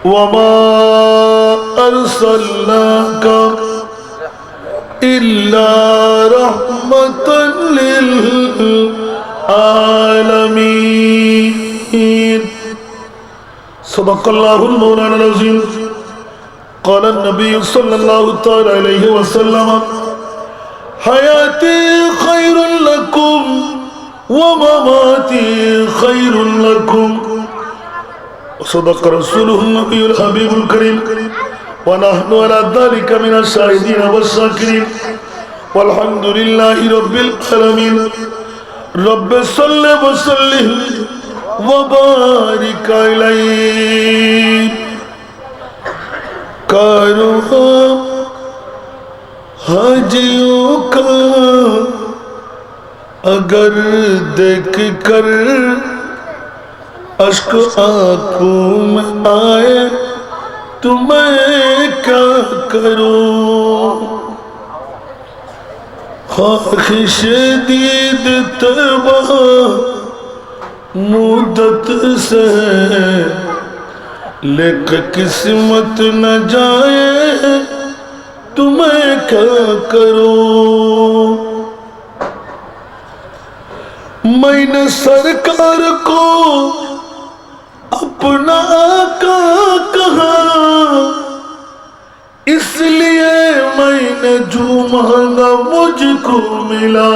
وما أرسلناك إلا رحمة للعالمين صدق الله المولانا العظيم قال النبي صلى الله تعالى عليه وسلم حياتي خير لكم ومماتي خير لكم وصدق رسوله النبي الحبيب الكريم ونحن على ذلك من الشاهدين والشاكرين والحمد لله رب العالمين رب صل وسلم وبارك عليه कारवां हाजियों का अगर देख कर अश्क आंखों में आए तो मैं क्या करूं ख्वाहिश दीद तबा मुद्दत से लेक किस्मत न जाए तो मैं क्या करूं मैंने सरकार को अपना आका कहा इसलिए मैंने जो मांगा मुझको मिला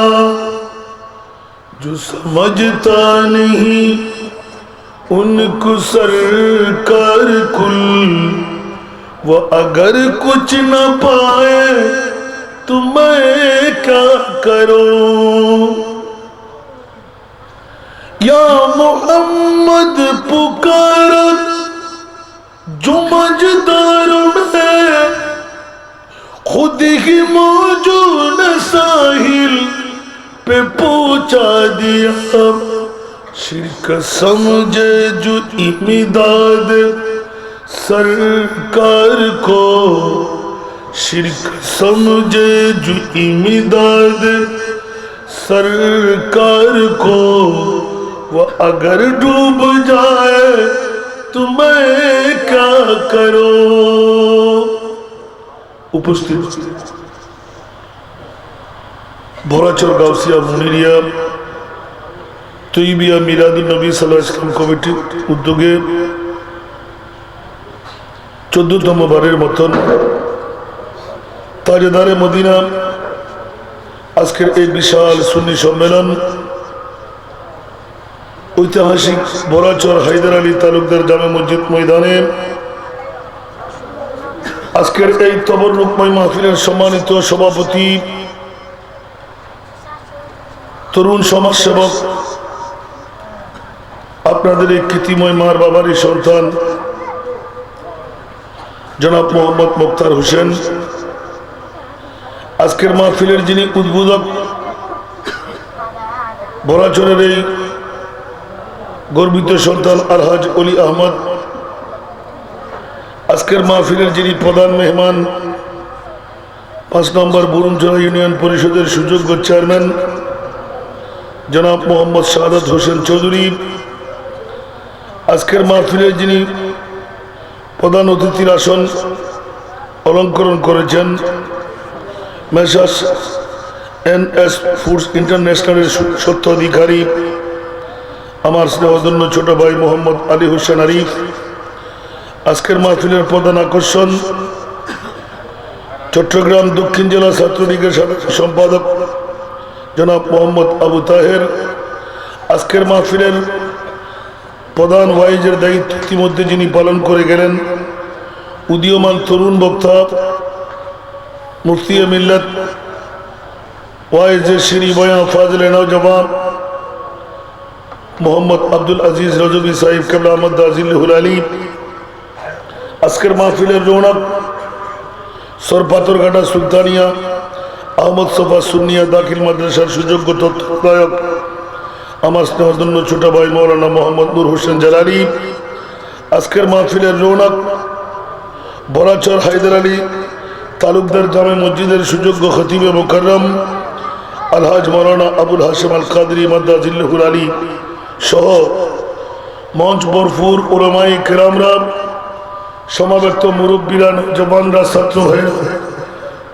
जो समझता नहीं उनको सरकार कुल वो अगर कुछ न पाए तो मैं क्या करूं या मोहम्मद पुकारा जो मजदार में खुद ही मौजूद साहिल पे पहुंचा दिया शिरक समझे जो इमदाद सरकार को शिरक समझे जो इमदाद सरकार को वो अगर डूब जाए तो मैं क्या करूं उपस्थित ভরাচর গাউসিয়া মুনিরিয়া তৈবিয়া মিলাদুন নবী সাল্লাল্লাহু আলাইহি ওয়াসাল্লাম কমিটির উদ্যোগে 14তম বারের মতন তাজদারে মদিনা আজকের এই বিশাল সুন্নি সম্মেলন ঐতিহাসিক ভরাচর হায়দার আলী তালুকদার জামে মসজিদ ময়দানে আজকের এই তবররুকময় মাহফিলের সম্মানিত সভাপতি তরুণ সমাজসেবক আপনাদের এই কৃতিময় মার বাবারই সন্তান জনাব মোহাম্মদ মুখতার হোসেন আজকের মাহফিলের যিনি উদ্বোধক ভরাচরের এই গর্বিত সন্তান আলহাজ অলি আহমদ আজকের মাহফিলের যিনি প্রধান মেহমান 5 নম্বর বুরুমজলা ইউনিয়ন পরিষদের সুযোগ্য চেয়ারম্যান জনাব মোহাম্মদ শাহাদাত হোসেন চৌধুরী আজকের মাহফিলের যিনি প্রধান অতিথির আসন অলঙ্করণ করেছেন মেসার্স NS ফুডস ইন্টারন্যাশনালের সত্য অধিকারী আমার স্নেহধন্য ছোট ভাই মোহাম্মদ আলী হোসেন আরিফ আজকের মাহফিলের প্রধান আকর্ষণ চট্টগ্রাম দক্ষিণ জেলা ছাত্রলীগের সাধারণ সম্পাদক জনাব মোহাম্মদ আবু তাহের আজকের মাহফিলের প্রধান ওয়াইজের দায়িত্ব ইতিমধ্যে যিনি পালন করে গেলেন উদীয়মান তরুণ বক্তা মুফতি মিল্লাত ওয়াইজের শ্রী বয়ান ফাজিল নওজওয়ান মোহাম্মদ আব্দুল আজিজ রজবি সাহিব কেবলা আহমদ আজিল্লাহুল আলী আজকের মাহফিলের রৌনক সরপাথরঘাটা সুলতানিয়া আহমদ সোফা সুন্নিয়া দাখিল মাদ্রাসার সুযোগ্য তত্ত্বাবধায়ক আমার স্নেহধন্য ছোট ভাই মৌলানা মোহাম্মদ নূর হোসেন জালালি আজকের মাহফিলের রৌনক ভরাচর হায়দার আলী তালুকদার জামে মসজিদের সুযোগ্য খতিবে মুকাররম আলহাজ মৌলানা আবুল হাশেম আল কাদরি মাদ্দাজিল্লাহুল আলী সহ মঞ্চ ভরপুর উলামায়ে কেরামরা সমাবেত মুরব্বীরা, জবানরা, ছাত্র ভাইরা,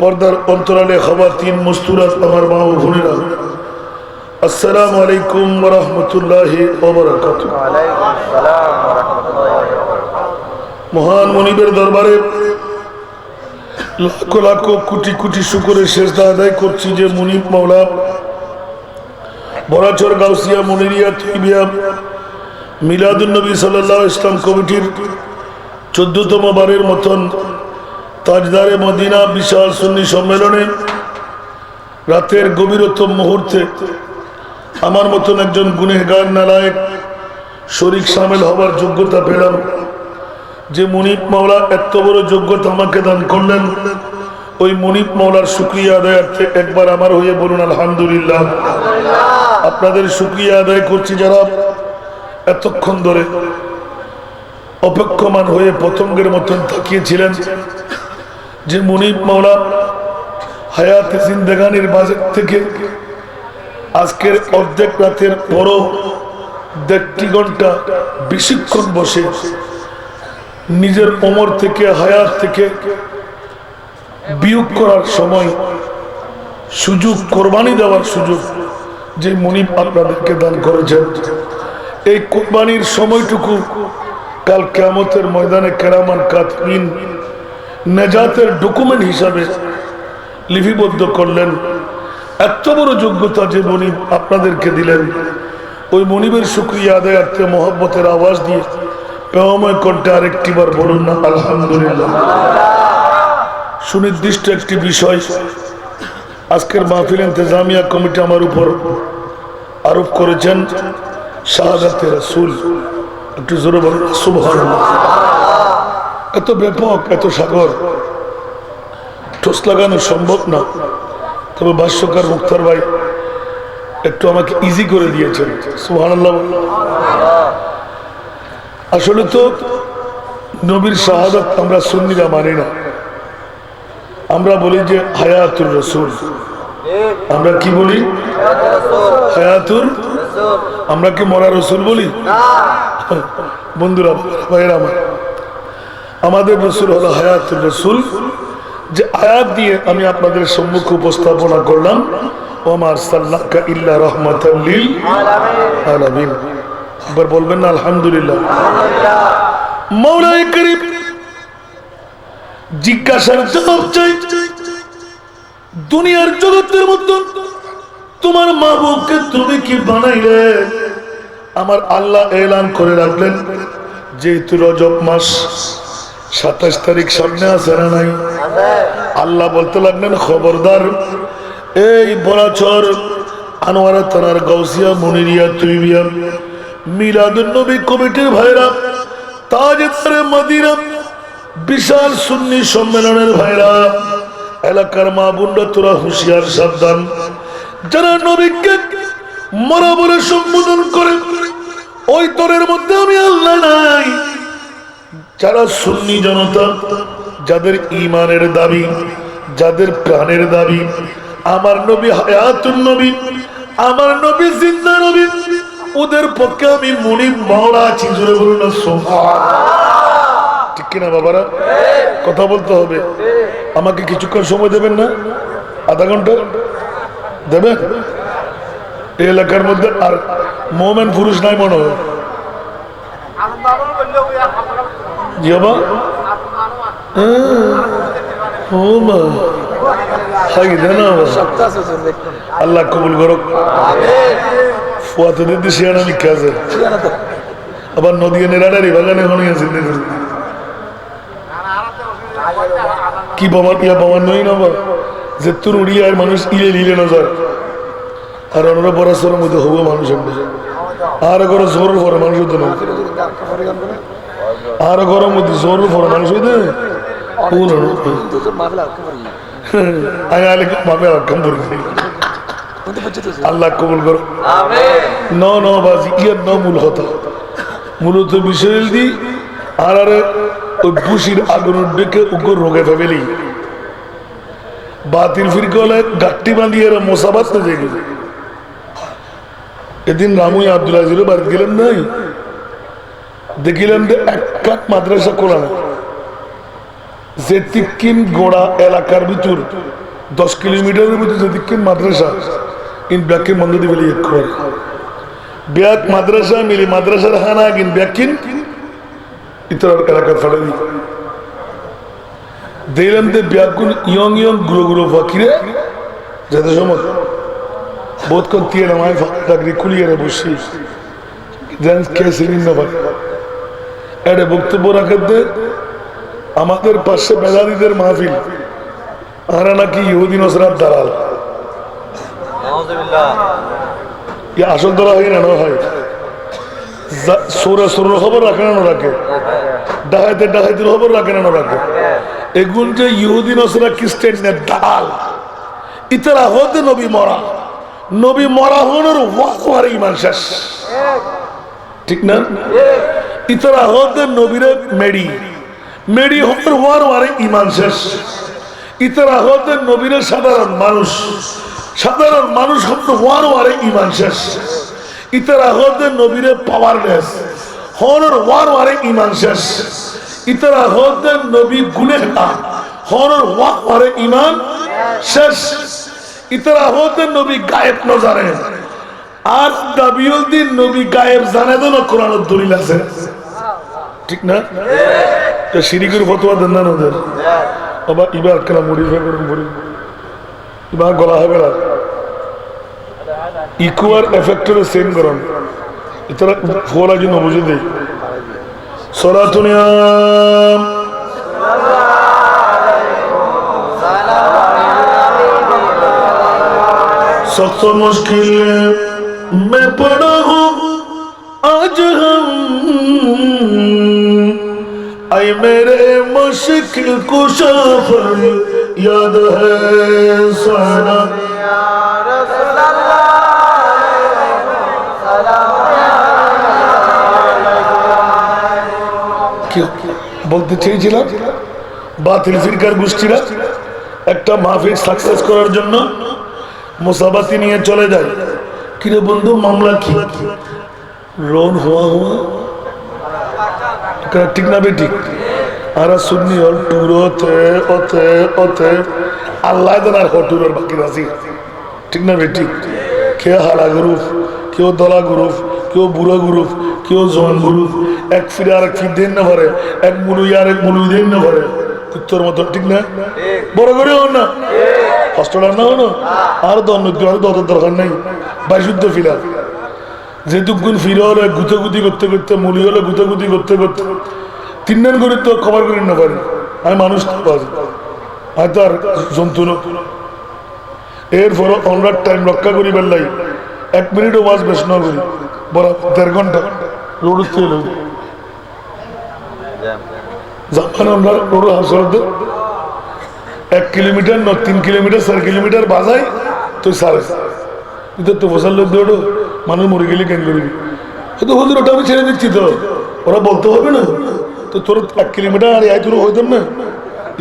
পর্দার অন্তরালে খাওয়াতিন মস্তুরাত, আমার মা ও বোনেরা, আসসালামু আলাইকুম ওয়া রাহমাতুল্লাহি ওয়া বারাকাতুহু। মহান মুনিবের দরবারে লাখো লাখো কোটি কোটি শুকরের সেজদা আদায় করছি যে মুনিব মাওলা বরাচর গাউসিয়া মুনিরিয়া তৈবিয়া মিলাদুন নবী সাল্লাল্লাহু আলাইহি ইসলাম কমিটির 14তম বারের মতন তাজদারে মদিনা বিশাল সুন্নি সম্মেলনে রাতের গভীরতম মুহূর্তে আমার মতন একজন গুনেহগার নালায়েক শরীক শামিল হবার যোগ্যতা পেলাম। যে মুনিব মাওলা এত বড় যোগ্যতা আমাকে দান করলেন, ওই মুনিব মাওলার শুকরিয়া আদায়ার্থে একবার আমার হয়ে বলুন আলহামদুলিল্লাহ। আপনাদের শুকরিয়া আদায় করছি যারা এতক্ষণ ধরে অপেক্ষমান হয়ে পতঙ্গের মতন তাকিয়েছিলেন যে মুনিব মাওলা হায়াতে জিন্দেগানির বাজেট থেকে আজকের অর্ধেক রাতের বড় 1.5 ঘন্টা বেশিক্ষণ বসে নিজের ওমর থেকে হায়াত থেকে বিয়োগ করার সময় সুযোগ, কোরবানি দেওয়ার সুযোগ যে মুনিব আপনাদেরকে দান করেছেন, এই কোরবানির সময়টুকু কাল কিয়ামতের ময়দানে কেরামান কাতিবিন নেজাতের ডকুমেন্ট হিসাবে লিপিবদ্ধ করলেন। এত বড় যোগ্যতা যে মুনিব আপনাদেরকে দিলেন, ওই মুনিবের শুকরিয়া আদায়ার্থে মহব্বতের আওয়াজ দিয়ে প্রেমময় কণ্ঠে আরেকটি বার বলুন না আলহামদুলিল্লাহ। সুনির্দিষ্ট একটি বিষয় আজকের মাহফিল ইন্তেজামিয়া কমিটি আমার উপর আরোপ করেছেন, শাহাদাতে রাসূল। একটু জোরে বলুন সুবহানাল্লাহ। এত ব্যাপক, এত সাগর, ঠোস লাগানো সম্ভব না। তবে ভাষ্যকার মুক্তার ভাই একটু আমাকে ইজি করে দিয়েছেন, সুবহানাল্লাহ। আসলে তো নবীর শাহাদাত আমরা সুন্নিরা মানি না, আমরা বলি যে হায়াতুর রাসূল। আমরা কি বলি? হায়াতুর। আমরা কি মরা রসুল বলি? বন্ধুরা, ভাইয়েরা আমার, আমাদের রসুল হলো হায়াতুর রসুল। যে আয়াত দিয়ে আমি আপনাদের সম্মুখে উপস্থাপনা করলাম, ওমা আরসালনাকা ইল্লা রাহমাতাল লিল আলামিন। একবার বলবেন না আলহামদুলিল্লাহ। মাওলায়ে কারীম জিজ্ঞাসার জবাব চাই, দুনিয়ার জগতের মধ্যে তোমার মাহবুবকে তুমি কি বানাইলে? আমার আল্লাহ এলান করে রাখলেন, যেহেতু রজব মাস 27 তারিখ সামনে আছে না নাই, আল্লাহ বলতে লাগলেন খবরদার এই বরাচর আনোয়ারা থানার গাউসিয়া মুনিরিয়া তৈবিয়া মিলাদুন নবী কমিটির ভাইরা, তাজদারে মদিনা বিশাল সুন্নি সম্মেলনের ভাইরা, এলাকার মা বোনরা, তোরা হুঁশিয়ার সাবধান। যারা নবীকে মরা বলে সম্বোধন করে ওই তোরের মধ্যে আমি আল্লাহ নাই। যারা সুন্নি জনতা, যাদের ঈমানের দাবি, যাদের প্রাণের দাবি আমার নবী হায়াতুন নবী, আমার নবী জিন্দা নবী, ওদের পক্ষে আমি মুনিব মাওলা আছি। জোরে বলুন না সুবহানাল্লাহ। ঠিক কিনা বাবারা? কথা বলতে হবে। আমাকে কিছুক্ষণ সময় দেবেন না? আধা ঘন্টা দেবেন? এই এলাকার মধ্যে আর মোমেন পুরুষ নাই মনে হয়। জি বাবা, আল্লাহ কবুল করুক। ফুয়াতে দিতে শিয়ানা লিখে আছে, আবার নদী নেড়াডারি বাগানে হনিয়েছে কি বাবা, ইয়া বাবা নই না যে তোর উড়িয়ার মানুষ ইলে লিলে নজর, আর ওনারা পড়াশোনার মধ্যে হবো মানুষ আর ঘরে জোর পরে মানুষ হতো না, আর ঘরের মধ্যে জোর পরে মানুষ হইতে আল্লাহ কবুল করো। বাজি ইয়ার ন মূল হতা মূলত বিষয় দি আর ওই বুসির আগুনের ডেকে উগ্র রোগে ফেলি বাতিল ফিরকে হলে গাট্টি বাঁধিয়ে মশাবাদ না জেগে। এদিন রামুই আব্দুল আজিরের বাড়িতে গেলেন নাই, দেখিলাম যে এক কাঠ মাদ্রাসা খোলা না, যে তিক্কিন গোড়া এলাকার ভিতর 10 কিলোমিটারের ভিতর যে তিক্কিন মাদ্রাসা ইন ব্যাকিন বন্ধ দিবে এক করে ব্যাক মাদ্রাসা মিলি মাদ্রাসার হানা গিন ব্যাকিন ইতর এলাকার ফলে দিলাম তে ব্যাকুন ইয়ং ইয়ং গুলো গুলো ফাকিরে যেতে সময় বোধ করতে নামায় চাকরি খুলিয়ে বসি এটা বক্তব্য রাখাতে আমাদের পাশে বেদাদিদের মাহফিল আরা নাকি ইহুদি নসরাত দালাল আসল ধরা হয় না হয় সোরে সোরের খবর রাখে না রাখে ডাকাইতে ডাকাইতের খবর রাখে না রাখে এগুন যে ইহুদি নসরা খ্রিস্টানের দালাল ইতারা হতে নবী মরা হনের ওয়ার ইমান শেষ ঠিক না ইতারা হতে নবীরে মেডি হনের ওয়ার ইমান শেষ ইতারা হতে নবীরে সাধারণ মানুষ হতে ওয়ার ইমান শেষ ইতারা হতে নবীরে পাওয়ারলেস হনের ওয়ার ইমান শেষ ইতারা হতে নবী গুনেহগার হনের ওয়ার ইমান শেষ ইতারা হতে নবী গায়েব ন জানে আর দাবিউল দিন নবী গায়েব জানে তো না কোরআনের দলিল আছে ঠিক না তো শিরিকের ফতোয়া দেন না ওদের আবার ইবার কেন মডিফাই করুন বলি ইবার গলা হবে না ইকুয়ার এফেক্টরে সেম করুন ইতারা ফোলা জন্য বুঝে দেই সলাতুনিয়াম सख्त मुश्किल में पड़ा हूँ आज हम आई मेरे मुश्किल कुशा पर याद है सारा বলতে চেয়েছিলাম বাতিল ফিরকার গোষ্ঠীরা একটা মাহফিল সাকসেস করার জন্য মুসাবাতি নিয়ে চলে যায় কিরে বন্ধু মামলা কি রোন হওয়া ঠিক না বে ঠিক আর সুন্নি হল টুর ওতে আল্লাহ জানার হটুরের বাকি রাজি ঠিক না বে ঠিক কেউ হালা গ্রুপ কেউ দলা গ্রুপ কেউ বুড়া গ্রুপ কেউ জোয়ান গ্রুপ এক ফিরে আর এক ফির দেন না পারে এক মুলুই আর এক মুলুই দেন না পারে উত্তর মতন ঠিক না বড় করে হন না কষ্টটা না হলো আর দর দরকার নাই বাইশুদ্ধ ফিরা যেটুকুন ফিরে হলে গুতাগুতি করতে করতে মুলি হলে গুতাগুতি করতে করতে 3 দিন করে তো খবর করি না পারি আমি মানুষ হয়তো আর জন্তু এরপর আমরা টাইম রক্ষা করি বেল্লাই 1 মিনিটও মাছ বেশ না করি বড় 1.5 ঘন্টা রোড তেল যখন আমরা রোড হাসতে 1 কিলোমিটার ন 3 কিলোমিটার 4 কিলোমিটার বাজাই তুই সারে ইধর তো বসার লোক দৌড়ো মানুষ মরে গেলে কেন করবি তো হুজুর ওটা আমি ছেড়ে দিচ্ছি তো ওরা বলতে হবে না তো তোর 1 কিলোমিটার আর তোর হইতাম না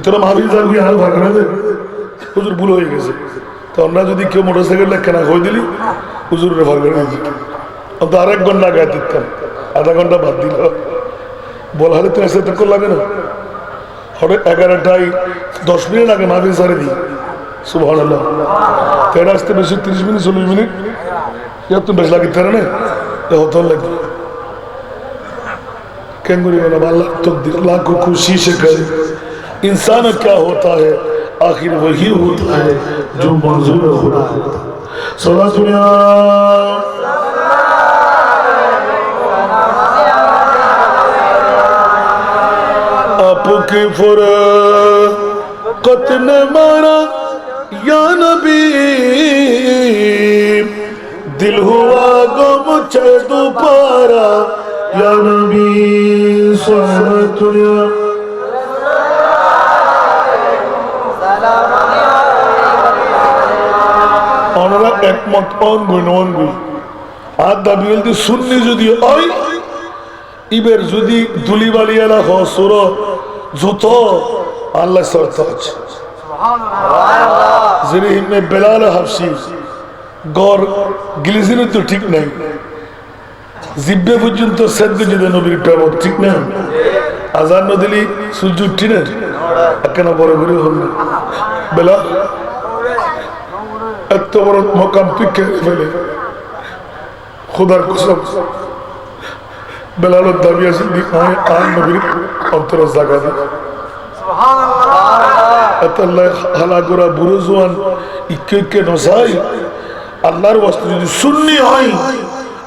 তোরা মাহফিল যাবি আর ভাগ না হুজুর ভুল হয়ে গেছে তো আমরা যদি কেউ মোটরসাইকেল কেনা হয়ে দিলি হুজুরের ভাগ করে দিই তো আর 1 ঘন্টা আগে দিতাম আধা ঘন্টা বাদ দিল বল হারে তো এসে তো লাগে না হবে 11টায় 10 মিনিট আগে মাহফিল সারে দিই সুবহানাল্লাহ তেরা আসতে বেশি 30 মিনিট 40 মিনিট या तुम बेच लगी तेरा ने ये होता लगी कैंगुरी वाला बाला तो लाख को खुशी से करे इंसान क्या होता है आखिर वही होता है जो मंजूर खुदा सदा दुनिया आपके फुरकत ने मारा या नबी दिल हुआ गम मुझे दोबारा या नबी सलातुल्लाह ওনারা একমত অনগুই আর দাবি বলতে সুন্নি যদি হয় ইবের যদি দুলিবালিয়ালা হসুর যত আল্লাহ সরতাজ যিনি ইবনে বেলাল হাবশি গড় গিলিসিনে তো ঠিক নাই জিব্বে পর্যন্ত সেদ্ধ যদি নবীর প্রেম ঠিক না আজান ন দিলি সূর্য উঠি না কেন বড় করে হল না বেলা এত বড় মকাম তুই কেন ফেলে খোদার কসম বেলালের দাবি আছে নবীর অন্তর জায়গা দিই হালাগোরা বুড়ো জোয়ান ইকে নসাই আল্লাহর ওয়াস্তে যদি সুন্নি হয়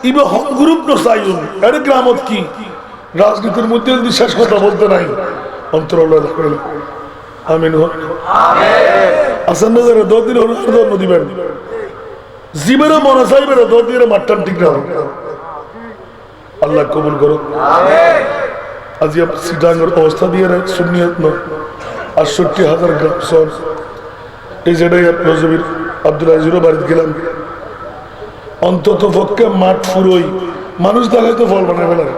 ইবে হোম গ্রুপ নসাই এর গ্রামত কি রাজনীতির মধ্যে যদি শেষ কথা বলতে নাই অন্তর আল্লাহ রাখবেন আমিন আসান নজরে 10 দিন হলো জন্ম দিবেন জীবনে মনে চাইবে 10 দিনের মাঠটান ঠিক না আল্লাহ কবুল করো আজ সিটাঙ্গের অবস্থা দিয়ে সুন্নিয়ত নয় ৬৮,০০০ গ্রাম শহর এই জায়গায় নজবির আব্দুল আজিরও বাড়িতে গেলাম অন্তত পক্ষে মাঠ ফুরোই মানুষ দেখায় তো ফল বানায় ফেলার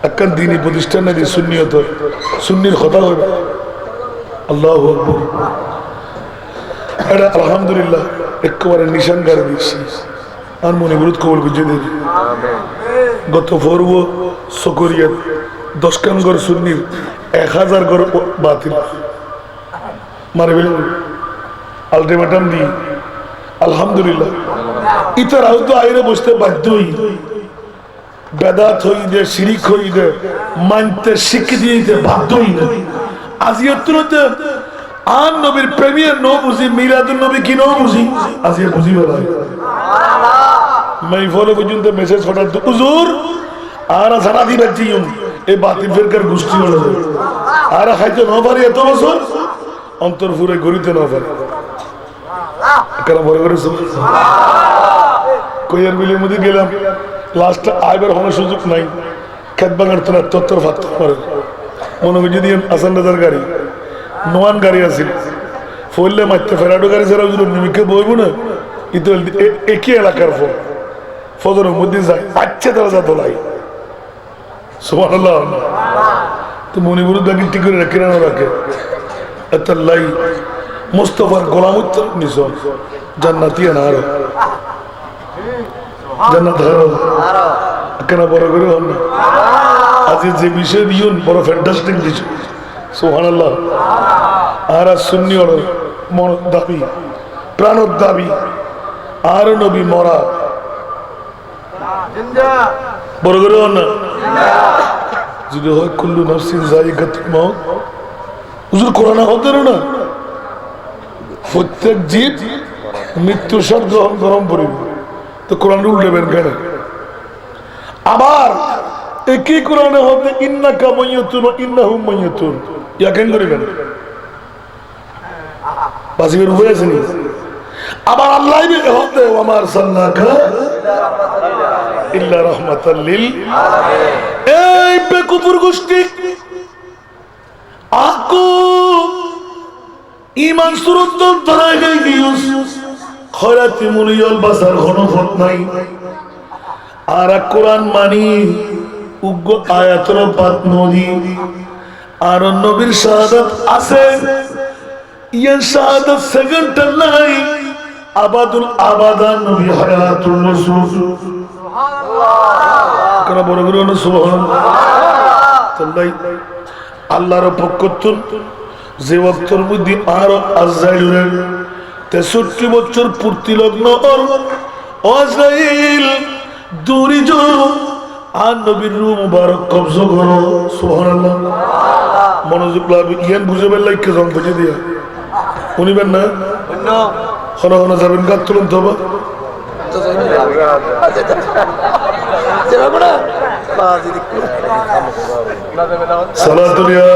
একখান দিনই প্রতিষ্ঠান নাকি সুন্নিয়ত সুন্নির কথা হবে আল্লাহু আকবার এটা আলহামদুলিল্লাহ একেবারে নিশান গাড়ি দিচ্ছি আর মনে বিরোধ কবল বুঝে দেবে গত পর্ব সকরিয়াত 10 খান ঘর সুন্নির 1000 ঘর বাতিল মারে বেল আলটিমেটাম দি আলহামদুলিল্লাহ ইতারাও তো আইরে বসতে বাধ্যই বেদাত হই দে শিরিক হই দে মানতে স্বীকৃতি দিতে বাধ্যই না আজিয়া তুলতে আন নবীর প্রেমিয়ার নো বুঝি মিলাদুন নবী কি নো বুঝি আজিয়া বুঝি বলা मैं फॉलो पर्যন্ত মেসেজ হঠাৎ হুজুর আর সারা দিবেন জিয়ুন এই বাতিল ফিরকার গোষ্ঠী হলো আর খাইতে না পারি এত বছর অন্তর ফুরে গড়িতে না পারে কেন বড় করে কইয়ার বিলের মধ্যে গেলাম লাস্ট আইবার হওয়ার সুযোগ নাই খেত বাগার তোরা তত্তর ফাত্ত করে মনে করি যদি আসান রাজার গাড়ি নোয়ান গাড়ি আছে ফললে মারতে ফেরাডো গাড়ি ছাড়া নিমিকে বইব না কিন্তু একই এলাকার ফল ফজরের মধ্যে যায় বাচ্চা তারা যা দোলাই সুবহানাল্লাহ তো মনিপুর দাবি ঠিক করে রাখে না রাখে এত লাই মুস্তফার গোলামত নিস জান্নাতি না আরো জান্নাত কেন বড় করে হন না আজকে যে বিষয় দিয়ুন বড় ফ্যান্টাস্টিক বিষয় সুবহানাল্লাহ আর সুন্নি মন দাবি প্রাণর দাবি আর নবী মরা বড় করে হন না যদি হয় কুল্লু নাফসিন যায়িকাতুল মাউত হুজুর কোরআন হতে না প্রত্যেক জীব মৃত্যুর স্বাদ গ্রহণ করিবে তো কোরআন উল্টেবেন কেন আবার একই কোরআনে হতে ইন্নাকা মাইয়াতুন ওয়া ইন্নাহুম মাইয়াতুন ইয়া কেন করিবেন বাসিবের উপায় আছে নি আবার আল্লাহ হতে ওয়া মা আরসালনাকা ইল্লা রাহমাতাল লিল আলামিন এই বেকুফর গোষ্ঠী আকু ঈমান সুরত ধরাই গইস খয়রাতি মুলিয়ল বাসার ঘনফত নাই আর কোরআন মানি উগ্র আয়াতের পাত নদী আর নবীর শাহাদাত আছে ইয়া শাহাদাত সেকেন্ড নাই আবাদুল আবাদান নবী হায়াতুল রাসূল সুবহানাল্লাহ কোন বড় বড় সুবহানাল্লাহ তাই আল্লাহর পক্ষতুন যে ওয়াক্তের মধ্যে আর আজরাইলের 63 বছর পূর্তি লগ্ন আজরাইল দূরি যো আর নবীর রূহ মুবারক কবজা করো সুবহানাল্লাহ মনোযোগ লাগবে ইয়ান বুঝবেন লাইকে জন বুঝে দিয়া শুনিবেন না হন হন যাবেন গাত তুলুন তো বা সালাতুল ইয়া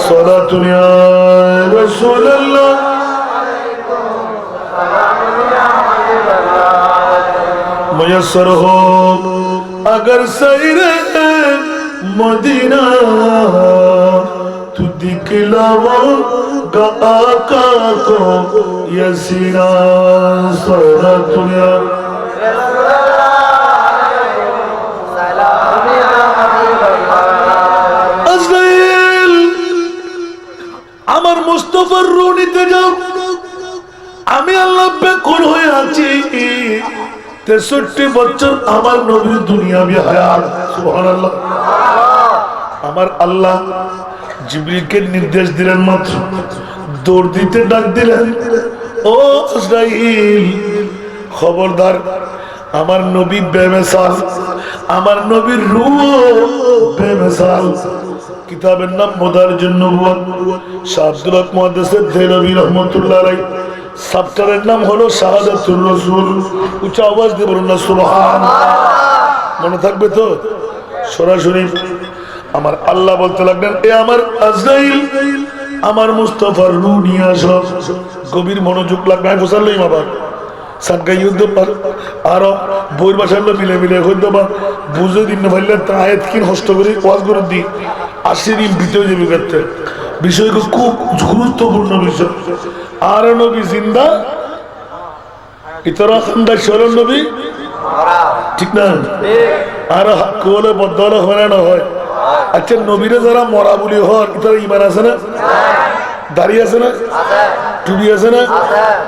সালাতুল ইয়া রাসূলুল্লাহ मुयस्सर हो अगर सैरे मदीना तू दिखलाओ आका को यसीना सलातुल या আজরাইল আমার মুস্তাফার রূহ নিতে যাও আমি আল্লাহ বেকুল হয়ে আছি 63 বছর আমার নবীর দুনিয়াবি হায়াত। সুবহানাল্লাহ। আমার আল্লাহ জিবরিলকে নির্দেশ দিলেন, মাত্র দৌড় দিতে ডাক দিলেন, ও আজরাইল খবরদার, আমার নবী বেমিসাল, আমার নবীর রূহ বেমিসাল। কিতাবের নাম মাদারিজুন নবুওয়াত, শাহ আব্দুল হক মুহাদ্দিস দেহলভী রাহমাতুল্লাহ আলাইহি। চ্যাপ্টারের নাম হলো শাহাদাতুর রাসূল। উচ্চ আওয়াজ দিয়ে বলুন না সুবহান। মনে থাকবে তো? সরাসরি আমার আল্লাহ বলতে লাগলেন, এ আমার আজরাইল, আমার মুস্তাফার রূহ নিয়ে আসো। গভীর মনোযোগ লাগবে। আমি বুঝালই আবার সানকা যুদ্ধ আর বইয়ের ভাষার মিলে মিলে হইতো বা বুঝে দিন না ভাইলে তা আয়াত কিন হস্ত করে ওয়াজ করে দিই 80 দিন ভিতরে যাবে করতে। বিষয় খুব গুরুত্বপূর্ণ বিষয়। আর নবী জিন্দা, ইতরা খান্দা শরণ নবী, ঠিক না? আর কোলে বদল হয় না হয়। আচ্ছা, নবীরে যারা মরা বলি হয়, ইতরা ইমান আছে না? দাঁড়িয়ে আছে না? টুবি আছে না?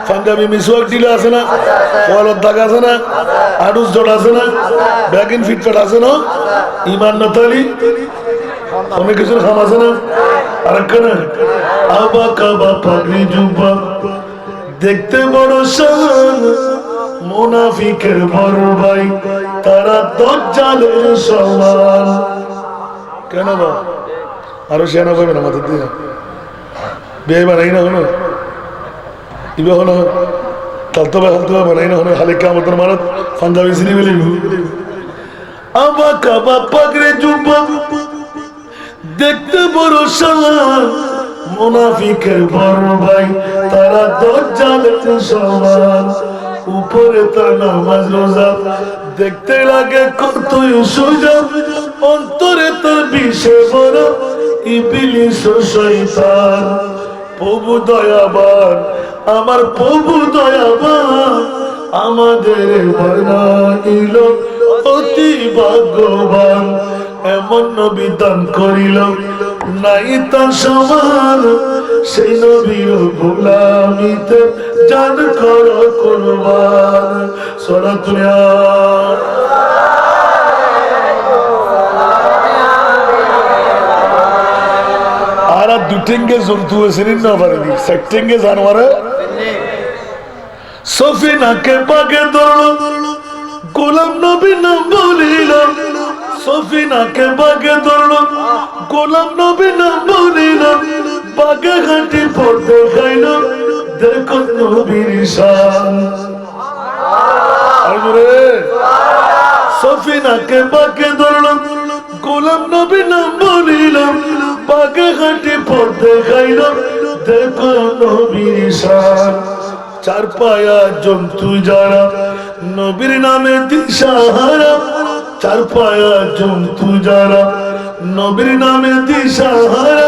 পাঞ্জাবি মিসওয়াক দিলে আছে না? কলার দাগ আছে না? আডুস জট আছে না? ব্যাগিন ফিটফাট আছে না? ইমান না তালি অনেক কিছুর খাম আছে না? আর কেন আবা কাবা পাগড়ি জুব্বা দেখতে বড় শান, মুনাফিকের বড় ভাই, তারা দাজ্জালের সমান। কেন বা আরো শেয়ানা পাবেন আমাদের দিয়ে বিয়ে বানাই না হলো ইবে হলো তালতবা হালতবা বানাই না হলো হালিকা আমাদের মানত পাঞ্জাবি সিনি বলি আবা কাবা পাগড়ি জুব্বা দেখতে বড় শান, মুনাফিকের বড় ভাই, তারা দাজ্জালের সমান। উপরে তার নামাজ রোজা দেখতে লাগে কতই সোজা, অন্তরে তার বিষে বড় ইবলিস ও শয়তান। প্রভু দয়াবান, আমার প্রভু দয়াবান, আমাদের বানাইল অতি ভাগ্যবান। এমন নবী দান করিল নাই তার সমান, সেই নবীর গোলামিতে জান কর কুরবান। সরাতুয়া আর দুটেঙ্গে জন্তু হয়েছে না পারে সেটেঙ্গে জানোয়ারে সফিনাকে বাগে ধরল, গোলাম নবী নাম বলিল। সফিনাকে বাগে ধরল, গোলাম নবী নাম বলিল। বাগে ঘাটি পড়তে খাইল, দেখো নবীর শান। সফিনাকে বাগে ধরল, গোলাম নবী নাম বলিল। বাগে ঘাটি পড়তে খাইল, দেখো নবীর শান। চার পায়া জন্তু যারা নবীর নামে দিশাহারা, চার পায়া জন্তু যারা নবীর নামে দিশাহারা,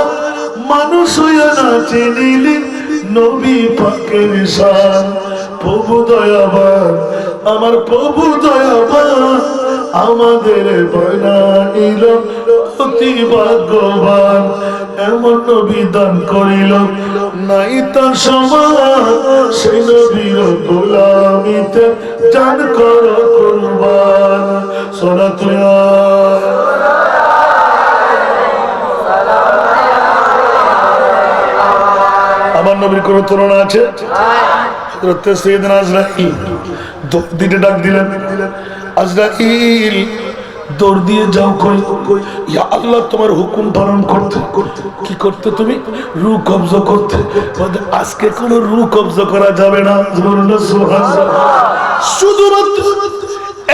মানুষ হইয়া না চিনিলি নবী পাকের শান। প্রভু দয়াবান, আমার প্রভু দয়াবান, আমাদের বানাইল অতি ভাগ্যবান। এমন নবী দান করিল নাই তার সমান, সেই নবীর গোলামিতে জান কর কুরবান। সরাতুয়া আমার নবীর কোন তুলনা আছে? হযরত সাইয়েদনা আজরাইল দিতে ডাক দিলেন, আজরাইল দৌড় দিয়ে যাও কই, ইয়া আল্লাহ তোমার হুকুম পালন করতে। কি করতে তুমি? রূহ কবজা করতে। আজকে কোন রূহ কবজা করা যাবে না। শুধুমাত্র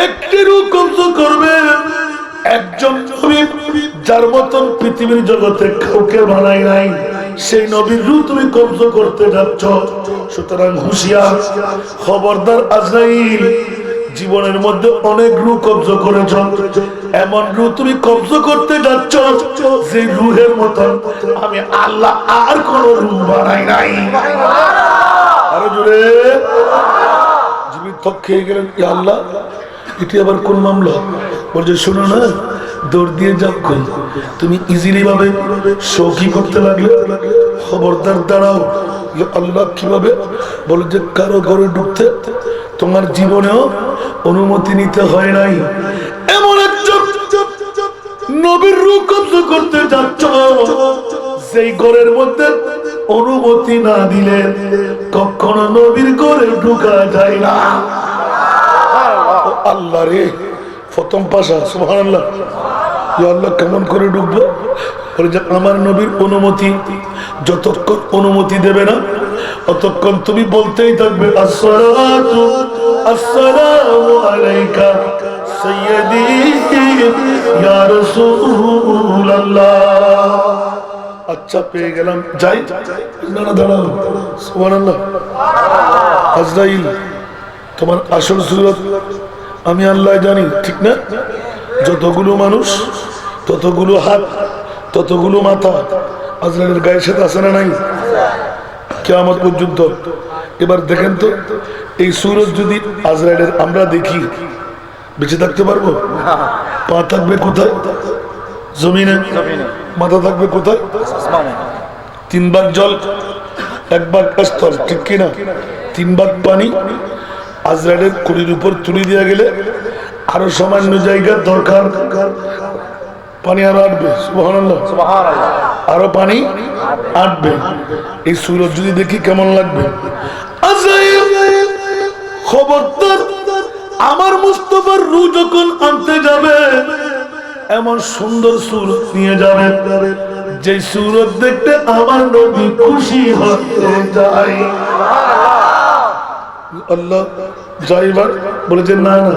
একটি রূহ কবজা করবে একজন নবী, যার মতন পৃথিবীর জগতে কাউকে বানাই নাই, সেই নবীর রূহ তুমি কবজা করতে যাচ্ছ। সুতরাং হুঁশিয়ার, খবরদার আজরাইল, জীবনের মধ্যে অনেক রূহ কবজা করেছ, এমন রূহ তুমি কবজা করতে যাচ্ছ যে রূহের মতন আমি আল্লাহ আর কোন রূহ বানাই নাই। আরো জোরে জীবিত থক খেয়ে গেলেন, আল্লাহ এটি আবার কোন মামলা? বলছে শোনো না, দৌড় দিয়ে যাও কই, তুমি ইজিলি ভাবে শৌকি করতে লাগলে। খবরদার দাঁড়াও। আল্লাহ কিভাবে? বলে যে কারো ঘরে ঢুকতে তোমার জীবনেও অনুমতি নিতে হয় নাই। এমন একজন নবীর রূহ কবজা করতে যাচ্ছ, সেই ঘরের মধ্যে অনুমতি না দিলে কখনো নবীর ঘরে ঢুকা যায় না। আল্লাহ রে, প্রথম পাশা সুবহানাল্লাহ। আল্লাহ কেমন করে ঢুকবো? আমার নবীর অনুমতি, যতক্ষণ অনুমতি দেবে না ততক্ষণ তুমি বলতেই থাকবে আসসালাতু আসসালামু আলাইকা সাইয়্যিদি ইয়া রাসূলুল্লাহ। আচ্ছা পেয়ে গেলাম, যাই না না দাঁড়াও। সুবহানাল্লাহ। আজরাইল, তোমার আসল সুরত আমি আল্লাহ জানি, ঠিক না? যতগুলো মানুষ, ততগুলো হাত, ততগুলো মাথা আজরাইলের গায়ের সাথে আছে না নাই? কিয়ামত পর্যন্ত। এবার দেখেন তো, এই সুরত যদি আজরাইলের আমরা দেখি, বেঁচে থাকতে পারবো? পা থাকবে কোথায়? জমিনে। মাথা থাকবে কোথায়? 3 ভাগ জল, 1 ভাগ স্থল, ঠিক কিনা? 3 ভাগ পানি। আজরাইলের কুড়ির উপর তুলে দিয়ে গেলে আরো সামান্য জায়গা দরকার, পানি আরো আটবে। সুবহানাল্লাহ। আরো পানি আটবে। এই সুরত যদি দেখি কেমন লাগবে? আজরাইল খবরদার, আমার মুস্তাফার রূহ যখন আনতে যাবে এমন সুন্দর সুরত নিয়ে যাবে যে সুরত দেখতে আমার নবী খুশি হতে যায়। আল্লাহ যাইবার বলেছেন না না,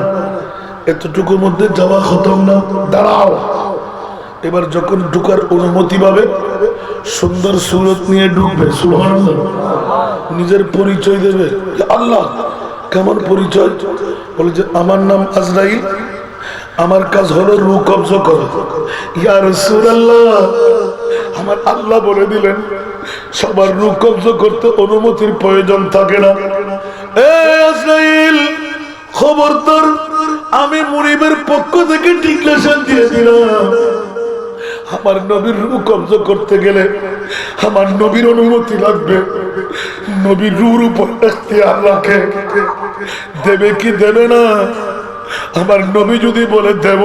এতটুকুর মধ্যে যাওয়া খতম না, দাঁড়াও। এবার যখন ঢুকার অনুমতি পাবে সুন্দর সুরত নিয়ে ঢুকবে। সুবহানাল্লাহ। নিজের পরিচয় দেবে। আল্লাহ কেমন পরিচয়? বলে যে আমার নাম আজরাইল, আমার কাজ হলো রূহ কবজা করা। ইয়া রাসূলুল্লাহ, আমার আল্লাহ বলে দিলেন সবার রূহ কবজা করতে অনুমতির প্রয়োজন থাকে না। এই আজরাইল খবরদার, আমি মুনিবের পক্ষ থেকে ডিক্লেরেশন দিয়ে দিলাম, আমার নবীর রূহ কবজা করতে গেলে আমার নবীর অনুমতি লাগবে। নবীর রূহর উপর ইখতিয়ার রাখে, দেবে কি দেবে না? আমার নবী যদি বলে দেব,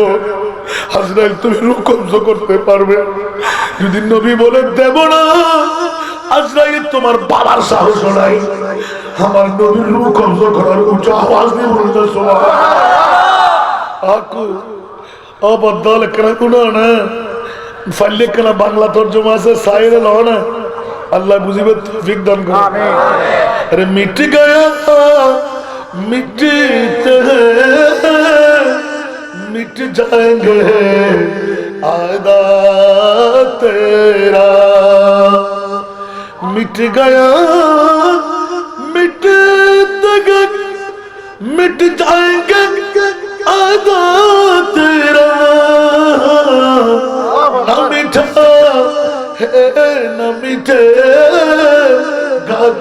আজরাইল তুমি রূহ কবজা করতে পারবে। যদি নবী বলে দেব না, আজরাইল তোমার বাবার সাহস নাই আমার নবীর রূহ কবজা করার। উচ্চ আওয়াজ দিয়ে বলতে সুবহানাল্লাহ। আকু অবদল কেন কোনো না ফাইলে কেন বাংলা তর্জমা আছে সাইরে লও না, আল্লাহ বুঝিবে তৌফিক দান করুন। আমিন। আরে মিট গয়া मिटते हैं मिट जाएंगे आदा तेरा, मिट गया मिट जाएंगे आदा तेरा, न मिठा है न मिटेगा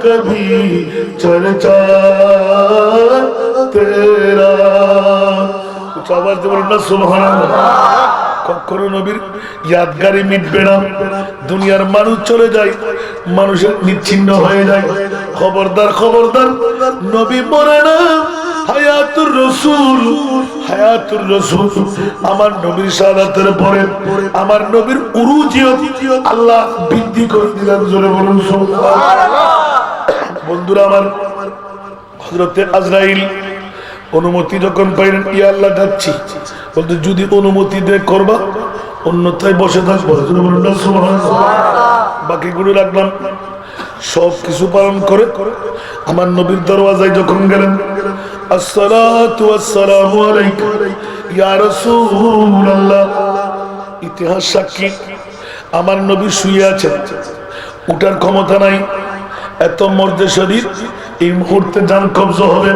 कभी चर्चा तेरा। कुछ आवाज दे बोलना सुबहानाल्लाह। কখনো নবীর ইয়াদগারি মিটবে না। দুনিয়ার মানুষ চলে যায়, মানুষের নিচ্ছিন্ন হয়ে যায়। খবরদার খবরদার, নবী মরে না, হায়াতুর রাসূল, হায়াতুর রাসূল। আমার নবীর শাহাদাতের পরে আমার নবীর উরুজিয়ত আল্লাহ বৃদ্ধি করে দিলেন। জোরে বলুন সুবহানাল্লাহ। বন্ধুরা আমার, হযরতে আজরাইল অনুমতি যখন পাইলেন, ইয়া আল্লাহ যাচ্ছি, বলতে যদি অনুমতি দে করবা, অন্যথায় বসে থাকবো। বাকিগুলো রাখলাম। সব কিছু পালন করে আমার নবীর দরওয়াজায় যখন গেলেন, আসসালাতু ওয়াসসালামু আলাইকা ইয়া রাসূলুল্লাহ। ইতিহাস সাক্ষী, আমার নবী শুয়ে আছেন, উঠার ক্ষমতা নাই, এত মর্দে শরীর, এই মুহূর্তে জান কবজা হবে।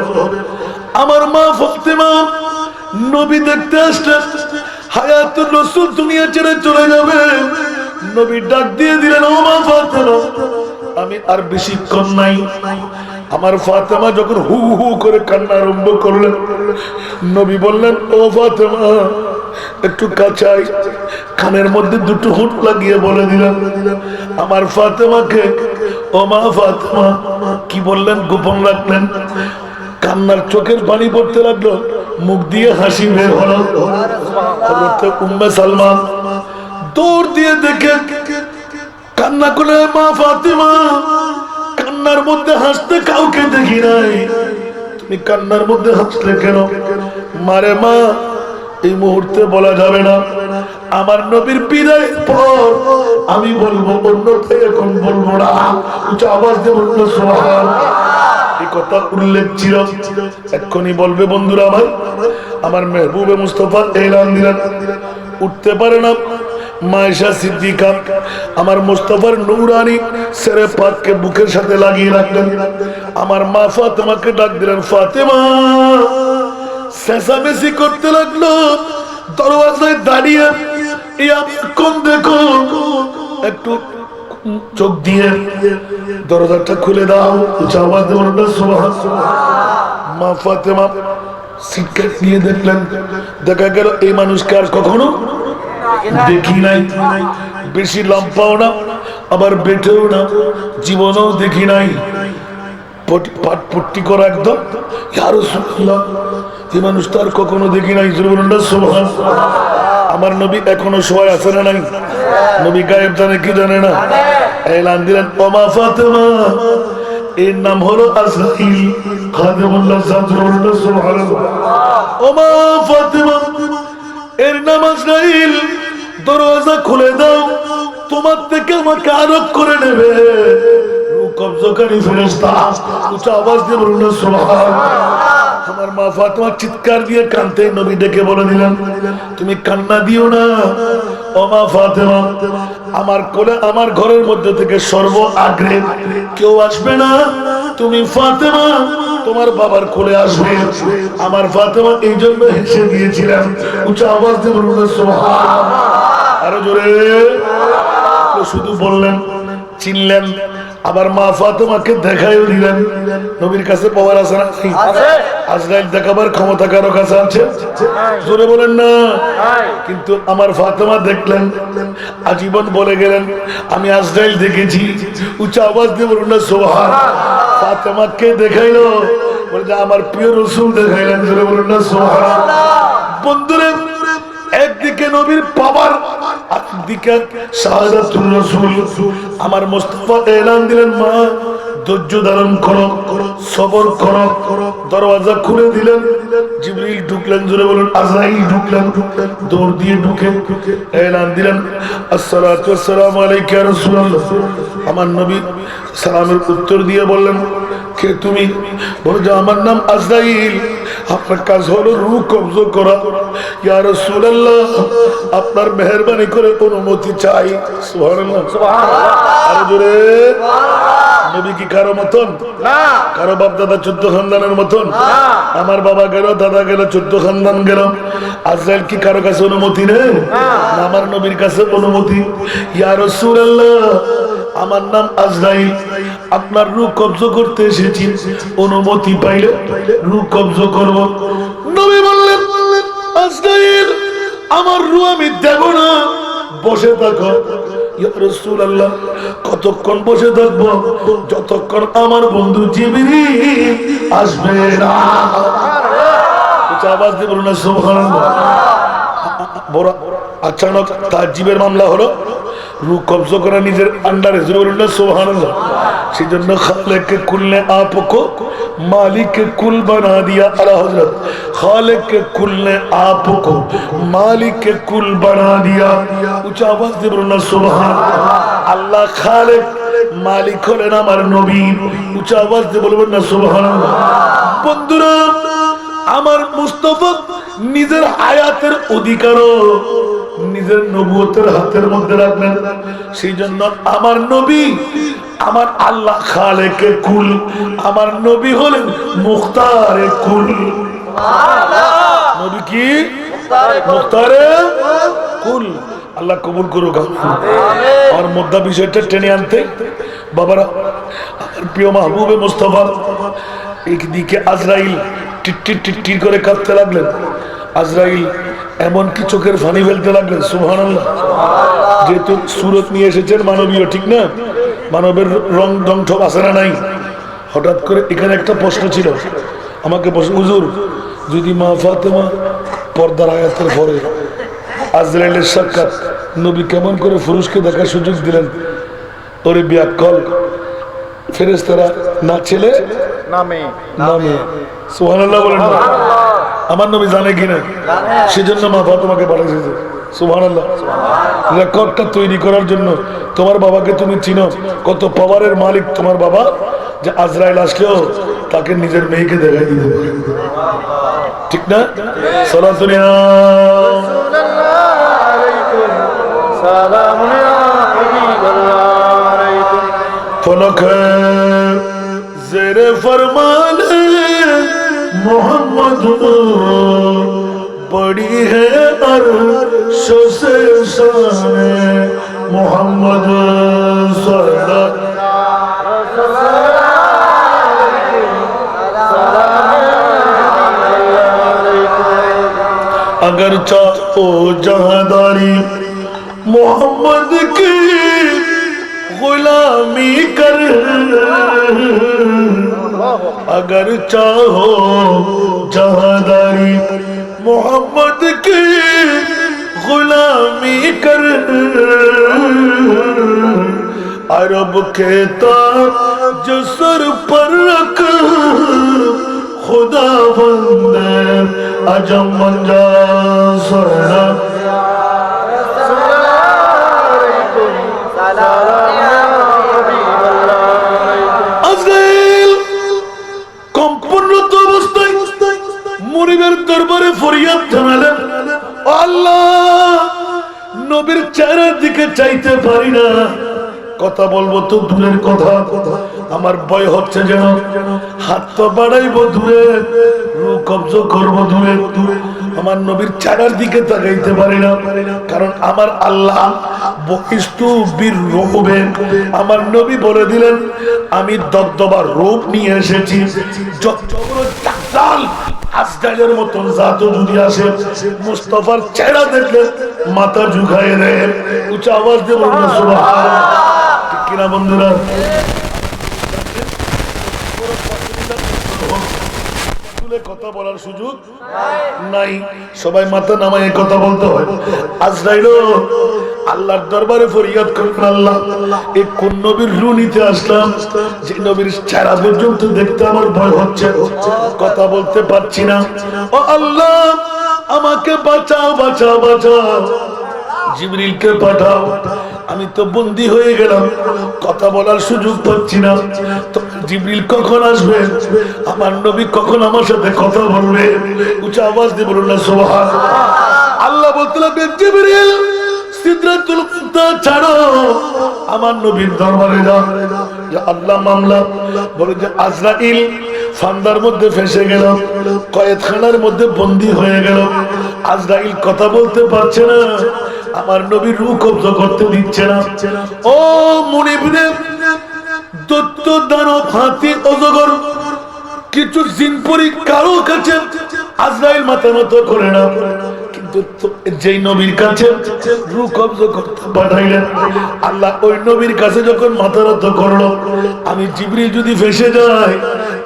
আমার মা ফাতেমা নবী দেখতে আসলেন, হায়াতুর রাসূল দুনিয়া ছেড়ে চলে যাবে। নবী ডাক দিয়ে দিলেন, ও মা ফাতেমা, আমি আর বেশিক্ষণ নাই। আমার ফাতেমা যখন হু হু করে কান্না আরম্ভ করলেন, নবী বললেন, ও ফাতেমা একটু কাছাই। কানের মধ্যে দুটো হুট লাগিয়ে বলে দিলেন আমার ফাতেমাকে, ও মা ফাতেমা। কি বললেন? গোপন রাখলেন। কান্নার চোখের পানি পড়তে লাগলো। মুখ দিয়ে হাসি বের হলো। হযরত উম্মে সালমা দৌড় দিয়ে দেখে কান্না করে, মা ফাতিমা কান্নার মধ্যে হাসতে কাউকে দেখি নাই, তুমি কান্নার মধ্যে হাসলে কেন? মারে মা, এই মুহূর্তে বলা যাবে না, আমার নবীর বিদায়ের পর আমি বলবো, অন্যথায় এখন বলবো না। উচ্চ আওয়াজ দিয়ে বলবো সুবহানাল্লাহ। এই কথা উল্লেখ ছিল, এক্ষুনি বলবে বন্ধুরা আমার মেহবুবে মুস্তাফা এলান দিলেন, উঠতে পারে না। মায়েশা সিদ্দিকা আমার মুস্তাফার নূরানি সেরে পাককে বুকের সাথে লাগিয়ে রাখলেন। আমার মা ফাতেমাকে ডাক দিলেন, ফাতেমা। চেঁচামেচি করতে লাগলো, দরওয়াজায় দাঁড়িয়ে, কোন দেখো, একটু চোখ দিয়ে দরজাটা খুলে দাও। মা ফাতেমা সিটকেট নিয়ে দেখলেন, দেখা গেল এই মানুষকে আর কখনো দেখি নাই, বেশি লম্বাও না আবার বেটেও না, জীবনেও দেখি নাই, পট্টি করা একদম। ইয়া রাসূলুল্লাহ, এই মানুষটা আর কখনো দেখি নাই। সুবহানাল্লাহ। আমার নবী এখনো সময় আছে না নাই? নবী গায়েব জানে কি জানে না? এলান দিলেন, ওমা ফাতেমা, এর নাম হলো আজরাইল। খাদেমুল্লাহ সাল্লাল্লাহু সুবহানাল্লাহ। ওমা ফাতেমা, এর নাম আজরাইল, দরওয়াজা খুলে দাও, তোমার থেকে আমাকে আরোপ করে নেবে কবজকারী ফেরেশতা। উচ্চ আওয়াজ দিয়ে বলুন সুবহানাল্লাহ। আমার মা ফাতেমা চিৎকার দিয়ে কাঁদতে নবী ডেকে বলে দিলেন, তুমি কান্না দিও না ও মা ফাতেমা, আমার কোলে আমার ঘরের মধ্যে থেকে সর্ব আগ্রে কেউ আসবে না, তুমি ফাতেমা তোমার বাবার কোলে আসবে। আমার ফাতেমা এই জন্য হেসে দিয়েছিলেন। উচ্চ আওয়াজ দিয়ে বলুন সুবহানাল্লাহ। আরো জোরে। শুধু বললেন, চিনলেন, আবার মা ফাতেমাকে দেখাইও দিলেন। নবীর কাছে পাওয়ার আছে না? আজরাইল দেখাবার ক্ষমতা কারো কাছে আছে? জোরে বলেন না। কিন্তু আমার ফাতেমা দেখলেন, আজীবন বলে গেলেন, আমি আজরাইল দেখেছি। উচ্চ আওয়াজ দিয়ে বলুন না সুবহানাল্লাহ। ফাতেমাকে দেখাইলো, বলে যে আমার প্রিয় রাসূল দেখাইলেন। জোরে বলুন না সুবহানাল্লাহ। বন্ধুরে, একদিকে নবীর পাওয়ার, একদিকে শাহাদাতুর রাসূল। আমার মুস্তাফা এলান দিলেন, মা ধৈর্য ধারণ করো, সবর করো। দরওয়াজা খুলে দিলেন, জিবরিল ঢুকলেন। জোরে বলুন আজরাইল ঢুকলেন। দৌড় দিয়ে ঢুকে এলান দিলেন, আসসালাতু ওয়াসসালামু আলাইকা ইয়া রাসূলুল্লাহ। আমার নবী সালামের উত্তর দিয়ে বললেন, কে তুমি? বলে যে আমার নাম আজরাইল, আপনার কাজ হলো রূহ কবজ করা। ইয়া রাসূলুল্লাহ, আপনার মেহেরবানি করে অনুমতি চাই। সুবহানাল্লাহ, সুবহানাল্লাহ। আরে জোরে। নবী কি কারো মতন না? কারো বাপ দাদা 14 খানদানের মতন? আমার বাবা গেল, দাদা গেল, 14 খানদান গেল। আজরাইল কি কারো কাছে অনুমতি নেই? আমার নবীর কাছে অনুমতি। ইয়া রাসূলুল্লাহ, আমার নাম আজরাইল, আপনার রূহ কবজ করতে এসেছি, অনুমতি পাইলে রূহ কবজ করব। নবী বললেন, আজরাইল, আমার রূহ আমি দেব না, বসে থাকো। ইয়া রাসূলুল্লাহ, কতক্ষণ বসে থাকবো? যতক্ষণ আমার বন্ধু জিবরিল আসবে না। আওয়াজ দিয়ে বলুন না সুবহানাল্লাহ। বড় আচানক তাজিবের মামলা হলো, রূহ কবজ করা নিজের আন্ডারে। জোরে বলুন না সুবহানাল্লাহ। সেই জন্য খালেক কে কুল ने आपको मालिक के कुल बना दिया। आला हजरत, खालिक के कुल ने आपको मालिक के कुल बना दिया। উচ্চ আওয়াজ দিয়ে বলুন না সুবহানাল্লাহ। আল্লাহ খালেক, মালিক হলেন আমার নবী। উচ্চ আওয়াজ দিয়ে বলবেন না সুবহানাল্লাহ। বন্ধুরা, আমার মুস্তাফা নিজের হায়াতের অধিকারও নিজের নবুয়তের হাতের মধ্যে রাখলেন। সেই জন্য আমার নবী, আমার আল্লাহ খালেকে কুল, আমার নবী হলেন মুখতারে কুল। নবী কি? মুখতারে কুল। আল্লাহ কবুল করুক। আর মুদ্দা বিষয়টা টেনে আনতে বাবারা, আমার প্রিয় মাহবুবে মুস্তাফা একদিকে আজরাইল টিট্টির টিট্টির করে কাঁদতে লাগলেন। আজরাইল এমনকি চোখের পানি ফেলতে লাগলেন। সুবহানাল্লাহ। যেহেতু সুরত নিয়ে এসেছেন মানবীয়, ঠিক না? মানবের রং ঢং আছে না নাই? হঠাৎ করে এখানে একটা প্রশ্ন ছিল, আমাকে প্রশ্ন, হুজুর যদি মা ফাতেমা পর্দার আয়াতের পরে আজরাইলের সাক্ষাৎ নবী কেমন করে ফুরুষকে দেখার সুযোগ দিলেন, ওরে বিয়াক্কল ফেরেশতারা না ছেলে নামে সুবহানাল্লাহ বলেন না। আমার নবী জানে কিনা, সেজন্য মা ফাতেমাকে পাঠিয়েছে। সুবহানাল্লাহ। রেকর্ডটা তৈরি করার জন্য তোমার বাবাকে তুমি চিনো, কত পাওয়ারের মালিক তোমার বাবা, যে আজরাইল আসলেও তাকে নিজের মেয়েকে দেখাই দিতে পারে, ঠিক না? সালাতুন ইয়া সালামুন ইয়া হাবিবাল্লাহ আলাইকুম ফলক জেরে ফরমান মোহাম্মদ बड़ी है अर्श से शान मोहम्मद अगर चाहो जहादारी मोहम्मद की गुलामी कर, अगर चाहो जहादारी मोहम्मद की गुलामी कर, अरब के ताज सर पर रख खुदा बंदे अजम मंजा सरा মুরিদের দরবারে ফরিয়াদ জানালেন, আল্লাহ নবীর চেহারার দিকে চাইতে পারি না, কথা বলবো তো দূরের কথা, আমার ভয় হচ্ছে যেন হাত তো বাড়াইবো দূরে, রূহ কবজ করবো দূরে, আমার নবীর চেহারার দিকে তাকাইতে পারি না, কারণ আমার আল্লাহ বহিস্তু বীর রূপে, আমার নবী বলে দিলেন আমি দবদবার রূপ নিয়ে এসেছি, যত বড় দাজ্জাল আজরাইলের মতন জাতও যদি আসে মুস্তাফার চেহারা দেখলে মাথা ঝুঁকায় দেয়, উচ্চ আওয়াজ দিয়ে বলুন সুবহানাল্লাহ, ঠিক কিনা বন্ধুরা? কথা বলার সুযোগ নাই, সবাই মাথা নামায় কথা বলতে হয়। আজরাইলও আল্লাহর দরবারে ফরিয়াদ করেন, আল্লাহ এই কোন নবীর রূহ নিতে আসলাম যে নবীর চেহারা পর্যন্ত দেখতে আমার ভয় হচ্ছে, কথা বলতে পারছি না, ও আল্লাহ আমাকে বাঁচাও বাঁচাও বাঁচাও, জিবরিলকে পাঠাও, আমি তো বন্দী হয়ে গেলাম, কথা বলার সুযোগ পাচ্ছি না, তো জিবরিল কখন আসবে, আমার নবী কখন আমার সাথে কথা বলবে, উচ্চ আওয়াজ দিয়ে বলুন না সুবহানাল্লাহ। আল্লাহ বলতে লাগলেন জিবরিল সিদরাতুল মুনতাহা ছাড়ো, আমার নবীর দরবারে যাও। আল্লাহ মামলা বলে যে আজরাইল ফান্দার মধ্যে ফেসে গেল, কয়েদখানার মধ্যে বন্দী হয়ে গেল, আজরাইল কথা বলতে পারছে না, আমার নবীর রূহ কবজ করতে দিচ্ছে না। ও মুনিবরে, দৈত্য দানব হাতি অজগর কিছু জিনপরি কারো কাছে আজরাইল মাথা নত করে না, কিন্তু যেই নবীর কাছে রূহ কবজ করতে পাঠাইলেন আল্লাহ, ওই নবীর কাছে যখন মাথা নত করলো, আমি জিবরিল যদি ফেসে যাই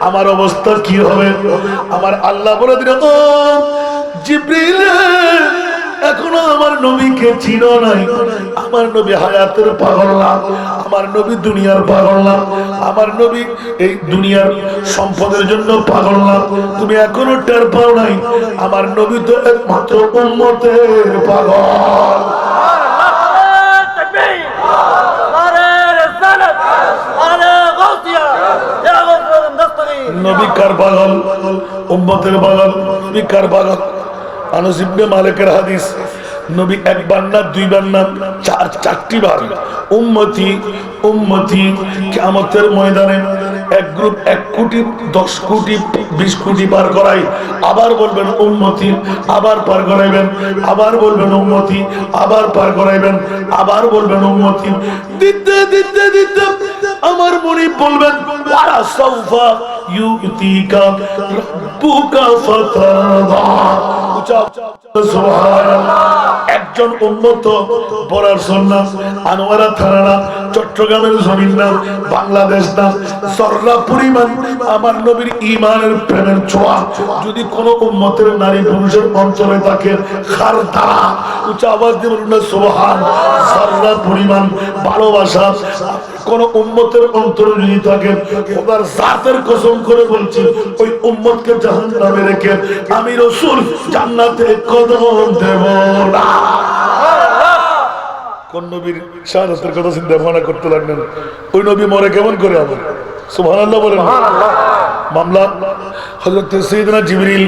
আমার অবস্থা কি হবে? আমার আল্লাহ বলে দিলেন, ও জিবরিল এখনো আমার নবীকে চিনো নাই, আমার নবী হায়াতের পাগল না, আমার নবী দুনিয়ার পাগল না, আমার নবী এই দুনিয়ার সম্পদের জন্য পাগল না, তুমি এখনো টের পাও নাই, আমার নবী তো একমাত্র উম্মতের পাগল। নবী কার পাগল? উম্মতের পাগল। নবী কার পাগল? আনাস ইবনে মালিকের হাদিস, নবী একবার না দুইবার না চারটি বার উম্মতি উম্মতি কিয়ামতের ময়দানে এক গ্রুপ 1 কোটি 10 কোটি 20 কোটি পার করাই, আবার বলবেন উম্মতি, আবার পার করাইবেন, আবার বলবেন উম্মতি, আবার পার করাইবেন, আবার বলবেন উম্মতি, দিতে দিতে দিতে আমার মুনিব বলবেন ওয়ালা সাউফা ইউতিকা রাব্বুকা ফাতারদা। সুবহানাল্লাহ। একজন উম্মত পড়ার সুন্নাত আনোয়ারা থানা চট্টগ্রামের জমিন না বাংলাদেশ না সররা পরিমাণ আমার নবীর ঈমানের প্রেমের ছোঁয়া যদি কোন উম্মতের নারী পুরুষের অন্তরে থাকে খার দ্বারা উচ্চ আওয়াজ দিয়ে বলুন না সুবহান সররা পরিমাণ ভালোবাসা কোন উম্মতের অন্তরে যদি থাকে খোদার জাতের কসম করে বলছি ওই উম্মতকে জাহান্নামে রেখে আমি রাসূল জান্নাতে কদম দেব না। কোন নবীর শাহাদাতের কথা চিন্তা ভাবনা করতে লাগলেন ওই নবী মরে কেমন করে আবার সুবহানাল্লাহ বলেন। মামলা হযরত সাইয়েদনা জিবরিল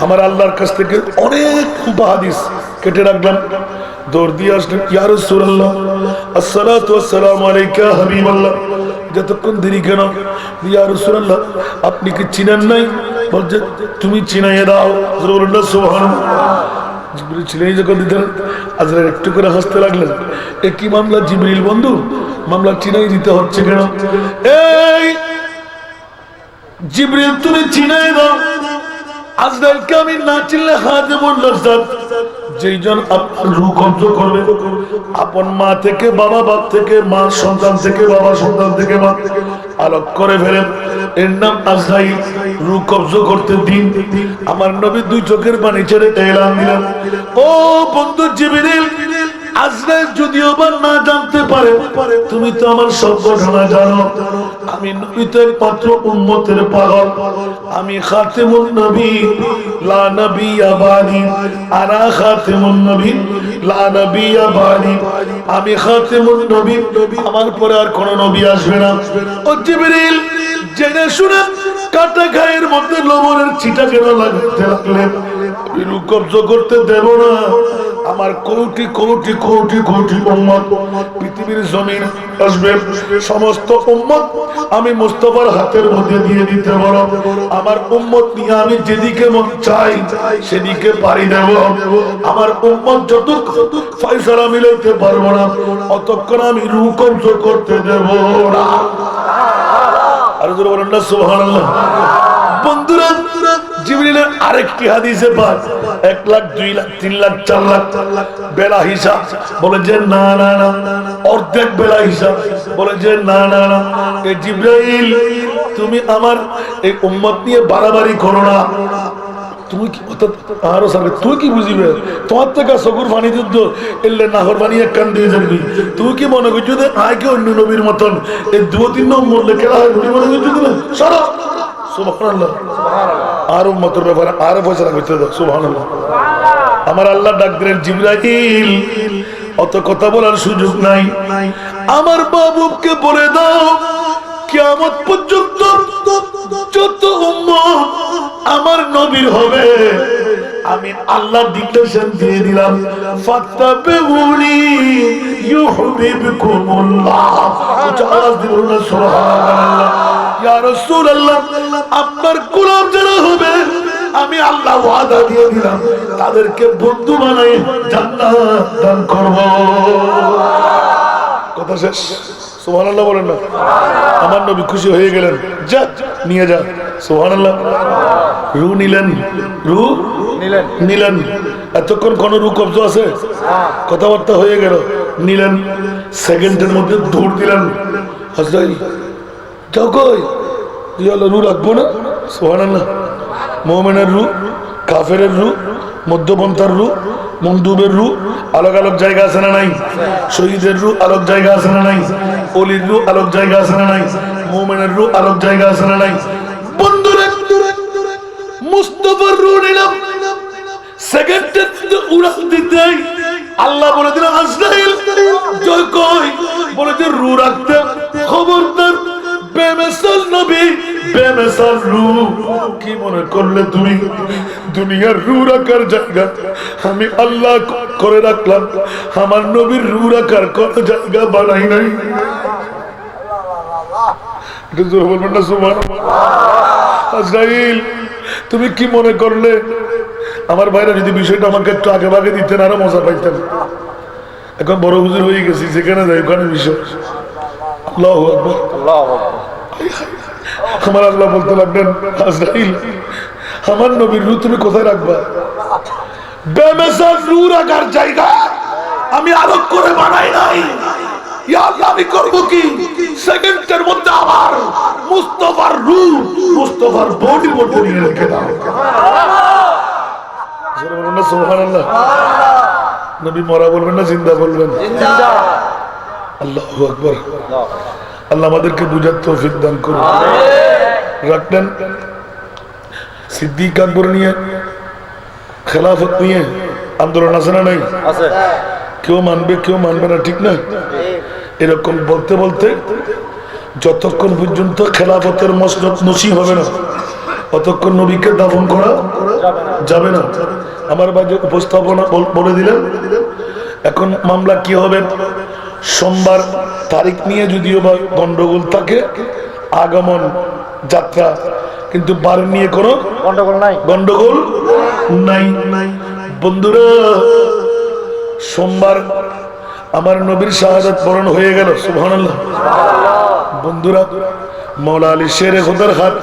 আমার আল্লাহর কাছ থেকে অনেক হাদিস কেটে রাখলাম দৌড় দিয়ে আসলেন ইয়া রাসূলুল্লাহ আসসালাতু ওয়াসসালামু আলাইকা হাবিবাল্লাহ যতক্ষণ দেরি কেন ইয়া রাসূলুল্লাহ আপনি কি চিনেন নাই বলছে তুমি চিনাইয়ে দাও রাসূলুল্লাহ সুবহানাল্লাহ জিবরিল চিনাই যখন দিতেন আজরাইল একটু করে হাসতে লাগলেন এ কি মামলা জিবরিল বন্ধু মামলা চিনাই দিতে হচ্ছে কেন এই জিবরিল তুমি চিনাই দাও আজরাইলকে আমি না চিনলে হাজেবুল লাজ্জাত যেইজন আপনার রূহ কব্জ করবে আপন মা থেকে বাবা বাপ থেকে মা সন্তান থেকে বাবা সন্তান থেকে মা আলোক করে ফেলেন এর নাম আজরাইল রূহ কব্জ করতে দিন আমার নবী দুই চোখের পানি ছেড়ে এলান দিলেন ও বন্ধু জিবরিল আজরাইল যদিও বা না জানতে পারে তুমি তো আমার সব ঘটনা জানো আমি নবী তো একমাত্র উম্মতের পাগল আমি খাতেমুন নবী লা নবিয়্যা বাদি আনা খাতেমুন নবী লা নবিয়্যা বাদি আমি খাতেমুন নবী আমার পরে আর কোন নবী আসবে না ও জিবরিল জেনে শুনে কাটা গায়ের মধ্যে লবণের ছিটা কেন লাগতে লাগলেন রূহ কব্জ করতে দেব না আমার কোটি কোটি কোটি কোটি উম্মত পৃথিবীর জমিন আসবে সমস্ত উম্মত আমি মুস্তাফার হাতের মধ্যে দিয়ে দিতে বড় আমার উম্মত নিয়ে আমি যেদিকে মন চাই সেদিকে পারি দেব আমার উম্মত যত ফয়সালা মিলাইতে পারবো না অতক্ষণ আমি রূহ কব্জ করতে দেব না। আর জোরে বলেন না সুবহানাল্লাহ। বন্ধুরা জিবরিলের আরেকটি হাদিসে পাই 1 লাখ 2 লাখ 3 লাখ 4 লাখ বেলা হিসাব বলে যে না না না অর্ধেক বেলা হিসাব বলে যে না না না এই জিবরাইল তুমি আমার এই উম্মত নিয়ে বাড়াবাড়ি করো না তুমি কি আরো সামনে তুই কি বুঝিবে তোমার থেকে চকুর পানি যুদ্ধ এলে নাহর বানিয়ে কান দিয়ে যাবি তুই কি মনে করছো যে আয়কে অন্য নবীর মতন এই 2-3 নম্বর লেখা হয় মনে করছো না সরো সুবহানাল্লাহ আর উম্মতের ব্যাপারে আরো ফয়সালা করতে দাও সুবহানাল্লাহ। আমার আল্লাহ ডাক দিলেন জিবরাইল অত কথা বলার সুযোগ নাই আমার বাবুকে বলে দাও কিয়ামত পর্যন্ত যত উম্মত আমার নবীর হবে আমি আল্লাহ ডিক্লেরেশন দিয়ে দিলাম ফাত্তাবিউনি ইউহিব্বুকুমুল্লাহ সুবহানাল্লাহ। ইয়া রাসূলুল্লাহ আপনার গোলাম যারা হবে আমি আল্লাহ ওয়াদা দিয়ে দিলাম তাদেরকে বন্ধু বানাই জান্নাত দান করব। কথা শেষ সুবহানাল্লাহ বলেন না আমার নবী খুশি হয়ে গেলেন যা নিয়ে যা সুবহানাল্লাহ। রূহ নিলেন রূহ নিলেন এতক্ষণ কোন রূহ কব্জ আছে কথাবার্তা হয়ে গেল নিলেন সেকেন্ডের মধ্যে দৌড় দিলেন আজরাইল যাও কই রূহ রাখবো না সুবহানাল্লাহ। মুমিনের রূহ কাফেরের রূহ মধ্যপন্থার রূহ মন্দুবের রূহ আলাদা আলাদা জায়গা আছে না নাই শহীদের রূহ আলাদা জায়গা আছে না নাই ওলির রূহ আলাদা জায়গা আছে না নাই মুমিনের রূহ আলাদা জায়গা আছে না নাই বন্ধুরা মুস্তাফার রূহ নিলাম সেকেন্ডে উড়া দিতে আল্লাহ বলে দিলেন আজরাইল জয় কই বলে যে রূহ রাখতে খবরদার বেমিসাল নবী বেমিসাল রূহ কি মনে করলে তুমি দুনিয়ার রূহ রাখার জায়গা আমি আল্লাহ করে রাখলাম আমার নবীর রূহ রাখার কোন জায়গা বানাই নাই বলবেন না সুবহানাল্লাহ। আজরাইল তুমি কি মনে করলে আমার ভাইরা যদি বিষয়টা আমাকে একটু আগে ভাগে দিতেন আরো মজা পাইতেন এখন বড় হুজুর হয়ে গেছি যেখানে যাই ওখানে বিষয় আল্লাহু আকবার আল্লাহু আকবার। আমার আল্লাহ বলতে লাগলেন আজরাইল আমার নবীর রূহ তুমি কোথায় রাখবা বেমেসার নূর আগার জায়গা আমি আরো করে বানাই নাই। ইয়া আল্লাহ, আমি করব কি? সেকেন্ডের মধ্যে আমার মুস্তাফার রূহ মুস্তাফার বডির মধ্যে নিয়ে রেখে দাও। সুবহানাল্লাহ। নবী মরা বলবেন না জিন্দা বলবেন? জিন্দা। আল্লাহু আকবার। আল্লাহ আমাদেরকে বুঝার তৌফিক দান করুন। রাখবেন সিদ্দিক আকবর নিয়ে, খেলাফত নিয়ে আন্দোলন আছে না নাই? কেউ মানবে কেউ মানবে না, ঠিক না? এরকম বলতে বলতে যতক্ষণ পর্যন্ত খেলাফতের মসনদ নসিব হবে না ততক্ষণ নবীকে দাফন করা যাবে না। আমার বাজে উপস্থাপনা বলে দিলেন। এখন মামলা কি হবে? সোমবার তারিখ নিয়ে যদিও বা গন্ডগোল থাকে, আগমন যাত্রা, কিন্তু বার নিয়ে কোনো গন্ডগোল নাই। বন্ধুরা, সোমবার আমার নবীর শাহাদাত বরণ হয়ে গেল। সুবহানাল্লাহ। বন্ধুরা, মৌলা আলী শেরে খোদার হাত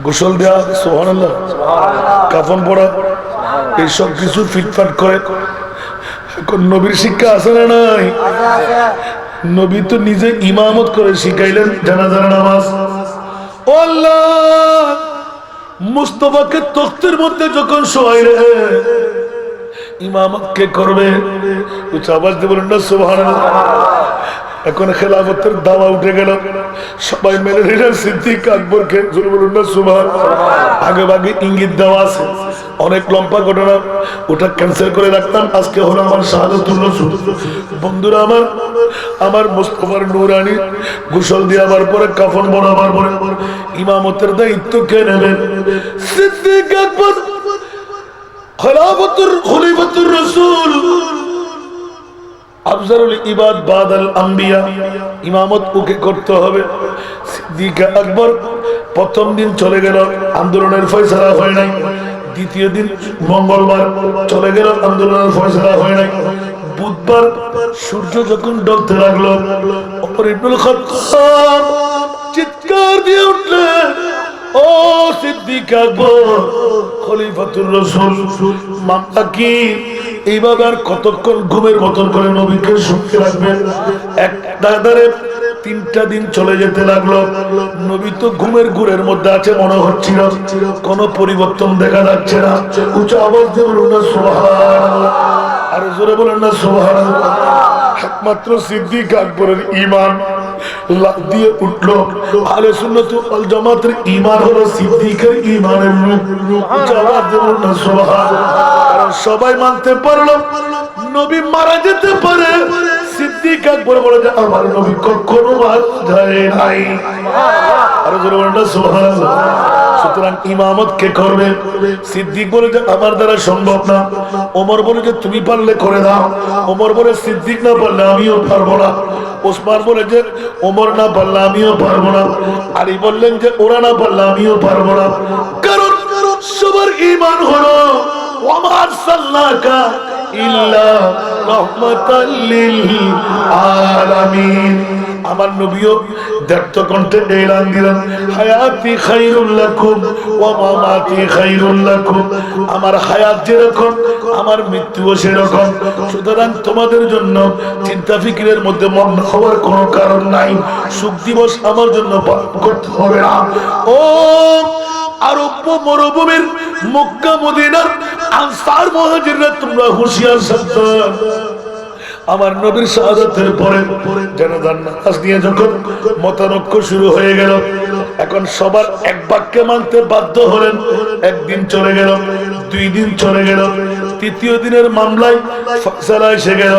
গোসল দেওয়া, সুবহানাল্লাহ, কাফন পড়া, এইসব কিছু ফিটফাট করে। এখন নবীর শিক্ষা আছে না নাই? নবী তো নিজে ইমামত করে শিখাইলেন জানাজার নামাজ। ও আল্লাহ, মুস্তাফাকে তখতের মধ্যে যখন শোয়াইলে ইমামত কে করবে? উচ্চ আওয়াজ দিয়ে বলুন না সুবহানাল্লাহ। এখন খেলাফতের দাওয়া উঠে গেল, সবাই মেনে নিলেন সিদ্দিক আকবরকে। বলুন না সুবহানাল্লাহ। আগে ভাগে ইঙ্গিত দেওয়া আছে, অনেক লম্বা ঘটনা, ওটা ক্যান্সেল করে রাখতাম। আজকে হলো আমার শাহাদাতুর রাসূল। বন্ধুরা আমার, আমার মুস্তাফার নূরানি গোসল দেওয়ার পরে, কাফন পরাবার পরে ইমামতের দায়িত্ব কে নেবেন? সিদ্দিক আকবর, খলিফাতুর রাসূল, আফজালুল ইবাদ বাদাল আম্বিয়া। ইমামত ওকে করতে হবে। সিদ্দিক আকবর প্রথম দিন চলে গেল, আন্দোলনের ফয়সালা হয় নাই। দ্বিতীয় দিন মঙ্গলবার চলে গেল, আন্দোলনের ফয়সালা হয় নাই। বুধবার সূর্য যখন ডলতে লাগলো, ওমর ইবনুল খাত্তাব চিৎকার দিয়ে উঠলেন, ও সিদ্দিক আকবর, খলিফাতুর রাসূল, মামলা কি? এইভাবে আর কতক্ষণ ঘুমের মতন করে নবীকে শুনতে রাখবেন? একটাধারে 3টা দিন চলে যেতে লাগলো। নবী তো ঘুমের ঘুরের মধ্যে আছে মনে হচ্ছিল, কোনো পরিবর্তন দেখা যাচ্ছে না। উচ্চ আওয়াজ দিয়ে বলুন না সুবহানাল্লাহ। আর জোরে বলুন না সুবহানাল্লাহ। একমাত্র সিদ্দিক আকবরের ঈমান লাফ দিয়ে উঠলো। আহলে সুন্নাত ওয়াল জামাতের ঈমান হলো সিদ্দিকের ঈমানের রূপ। উচ্চ আওয়াজ দিয়ে বলুন না সুবহানাল্লাহ। সবাই মানতে পারলো নবী মারা যেতে পারে, সিদ্দিক আকবর বলে যে আমার নবী কখনো মারা যায় নাই। আরো জোরে বলুন না সুবহানাল্লাহ। সুতরাং ইমামত কে করবে? সিদ্দিক বলে যে আমার দ্বারা সম্ভব না। ওমর বলে যে তুমি পারলে করে দাও। ওমর বলে সিদ্দিক না পারলে আমিও পারবো না। ওসমান বলে যে ওমর না পারলে আমিও পারবো না। আলী বললেন যে ওরা না পারলে আমিও পারবো না। কারণ সবার ঈমান হলো ওয়ামা আরসালনাকা ইল্লা রাহমাতাল লিল আলামিন। আমার নবীও ব্যক্ত কণ্ঠে এলান দিলেন, হায়াতি খায়রুল লাকুম ওয়া মামাতি খায়রুল লাকুম। আমার হায়াত যেরকম আমার মৃত্যুও সেরকম। সুতরাং তোমাদের জন্য চিন্তা ফিকিরের মধ্যে মগ্ন হওয়ার কোনো কারণ নাই। সুখ দিবস আমার জন্য পালন করতে হবে না। ও আরব মরুভূমির মক্কা মদিনার আনসার মুহাজিররা, তোমরা হুঁশিয়ার সাবধান। আমার নবীর শাহাদাতের পরে জানাজার নামাজ নিয়ে যখন মতানৈক্য শুরু হয়ে গেল, এখন সবার এক বাক্যে মানতে বাধ্য হলেন। একদিন চলে গেল, 2 দিন চলে গেল, 3য় দিনের মামলায় ফয়সালা এসে গেল।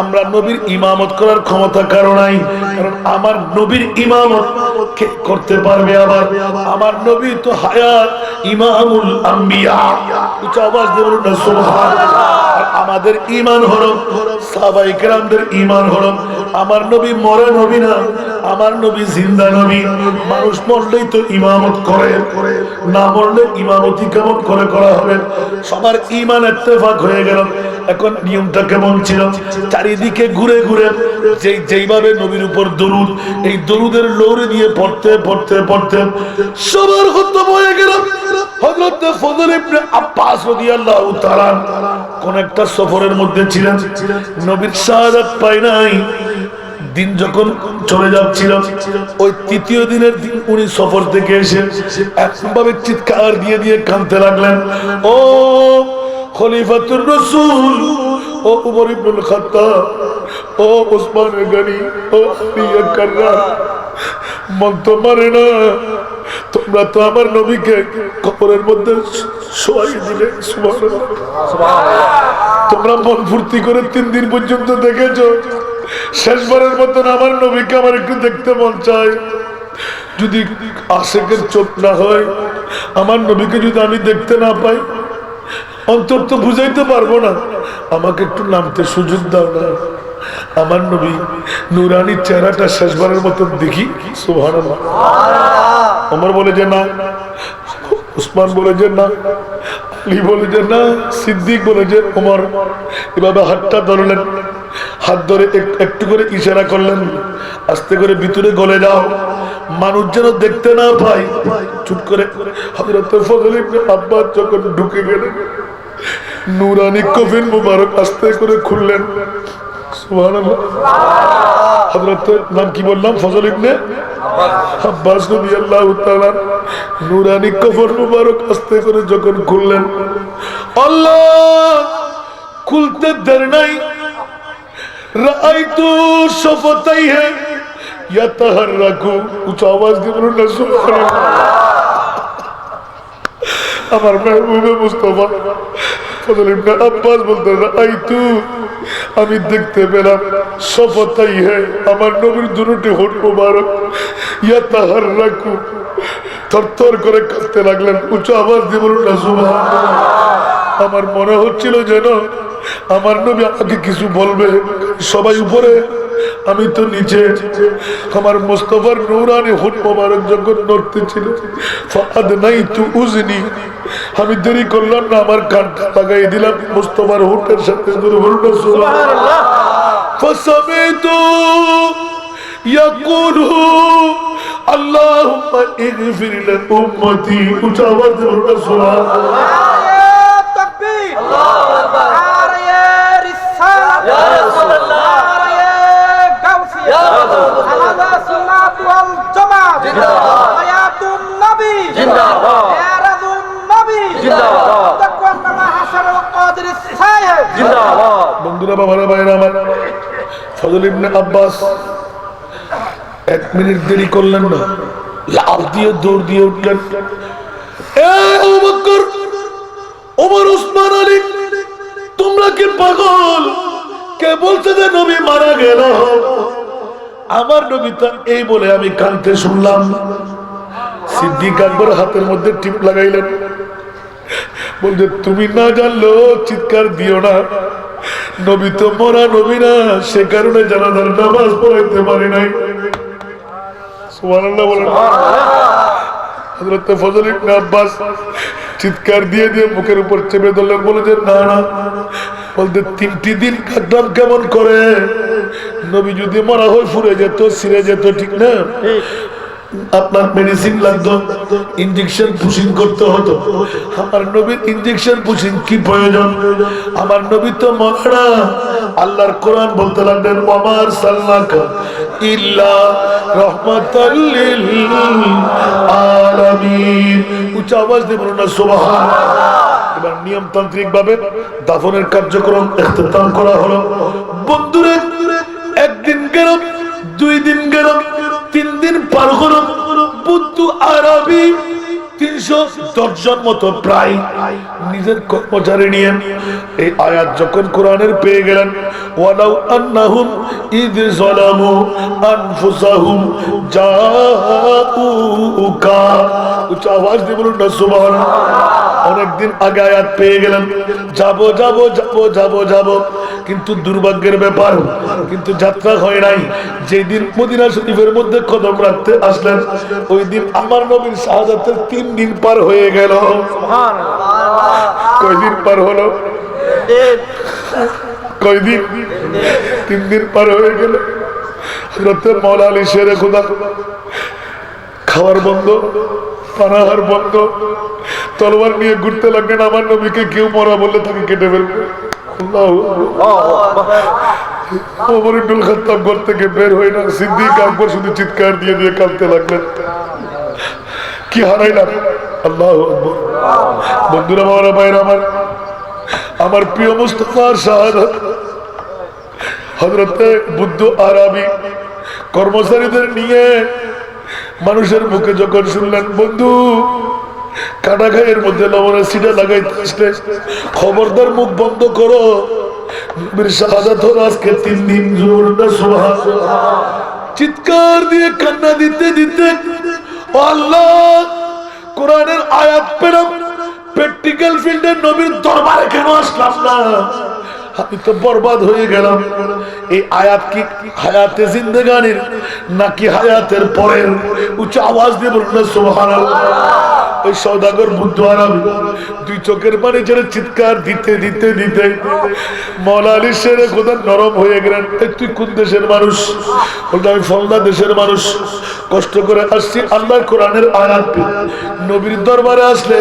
আমরা নবীর ইমামত করার ক্ষমতা কারো নাই, কারণ আমার নবীর ইমামত কে করতে পারবে? আবার আমার নবী তো হায়াত ইমামুল আম্বিয়া। উচ্চ আওয়াজ দিয়ে বলুন না সুবহানাল্লাহ। আমাদের ঈমান হলো, সাহাবায়ে কেরামদের ঈমান হলো, আমার নবী মরে নবী না, আমার নবী জিন্দা নবী, মানুষ মরলেই তো ইমামত করে, না মরলে ইমামতি কেমন করে করা হবে? সবার ঈমান ইত্তেফাক হয়ে গেল। এখন নিয়মটা কেমন ছিল? চারিদিকে ঘুরে ঘুরে যেইভাবে নবীর উপর দরুদ, এই দরুদের লৌরে দিয়ে পড়তে পড়তে পড়তে সবার খতম হয়ে গেল। হযরত ফজল ইবনে আব্বাস রাদিয়াল্লাহু তাআলা কোন একটা সফরের মধ্যে ছিলেন, নবীর শাহাদাত পায় নাই। দিন যখন চলে যাচ্ছিল, ওই তৃতীয় দিনের দিন উনি সফর থেকে এসে একভাবে চিৎকার দিয়ে দিয়ে কাঁদতে লাগলেন, ও খলিফাতুর রাসূল, ও উমর ইবনুল খাত্তাব, ও ওসমান গনি, ও আলী কাররাম, মন তো মারে না, তোমরা তো আমার নবীকে কবরের মধ্যে শোয়াই দিলে। সুবহানাল্লাহ, তোমরা মন ফুর্তি করে 3 দিন পর্যন্ত দেখেছো, শেষবারের মতন আমার নবীকে আমার একটু দেখতে মন চায়। যদি আশেকের চোখ না হয়, আমার নবীকে যদি আমি দেখতে না পাই, অন্তর তো বুঝাইতে পারবো না, আমাকে একটু নামতে সুযোগ দাও না, আমার নবী নুরানি চেহারাটা শেষবারের মতন দেখি। সুবহানাল্লাহ। ওমর বলে যে না, উসমান বলে যে না, আলী বলে যে না, সিদ্দিক বলে যে ওমর। এভাবে হাতটা ধরলেন, হাত ধরে একটু করে ইশারা করলেন, আস্তে করে ভিতরে গলে যাও, মানুষ যেন দেখতে না পায়। চুপ করে হযরত ফজল ইবনে আব্বাস যখন ঢুকে গেলেন, নূরানি কফিন মুবারক আস্তে করে খুললেন। সুবহানাল্লাহ। হযরতের নাম কি বললাম? ফজল ইবনে আব্বাস রাদিয়াল্লাহু তাআলা নূরানি কফন মুবারক আস্তে করে যখন খুললেন, আল্লাহ খুলতে দের নাই, রাআইতু শাফাতাইহি ইয়াতাহাররাকু, উচ্চ আওয়াজ দিয়ে বলুন না সুবহানাল্লাহ। আমার মেহবুবে মুস্তাফা ফজল ইবনে আব্বাস বলতে, রাআইতু, আমি দেখতে পেলাম, শাফাতাইহি, আমার নবীর দুটি হোঁট মুবারক, ইয়াতাহাররাকু, থরথর করে কাঁপতে লাগলেন। উচ্চ আওয়াজ দিয়ে বলুন না সুবহানাল্লাহ। আমার মনে হচ্ছিল যেন আমার নবী আমাকে কিছু বলবে, সবাই উপরে, আমি তো নিচে। আমার মুস্তাফার নূরানি হোঁট মোবারক যখন নড়তে ছিল, ফাআদনাইতু উজনি, আমি দেরি করলাম না, আমার কানটা লাগাই দিলাম মুস্তাফার হোঁটের সাথে। সুবহানাল্লাহ। ফাসামিতু ইয়াকুলু আল্লাহুম্মা ইগফির লি উম্মতি, উচ্চ আওয়াজ দিয়ে বলুন সুবহানাল্লাহ। তাকবীর, আল্লাহু আকবার, ইয়া রিসালাত, ইয়া রাসূলুল্লাহ, ইয়া গাউসিয়া, আলাদা সুন্নাত ওয়াল জামাত, জিন্দাবাদ, হায়াতুন নবী, জিন্দাবাদ, ইয়ারাদুন নবী, জিন্দাবাদ, তাকওয়ান্না হাসানুল কাদের সাহেব, জিন্দাবাদ। বন্ধুরা, বাবারা, ভাইরা আমার, ফজল ইবনে আব্বাস 1 মিনিট দেরি করলেন না, লাফ দিয়ে দৌড় দিয়ে উঠলেন, এ আবু বকর, ওমর, উসমান, আলী, তোমরা কি পাগল? কে বলছে যে নবী মারা গেল? আমার নবী তো এই বলে আমি কানতে শুনলাম। সিদ্দিক আকবর হাতের মধ্যে টিপ লাগাইলেন, বলছে তুমি না জানলো চিৎকার দিও না, নবী তো মরা নবী না, সে কারণে জানাজার নামাজ পড়াইতে পারি নাই। সুবহানাল্লাহ বলেন। হযরত ফজল ইবনে আব্বাস চিৎকার দিয়ে দিয়ে মুখের উপর চেপে ধরলেন, বলে যে না না, বলতে 3টি দিন কাটলাম কেমন করে, নবী যদি মরা হয়ে ফুরে যেত, ছিঁড়ে যেত, ঠিক না, আপনার মেডিসিন লাগতো, ইনজেকশন পুশিং করতে হতো। আমার নবীর ইনজেকশন পুশিং কি প্রয়োজন? আমার নবী তো মরা। আল্লাহর কোরআন বলতে লাগলেন, ওয়া আরসালনাকা ইল্লা রাহমাতাল লিল আলামিন। উচ্চ আওয়াজ দিয়ে বলুন না সুবহানাল্লাহ। এবার নিয়মতান্ত্রিক ভাবে দাফনের কার্যক্রম ইখতিতাম করা হলো। বন্ধুরে, 1 দিন গেল, 2 দিন গেল, 3 দিন পার হলো। বুদ্ধ আরবি 310 জন মতো প্রায় নিজের কর্মচারী নিয়ে এই আয়াত যখন কোরআনের পেয়ে গেলেন, ওয়ালাউ আন্নাহুম ইয যালামু আনফুসাহুম জাউকা, উচ্চ আওয়াজ দিয়ে বলুন না সুবহানাল্লাহ। অনেকদিন আগে আয়াত পেয়ে গেলেন, যাব যাব যাব যাব যাব, কিন্তু দুর্ভাগ্যের ব্যাপার, কিন্তু যাত্রা হয় নাই। যেদিন মদিনা শরীফের মধ্যে কদম রাখতে আসলেন, ওই দিন আমার নবীর শাহাদাতের 3 দিন পার হয়ে গেল। কয়দিন পার হলো? কয়দিন? 3 দিন পার হয়ে গেল। হযরত মাওলা আলী শেরে খুদা খাওয়ার বন্ধ, পানাহার বন্ধ, তলোয়ার নিয়ে ঘুরতে লাগলেন। আমার নবীকে কেউ মরা বললে তাকে কেটে ফেলবে। ওমর ইবনুল খাত্তাব ঘর থেকে বের হয় না, সিদ্দিক আকবর শুধু চিৎকার দিয়ে দিয়ে কাঁদতে লাগলেন। কি হারাইলাম? আল্লাহু আকবার। বন্ধুরা, বাবারা, ভাইরা আমার প্রিয় মুস্তাফার শাহাদাত। হযরতে বুদ্ধ আরবি কর্মচারীদের নিয়ে মানুষের মুখে যখন শুনলেন, বন্ধু কাটা গায়ের মধ্যে লবণের সিটা লাগাইতে আসলে খবরদার মুখ বন্ধ করো, নবীর শাহাদাত হলো আজকে 3 দিন। চিৎকার দিয়ে কান্না দিতে দিতে, ও আল্লাহ, কোরআনের আয়াত পেলাম, প্র্যাকটিক্যাল ফিল্ডে নবীর দরবারে কেন আসলাম না? আমি তো বরবাদ হয়ে গেলাম। এই আয়াত কি হায়াতে জিন্দেগানির নাকি হায়াতের পরের? উচ্চ আওয়াজ দিয়ে বলুন না সুবহানাল্লাহ। ওই সওদাগর বুদ্ধ আরবি 2 চোখের পানি ছেড়ে চিৎকার দিতে দিতে দিতে মাওলা আলী শেরে খোদা নরম হয়ে গেলেন। তুই কোন দেশের মানুষ? বলতে আমি ফলনা দেশের মানুষ, কষ্ট করে আসছি আল্লাহর কোরআনের আয়াত। নবীর দরবারে আসলে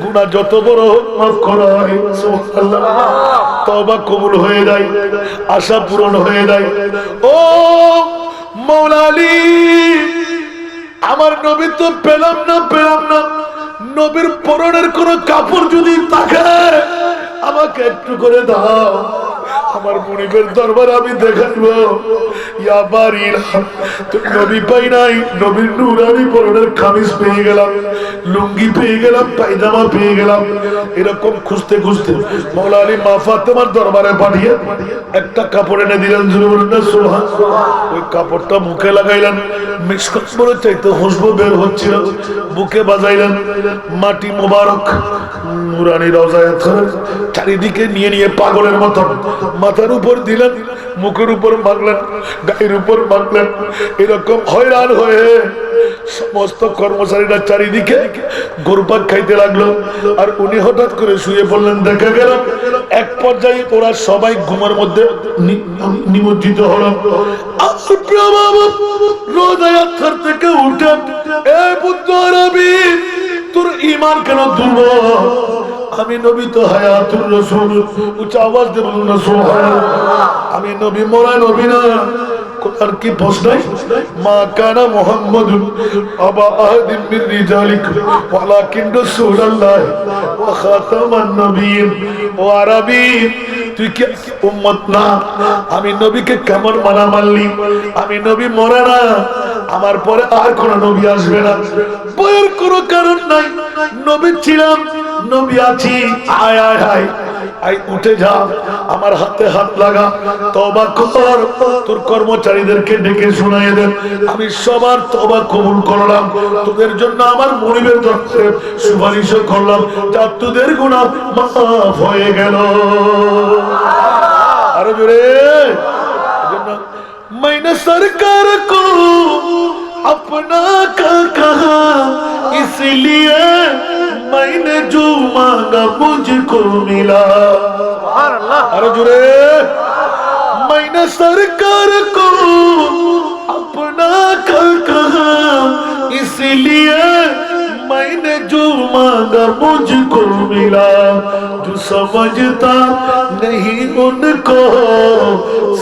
গুনাহ যত বড় হোক মাফ করা হয়, সুবহানাল্লাহ, তওবা কবুল হয়ে যায়, আশা পূরণ হয়ে যায়। ও মাওলা আলী, আমার নবী তো পেলাম না। নবীর পরনের কোন কাপড় যদি থাকে আমাকে একটু করে দাও, আমার মুনিবের দরবার আমি দেখাইব। ইয়া বারিল, তো নবী পাই নাই, নবীর নূরানি পরনের কামিজ পেয়ে গেলাম, লুঙ্গি পেয়ে গেলাম, পায়জামা পেয়ে গেলাম। এরকম খুঁজতে খুঁজতে মাওলা আলী মা ফাতেমার দরবারে পাঠিয়ে একটা কাপড় এনে দিলেন। সুবহানাল্লাহ। ওই কাপড়টা মুখে লাগাইলেন, মিসকাত বলে চাইতে খুশবু বের হচ্ছিল, বুকে বাজাইলেন। মাটি মোবারক নূরানি রওজায়ে চারিদিকে নিয়ে নিয়ে পাগলের মতো মাথার উপর দিলেন, মুখের উপর মাগলেন, গায়ের উপর মাগলেন। এরকম হয়রান হয়ে সমস্ত কর্মচারীরা চারিদিকে গোরপাক খাইতে লাগলো। আর উনি হঠাৎ করে শুয়ে পড়লেন। দেখা গেল এক পর্যায়ে ওরা সবাই ঘুমের মধ্যে নিমজ্জিত হলো। রোজায়াত্তর থেকে উঠে, এ বুদ্ধ আরবি, তোর ঈমান কেন দুর্বল? আমি নবী তো হায়াতুর রাসূল। উচ্চ আওয়াজ দিয়ে বলুন না সুবহানাল্লাহ। আমি নবী, মোরা নবী না। আর কি প্রশ্ন? মা কানা মুহাম্মাদুন আবা আহাদিন মিন রিজালিকুম ওয়ালাকিন রাসূলুল্লাহ ওয়া খাতামান নবিয়্যিন। ও আরবি, তুই কি উম্মত না? আমি নবীকে কেমন মানা মানলি? আমি নবী মরে না, আমার পরে আর কোন নবী আসবে না। বইয়ের কোনো কারণ নাই। নবী ছিলাম, নবী আছি। আয় আয় আয় আয়, উঠে যা, আমার হাতে হাত লাগা, তওবা কর, তোর কর্মচারীদেরকে ডেকে শোনায় দেন। আমি সবার তওবা কবুল করলাম, তোদের জন্য আমার মুনিবের দরবারে সুপারিশ করলাম, যা তোদের গুনাহ মাফ হয়ে গেল। আরো জোরে। मैंने सरकार को अपना का कहा, इसलिए मैंने जो मांगा मुझको मिला। अरे जुरे, मैंने सरकार को अपना का कहा, इसलिए मैंने जो मांगा मुझको मिला। जो समझता नहीं उनको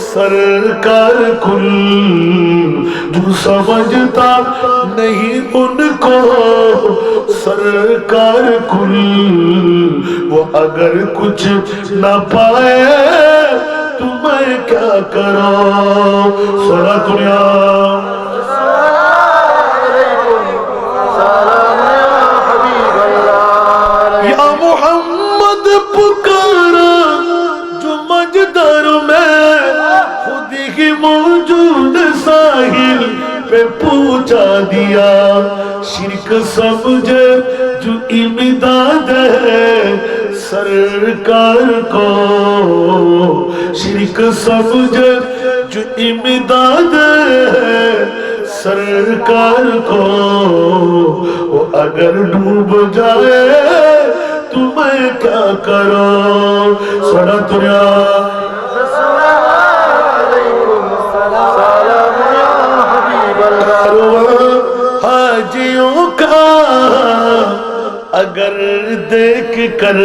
सरकार कुल, जो समझता नहीं उनको सरकार कुल, वो अगर कुछ न पाए तो मैं क्या करो। सारा दुनिया पुकारा जो मजदर में खुद ही मौजूद साहिल पे पूछा दिया। शिरक समझे जो इमदाद है सरकार को शिरक समझे जो इमदाद है सरकार को वो अगर डूब जाए तुम्हें क्या करो सड़ा तुरा हाजियों का अगर देख कर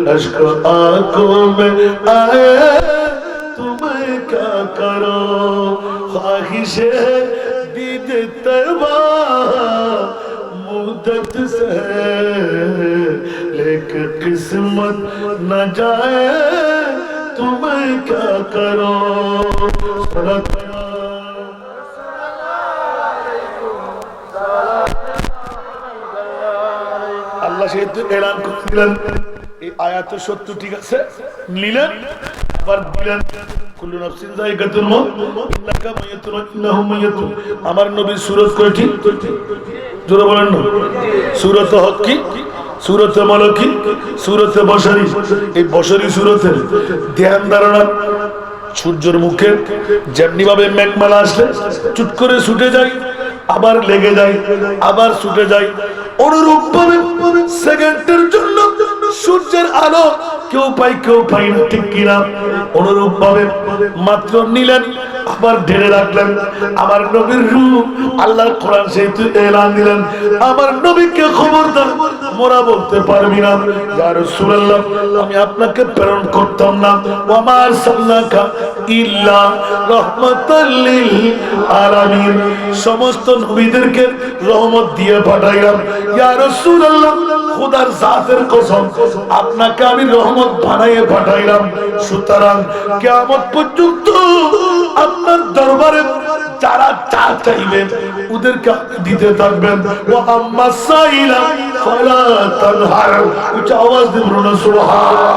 अश्क आंखों में आए तुम्हें क्या करो ख्वाहिशे दीद तबा मुद्दत से लेकिन किस्मत न जाए तुम्हें क्या करो আল্লাহ সেহেতু এলান করে দিলেন এই আয়াত সত্য ঠিক আছে নিলেন আবার দিলেন কুল্লু নাফসিন যায়িকাতুল মউত ইন্নাকা মাইয়াতুন ওয়া ইন্নাহুম মাইয়াতুন আমার নবী সূরত কয়টি জোরে বলেন না সূরত হক কি সূরত মালক কি সূরত বশরী এই বশরী সূরতের ধ্যান ধারণা সূর্যের মুখে যেমনি ভাবে মেঘমালা আসলে চুট করে ছুটে যায় আবার লেগে যায় আবার ছুটে যায় অনুরূপ ভাবে সেকেন্ডের জন্য সূর্যের আলো কেউ পাই না ঠিক কিনা অনুরূপ ভাবে মাত্র নিলেন আবার ঢেলে রাখলেন আমার নবীর রূহ আল্লাহর কোরআন সেহেতু এলান দিলেন আমার নবীকে খবরদার মোরা বলতে পারবি না ইয়া রাসূলুল্লাহ আমি আপনাকে প্রেরণ করতাম না ওয়া মা আরসালনাকা ইল্লা রাহমাতাল লিল আলামিন সমস্ত নবীদেরকে রহমত দিয়ে পাঠাইলাম ইয়া রাসূলুল্লাহ খোদার জাতের কসম আপনাকে আমি রহমত বানাইয়ে পাঠাইলাম সুতরাং কিয়ামত পর্যন্ত আপনার দরবারে যারা চা চাইবেন ওদেরকে দিতে থাকবেন ওয়া আম্মা সাইলা ফালা তানহার উচ্চ আওয়াজ দিয়ে বলুন সুবহানাল্লাহ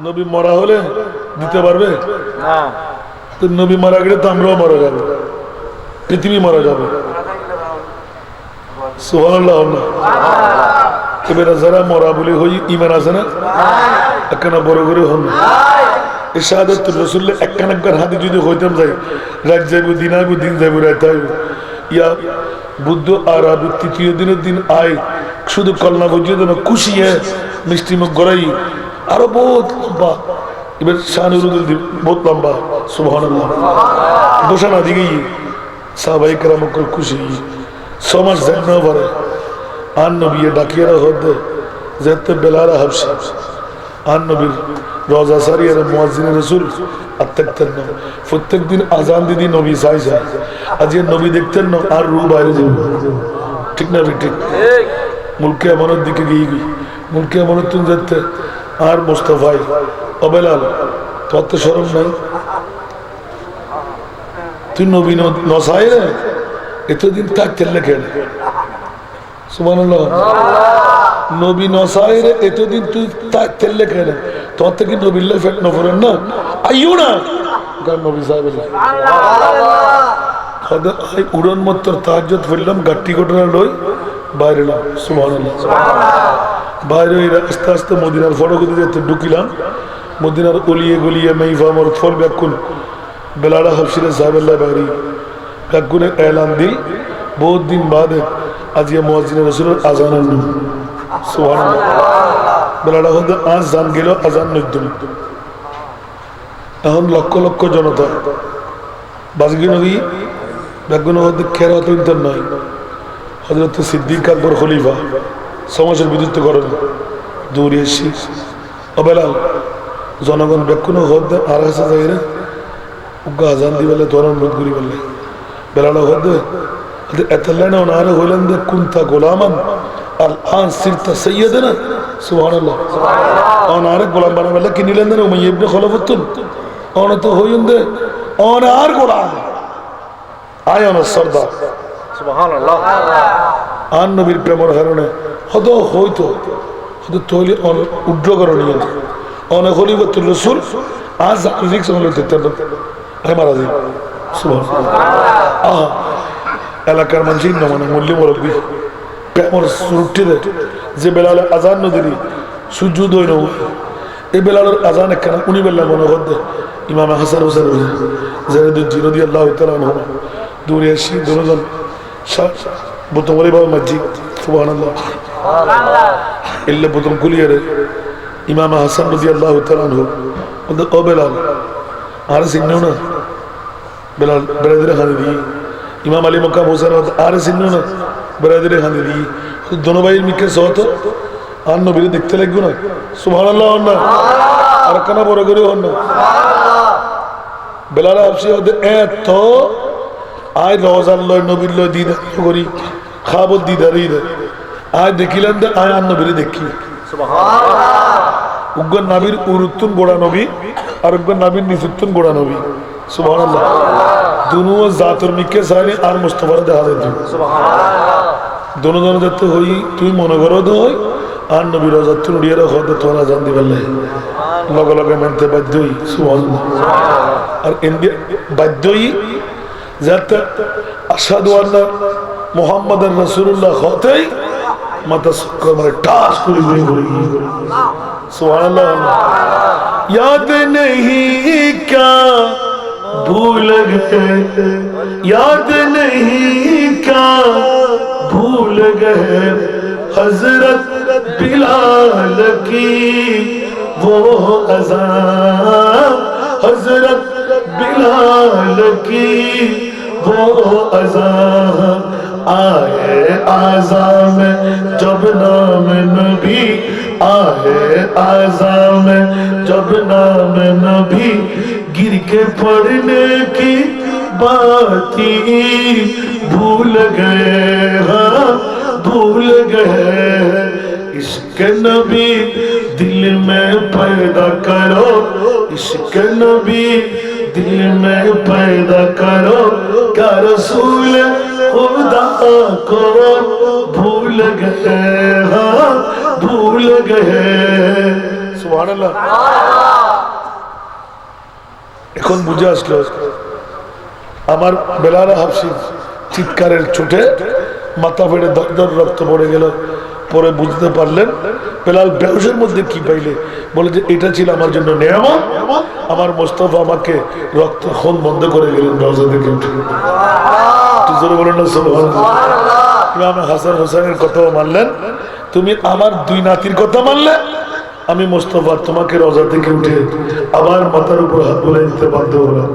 নবী মরা হলে দিতে পারবে না তো নবী মারা গেলে তো আমরাও মারা যাব পৃথিবী মারা যাবে সুবহানাল্লাহ এবারে যারা মরা বলে হই ঈমান আছে না একখানা বড় করে হন এই শাহাদাতুর রাসূল একখানার হাতে যদি হইতাম যাই রাত যাইব দিন আইব দিন যাইব রাত আইব ইয়া বুদ্ধ আর আবু তৃতীয় দিনের দিন আয় শুধু কল্যাণ পর্যন্ত খুশি মিষ্টি মুখ গড়াই আরো বহুত লম্বা এবার শাহানুরুল দিন বহুত লম্বা সুবহানাল্লাহ ঘোষণা দিকে সাহাবায়ে কেরাম খুশি সমাজ জানা পারে আন নবী ডাকিয়ারা হতে যেতে বেলারা হাবশি আন নবীর রোজা সারিয়ার মুয়াজ্জিন রাসূল আত্তাকতেন না প্রত্যেক দিন আজান দিদি নবী চাই যায় আজ নবী দেখতেন না আর রূহ বাইরে যাবে ঠিক না ঠিক মুলকে আমানত দিকে গিয়ে মুলকে আমানত তুন যেতে আর মুস্তাফাই অবেলাল তোর তো শরম নাই তুই নবী নসাই রে এতদিন থাকতেন না কেন সুবহানাল্লাহ নবী নসাই রে এতদিন তুই থাকতেন না কেন তোর থেকে নবীল্লাহ ফেট নফরেন না আইও না গান নবী সাহেব সুবহানাল্লাহ উড়ন মত্তর তাহাজ্জুদ পড়লাম গাট্টি ঘটনা লই বাইরে এলাম সুবহানাল্লাহ বাইরে আস্তে আস্তে মদিনার ফটক দিতে ঢুকিলাম মদিনার গলিয়ে গলিয়ে মাইফা আমার ফল ব্যাকুল বেলাড়া হাফসিরে সাহেবাল্লাহ বাইরি ব্যাকুলের এলান দিল বহুত দিন বাদে আজ মুয়াজ্জিন রাসূলের আজান হল সুবহানাল্লাহ বেলাড়া হতে আজ জান গেল আজান নইতুন এখন লক্ষ লক্ষ জনতা বাজগি নবী ব্যাকুল হতে খেরাত ইন্তর নয় হযরত সিদ্দিক আকবর খলিফা সমাজের বিরুদ্ধে করেন দৌড়ে এসি অবেলাল জনগণ ব্যাকুল হতে আর কাছে যাই রে উগ্গা আজান দি বলে তোর অনুরোধ করি বললে বেলাড়া হতে এতলাই না ওনারে হইলেন দে কুন্তা গোলামান আল আন সিরতা সাইয়্যিদানা সুবহানাল্লাহ ওনারে গোলাম বানা বলে কি নিলেন না উমাইয়া ইবনে খলিফাতুন ওনা তো হইন দে ওনা আর গোলাম আয়না সরদার সুবহানাল্লাহ আন নবীর প্রেমের কারণে হদ হইতো হদ তৈলি উদ্রকরণীয় অনেক খলিফাতুর রাসূল আজ রিক্স হলো তেতেন মারা যায় সুবহানাল্লাহ এলাকার মানুষ মানে মূল্য মুরব্বী প্রেমর সুরুটি দেয় যে বেলালে আজান নদীর সূর্য দই নব এই বেলালের আজান একখানা উনি বেলা মনে করতে ইমাম হাসান হোসেন জেনেদুদ্দিন রাদিয়াল্লাহু তাআলা আনহু দূরে এসে দুজন বোতম করে বাবা মসজিদ সুবহানাল্লাহ ইল্লা বোতম কুলিয়ে রে ইমাম হাসান রাদিয়াল্লাহু তাআলা আনহু ও বেলাল আর চিনো না বেলাল বেলাদের খানে দিয়ে ইমাম আলী মক্কা হোসেন আর চিনো না বেলাদের খানে দিয়ে দোনো ভাইয়ের মিকে সহত আর নবীরে দেখতে লাগবে না সুবহানাল্লাহ না আর কানা বড় করে হন না বেলাল আপসি এত আয় রোজার লয় নবীর লয় দিদার করি খাবত দিদারই দেয় আয় দেখিলেন দে আয় আর নবীরে দেখি উগ্র নাবির উরুত্তুন গোড়া নবী আর উগ্র নাবির নিচুত্তুন গোড়া নবী সুবহানাল্লাহ দুনো জাতর মিকে সাইলে আর মুস্তাফার দেখা যেত দোনো দোনো যাতে হই তুই মনে করো তো হই আর নবী রোজাত্তুন উড়িয়ে রাখো তোরা জান দিবেন লগে লগে মানতে বাধ্যই সুবহানাল্লাহ আর ইন্ডিয়া বাধ্যই যাতে আশহাদু আন্না মুহাম্মাদার রাসূলুল্লাহ হতেই মাথা সুক্কা মানে টাস করে ঘুরে সুবহানাল্লাহ याद नहीं क्या भूल गए याद नहीं क्या भूल गए हजरत बिलाल की वो अज़ान हजरत बिलाल की वो अज़ान आए आज़ा में जब नाम नबी आए आज़ा में जब नाम नबी गिर के पढ़ने की बात ही भूल गए हाँ भूल गए इश्क नबी दिल में पैदा करो इश्क नबी दिल में पैदा करो क्या रसूल खुदा को भूल गए हाँ भूल गए सुबहानाल्लाह এখন বুঝে আসলো আমার বেলাল হাফসি চিৎকারের চোটে মাথা ফেটে দরদর রক্ত পড়ে গেল পরে বুঝতে পারলেন বেলাল বেহুশের মধ্যে কি পাইলে বলে যে এটা ছিল আমার জন্য নিয়ামত আমার মোস্তফা আমাকে রক্ত খুন বন্ধ করে গেলেন রওজা থেকে উঠে জোরে বলেন না সুবহানাল্লাহ ইমাম হাসান হোসেনের কথা মানলেন তুমি আমার দুই নাতির কথা মানলে আমি মোস্তফা তোমাকে রওজা থেকে উঠে আবার মাথার উপর হাত বুলিয়ে দিতে বাধ্য হলাম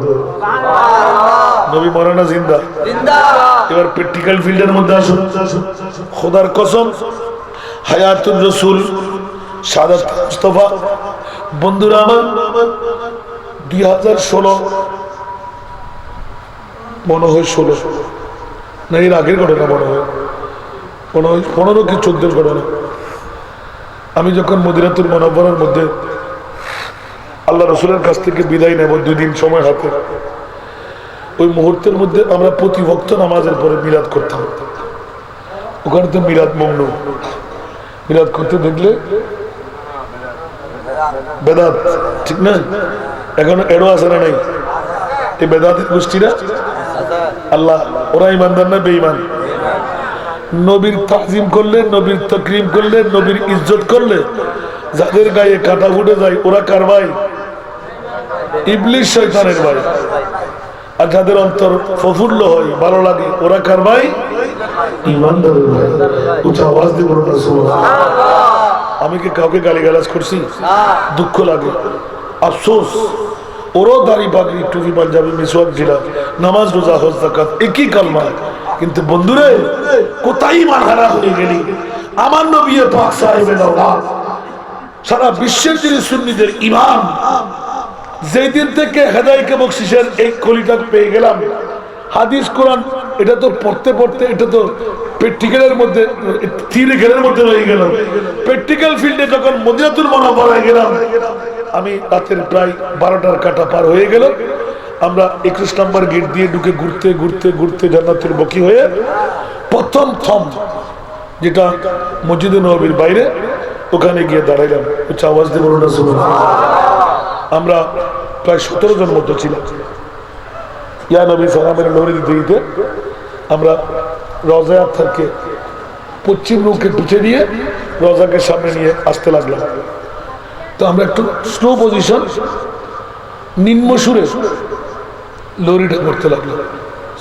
নবী মরানা জিন্দা এবার প্র্যাকটিক্যাল ফিল্ডের মধ্যে আসুন খোদার কসম হায়াতুর রাসূল সাদাত মুস্তাফা বন্ধুরা আমার 2016 মনে হয় 16 না এর আগের ঘটনা মনে হয় 15 কি 14 ঘটনা আমি যখন মদিনাতুল মুনাওয়ারার মধ্যে আল্লাহ রসুলের কাছ থেকে বিদায় নেব 2 দিন সময় হাতে ওই মুহূর্তের মধ্যে আমরা প্রতি ওয়াক্ত নামাজের পরে মিলাদ করতাম ওখানে তো মিলাদ মমনু মিলাদ করতে দেখলে বেদাত ঠিক না এখন এরও আছে না নাই এই বেদাতের গোষ্ঠীরা আল্লাহ ওরা ইমানদার না বেঈমান নবীর তাজিম করলে নবীর তাকরিম করলে নবীর ইজ্জত করলে যাদের গায়ে কাটা ফুটে যায় ওরা কার ভাই ইবলিস শয়তানের ভাই আর যাদের অন্তর প্রফুল্ল হয় ভালো লাগে ওরা কার ভাই ইমানদারের ভাই উচ্চ আওয়াজ দিয়ে বলুন না সুবহানাল্লাহ আমি কি কাউকে গালিগালাজ করছি দুঃখ লাগে আফসোস ওরও দাড়ি পাগড়ি টুপি পাঞ্জাবি মিসওয়াক জিলা নামাজ রোজা হজ যাকাত একই কালমা কিন্তু বন্ধুরে কোথায় ইমান হারা হয়ে গেলি আমার নবী পাক সাহেবের আওলাদ সারা বিশ্বের যিনি সুন্নিদের ইমাম যেই দিন থেকে হেদায়েতে বখশিশের এই কলিটা পেয়ে গেলাম হাদিস কোরআন এটা তো পড়তে পড়তে এটা তো প্র্যাকটিক্যালের মধ্যে থিওরিক্যালের মধ্যে রয়ে গেল প্র্যাকটিক্যাল ফিল্ডে যখন মদিনাতুল মুনাওয়ারায় গেলাম আমি রাতের প্রায় 12টার কাটা পার হয়ে গেল আমরা 21 নম্বর গেট দিয়ে ঢুকে ঘুরতে ঘুরতে ঘুরতে জান্নাতুল বকি হয়ে প্রথম থম যেটা মসজিদে নববীর বাইরে ওখানে গিয়ে দাঁড়াইলাম উচ্চ আওয়াজ দিয়ে বলুন না সুবহানাল্লাহ আমরা প্রায় 17 জন মতো ছিলাম ইয়া নবী সালামের লোহরি দিতে দিতে আমরা রওজা থেকে পশ্চিম মুখে পিঠে দিয়ে রোজাকে সামনে নিয়ে আসতে লাগলাম। তো আমরা একটু স্লো পজিশন, নিম্ন সুরে লরিটা করতে লাগলাম।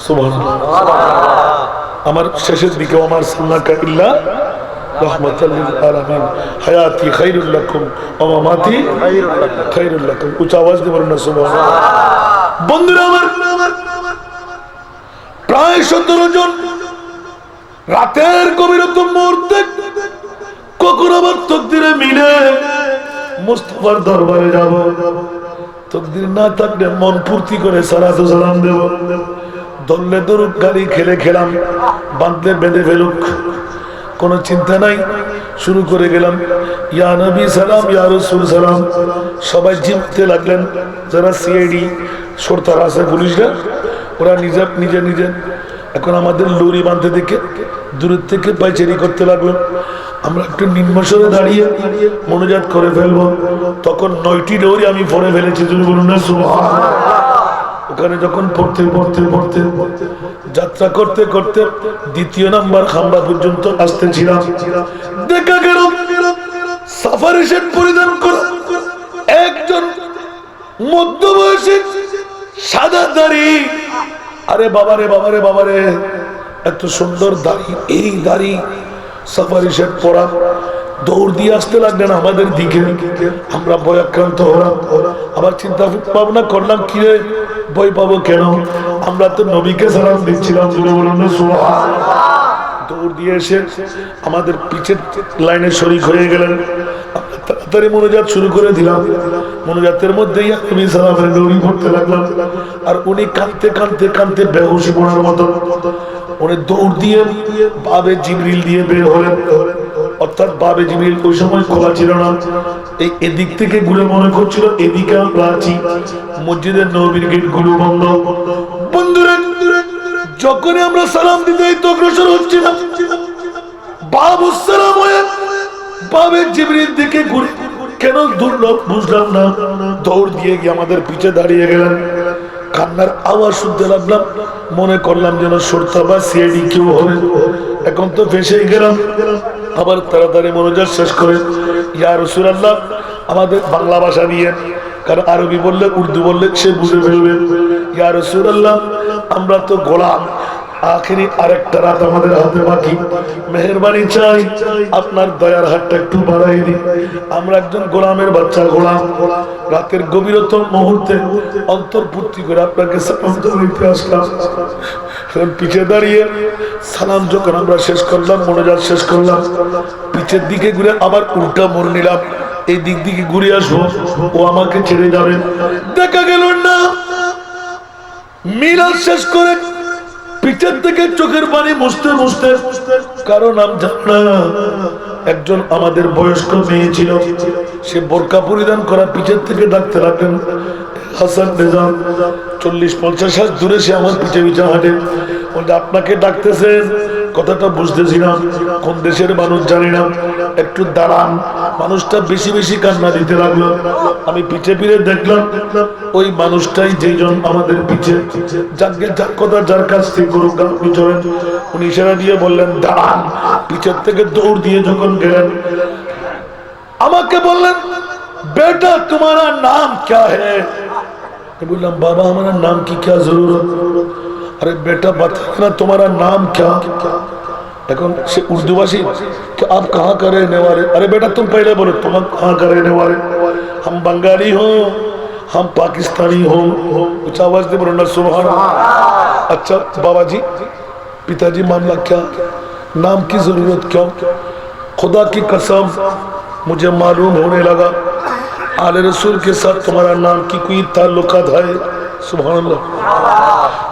সুবহানাল্লাহ। আমার শেষের দিকে আমার সাল্লাকা ইল্লা রাহমাতাল লিল আলামিন, হায়াতি খায়রুল লাকুম ওয়া মামাতি খায়রুল লাকুম। উচ্চ আওয়াজ দিয়ে বলুন না সুবহানাল্লাহ। বন্ধুরা আমার, প্রায় 17 জন রাতের গভীরতম মুহূর্তে কখন আবার তকদিরে মিলে মুস্তাফার দরবারে যাব। তকদির না থাকলে মন ফুর্তি করে সালাত ও সালাম দেব। দললে দরুক, গাড়ি খেলে খেলাম, বাঁধলে বেঁধে ফেলুক, কোনো চিন্তা নাই। শুরু করে গেলাম, ইয়া নবী সালাম, ইয়া রাসূল সালাম। সবাই জিমতে লাগলেন। যারা সিআইডি সরতার আছে, পুলিশরা, ওরা নিজে নিজে এখন আমাদের লরি বাঁধতে দেখে দূরের থেকে পাইচারি করতে লাগলো। আমরা একটু নিম্নস্বরে দাঁড়িয়ে মনোজাত করে ফেলবো। তখন 9টি লরি আমি পরে ফেলেছি। যদি বলুন না সুবহানাল্লাহ। ওখানে যখন পড়তে যাত্রা করতে করতে 2 নাম্বার খাম্বা পর্যন্ত আসতেছিলাম, দেখা গেল সাফারি সেট পরিধান করা একজন মধ্যবয়সী সাদা দাড়ি। আরে বাবারে বাবারে বাবারে, এত সুন্দর দাড়ি, এই দাড়ি, সাফারি সেট পরা, দৌড় দিয়ে আসতে লাগলেন আমাদের দিকে। আমরা ভয়াক্রান্ত হলাম। আবার চিন্তা ভাবনা করলাম, কিরে ভয় পাবো কেন? আমরা তো নবীকে সালাম দিচ্ছিলাম। দৌড় দিয়ে এসে আমাদের পিছের লাইনে শরীক হয়ে গেলেন। তাড়াতাড়ি মনোজাত শুরু করে দিলাম। মনোজাতের মধ্যেই আমি সালামের দৌড়ি পড়তে লাগলাম। আর উনি কাঁদতে কাঁদতে কাঁদতে বেহুশি পড়ার মতো উনি দৌড় দিয়ে বাবে জিবরিল দিয়ে বের হলেন। অর্থাৎ বাবে জিবরিল ওই সময় খোলা ছিল না। এই এদিক থেকে ঘুরে মনে করছিল এদিকে আমরা আছি, মসজিদের নববীর গেট গুলো বন্ধ। বন্ধুরা, যখনই আমরা সালাম দিতে তো অগ্রসর হচ্ছিলাম, বাবু সালাম হয়ে বাবে জিবরিল দিকে ঘুরে কেন দুর্লভ বুঝলাম না, দৌড় দিয়ে গিয়ে আমাদের পিছে দাঁড়িয়ে গেলেন। কান্নার আওয়াজ শুনতে লাগলাম। মনে করলাম যেন সরতা বা সিআইডি কেউ হবে। এখন তো ফেসেই গেলাম। আবার তাড়াতাড়ি মনোজাত শেষ করে, ইয়া রাসূলুল্লাহ, আমাদের বাংলা ভাষা দিয়ে, কারণ আরবি বললে, উর্দু বললে সে বুঝে ফেলবে। ইয়া রাসূলুল্লাহ, আমরা তো গোলাম, আখেরি আরেকটা রাত আমাদের হাতে বাকি, মেহেরবানি চাই আপনার দয়ার হাতটা একটু বাড়াই দিন। আমরা একজন গোলামের বাচ্চা, গোলাম। রাতের গভীরতম মুহূর্তে অন্তর্ভুক্তি করে আপনাকে সালাম দিতে আসলাম। পিছে দাঁড়িয়ে সালাম যখন আমরা শেষ করলাম, মনোজাত শেষ করলাম, পিছের দিকে ঘুরে আবার উল্টা মোড় নিলাম, এই দিক দিকে ঘুরে আসবো, ও আমাকে ছেড়ে যাবেন। দেখা গেল না, মিলাদ শেষ করে পিঠের থেকে চোখের পানি মুছতে মুছতে, কারণ আমি জানি না, একজন আমাদের বয়স্ক মেয়ে ছিল, সে বোরকা পরিধান করা, পিঠের থেকে ডাকতে লাগলেন, হাসান নিজাম। 40-50 হাত দূরে সে আমার পিছে পিছে হাঁটে। আপনাকে ডাকতেছেন, কথাটা বুঝতেছিলাম, কোন দেশের মানুষ জানি না, একটু দাঁড়ান। মানুষটা বেশি বেশি কান্না দিতে লাগলো। আমি পিছে ফিরে দেখলাম ওই মানুষটাই যেজন আমাদের পিছে, যার কথা যার কাছ থেকে করুক আপনি চলেন। উনি ইশারা দিয়ে বললেন দাঁড়ান। পিছের থেকে দৌড় দিয়ে যখন গেলেন, আমাকে বললেন, বেটা তোমারা নাম क्या है? बोललाम बाबा हमारा नाम की क्या जरूरत? अरे बेटा बताओ ना तुम्हारा नाम क्या? এখন সে উর্দু ভাষী, कि आप कहाँ का रहने वाले? अरे बेटा तुम पहले बोलो तुम कहाँ का रहने वाले? हम बंगाली हो, हम पाकिस्तानी हो। कुछ आवाज दे बोलो ना सुभान अल्लाह। अच्छा बाबा जी, पिताजी मामला क्या, नाम की जरूरत क्या? खुदा की कसम मुझे मालूम होने लगा आले रसूल के साथ तुम्हारा नाम की कोई ताल्लुकात है। सुभान अल्लाह।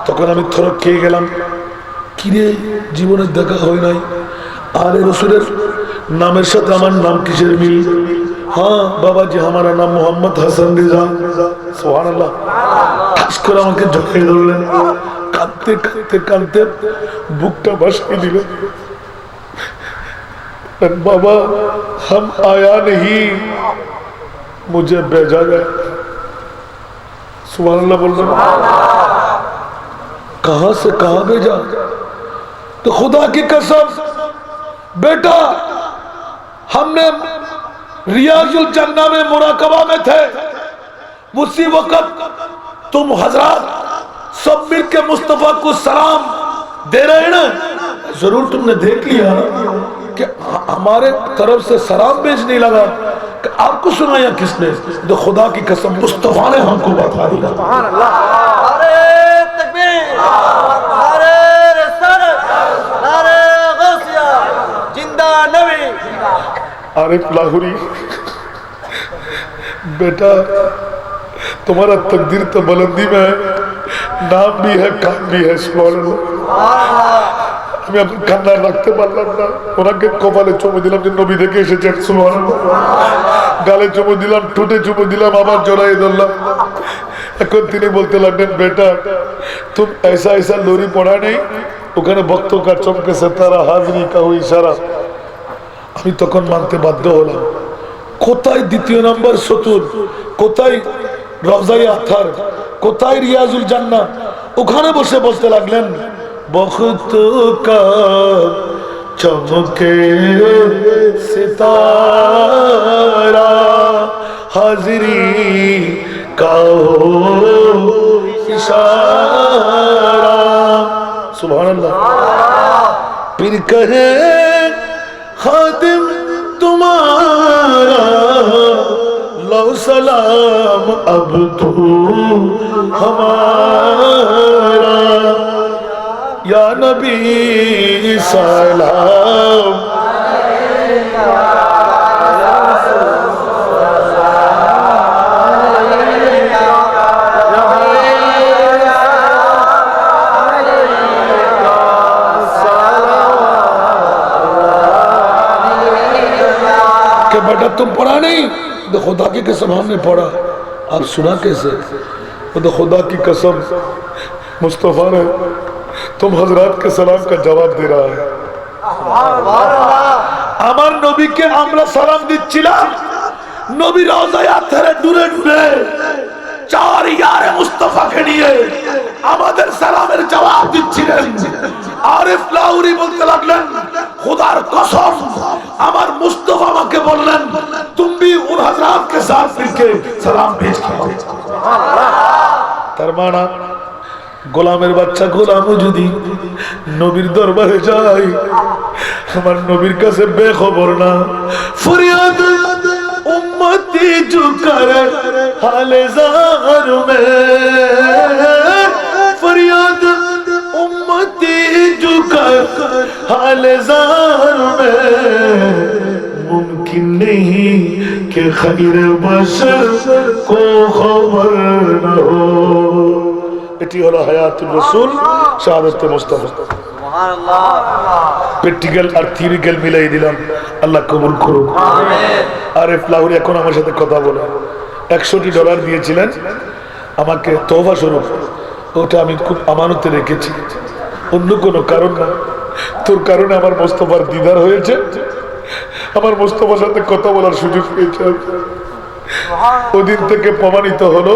তখন আমি থরক খেয়ে গেলাম, কিরে জীবনে দেখা হয় নাই, আলে রসুলের নামের সাথে আমার নাম কিসের মিল? হ্যাঁ বাবা জি, हमारा नाम मोहम्मद हसन रिजा। सुभान अल्लाह। ঠাস করে আমাকে জড়িয়ে ধরলেন, কাঁদতে কাঁদতে কাঁদতে বুকটা ভাসিয়ে দিলেন। बाबा हम आया नहीं, मुझे भेजा गया। सुभान अल्लाह बोल रहे, कहां से कहां भेजा? तो खुदा की कसम बेटा हमने रियाजुल जन्ना में मुराकबा में थे, उसी वक्त तुम हजरात सब मिल के मुस्तफा को सलाम दे रहे हैं ना? जरूर तुमने देख लिया कि हमारे तरफ से सलाम भेजने लगा। आपको सुनाया किसने? तो खुदा की कसम मुस्तफा ने हमको बता दिया। आरिफ लाहौरी, बेटा तुम्हारा तकदीर तो बुलंदी में है, नाम भी है, काम भी है। सुभान अल्लाह। আমি এখন কান্নায় রাখতে পারলাম না। ওনাকে কপালে চুমু দিলাম যে নবী দেখে এসেছেন। সুবহানাল্লাহ। গালে চুমু দিলাম, ঠোঁটে চুমু দিলাম, আবার জড়াই ধরলাম। এখন তিনি বলতে লাগলেন, বেটা তুম ऐसा ऐसा लोरी पढ़ा नहीं, ওখানে বক্তব্য का চমকে সিতারা হাজরি का हुई इशारा। আমি তখন মানতে বাধ্য হলাম। কোথায় দ্বিতীয় নম্বর সতুর, কোথায় রওজায়ে আথার, কোথায় রিয়াজুল জান্নাহ? ওখানে বসে বলতে লাগলেন, বখত কা চমকে সিতারা হাজরি কা ইশারা। সুবহানাল্লাহ। পীর কহে खादिम तुम्हारा लो सलाम अब तू हमारा या नबी सलाम। बेटा तुम पढ़ा नहीं? तो खुदा की कसम हमने पढ़ा। आप सुना कैसे? तो खुदा की कसम मुस्तफा ने तुम हजरात के सलाम का जवाब दे रहा है। আমার নবীকে আমরা সালাম দিচ্ছিলাম, নবী রওজায়ে আতহারে দূরে দূরে চার ইয়ারে মুস্তাফাকে নিয়ে আমাদের সালামের জবাব দিচ্ছিলেন। আরিফ লাহৌরি বলতে লাগলেন, खुदार कसम আমার মুস্তাফা আমাকে বললেন तुम भी उन हजरात के साथ मिलके सलाम भेज के आओ। তার মানে গোলামের বাচ্চা গোলামও যদি নবীর দরবারে যায়, আমার নবীর কাছে বেখবর না। ফরিয়াদ উম্মতি ঝুকার হালে জার মে, ফরিয়াদ उम्मती झुकर हाले ज़ार में, मुमकिन नहीं कि खैर बशर को खबर न हो। এটি হলো হায়াতুর রাসূল শাহাদাতে মুস্তাফা। সুবহানাল্লাহ। প্র্যাকটিক্যাল আর থিওরিক্যাল মিলাই দিলাম, আল্লাহ কবুল করুন। আমিন। আরিফ লাহৌরি এখন আমার সাথে কথা বলে $100 দিয়েছিলেন আমাকে তওবা স্বরূপ, ওটা আমি খুব আমানতে রেখেছি, অন্য কোনো কারণ না। তোর কারণে আমার মুস্তাফার দিদার হয়েছে, আমার মুস্তাফার সাথে কথা বলার সুযোগ পেয়েছে। ওদিন থেকে প্রমাণিত হলো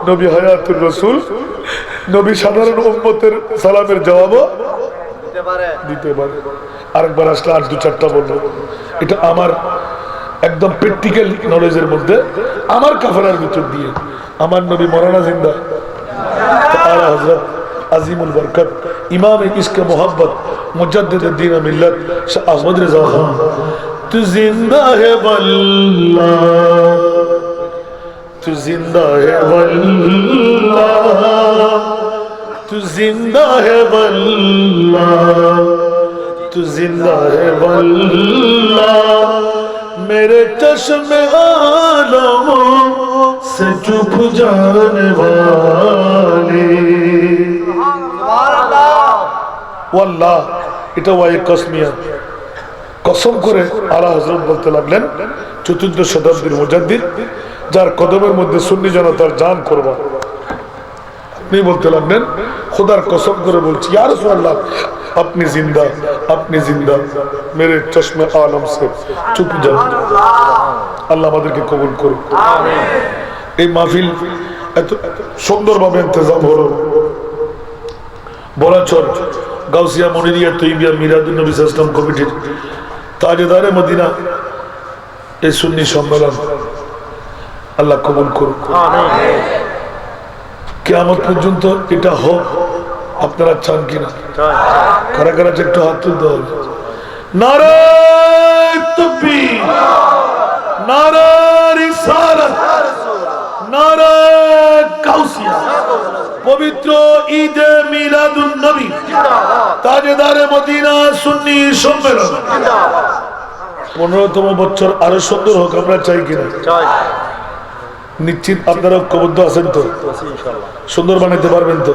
নবী হায়াতুর রাসূল, নবী সাধারণ উম্মতের সালামের জবাবও দিতে পারে। আরেকবার আসলে আর 2-4টা বলবো। এটা আমার একদম প্র্যাকটিক্যাল নলেজের মধ্যে, আমার কাফারার ভিতর দিয়ে। আমার নবী মরানা জিন্দা, आला हजरत अजीमुल बरकत इमाम इश्क मोहब्बत मुजद्दिद दीन मिल्लत शाह अहमद रज़ा खान, तू जिंदा है वल्लाह, तू जिंदा है वल्लाह, तू जिंदा है वल्लाह, तू जिंदा है वल्लाह, मेरे चश्मे आलमों से चुप जाने वाले। ওয়াল্লাহ, এটা ওয়াই কসমিয়া। কসম করে আলা হযরত বলতে লাগলেন, 14 শতাব্দীর মুজাদ্দিদ, যার কদমের মধ্যে সুন্নি জনতার জান কুরবান। আপনি বলতে লাগলেন, খোদার কসম করে বলছি ইয়া রাসূলুল্লাহ, আপনি জিন্দা, আপনি জিন্দা, মেরে চশমে আলম সে চুপ যান। আল্লাহ আমাদেরকে কবুল করুন। আমিন। এই মাহফিল এত সুন্দরভাবে ইন্তজাম হলো। বলাচর গাউসিয়া মনিরিয়া তৈবিয়া মিরাদুন নবী সাল্লাল্লাহু আলাইহি ওয়াসাল্লাম কমিটির তাজেদারে মদিনা এই সুন্নি সম্মেলন আল্লাহ কবুল করুন। কিয়ামত পর্যন্ত এটা হোক আপনারা চান কিনা? কারা কারা একটু হাত তুলতে হবে। নারায়ে তাকবীর, নারায়ে রিসালাত, নারায়ে গাউসিয়া। পবিত্র ঈদে মিলাদুন নবী তাজেদারে মদিনা সুন্নি সম্মেলন 15তম বছর আরো সুন্দর হোক আমরা চাই কিনা? নিশ্চিত আপনারা ঐক্যবদ্ধ আছেন তো? সুন্দর বানাইতে পারবেন তো?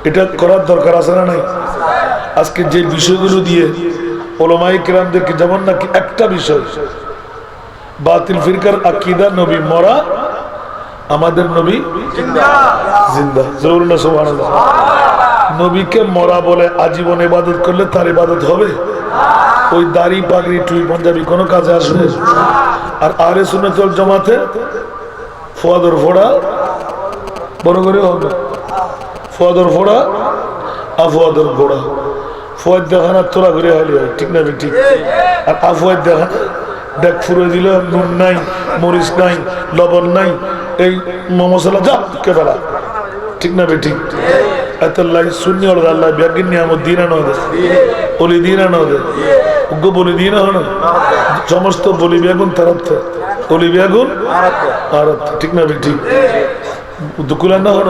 এটা করার দরকার আছে না নাই? আজকে যে বিষয়গুলো দিয়ে ওলামায়ে কেরামদেরকে, যেমন নাকি একটা বিষয় বাতিল ফিরকার আকীদা নবী মরা, আমাদের নবী জিন্দা। জরুর না সুবহানাল্লাহ। নবীকে মরা বলে আজীবন ইবাদত করলে তার ইবাদত হবে? ওই দাড়ি পাগড়ি টুই পাঞ্জাবি কোনো কাজে আসবে? আর আহলে সুন্নাত ওয়াল জামাতে ফুয়াদর ফোড়া বড় করে হবে, ফুয়াদর ফোড়া আফুয়াদর গোড়া। ফুয়াদ দেখানা তোলা ঘুরে হলে হয়, ঠিক না? ঠিক। আর আফুয়াদ দেখানা দেখ ফুরে দিল, নুন নাই, মরিচ নাই, লবণ নাই, এই মশলা যা কেবেলা, ঠিক না? ঠিক। এত লাই শূন্য আল্লাহ ব্যাগিন নিয়ামত দিন আনো দে, বলি দিন আনো দে, উগ্র বলি দিন হন, সমস্ত বলি বেগুন তার বলি বেগুন আর ঠিক না? ঠিক। দুকুলান না হন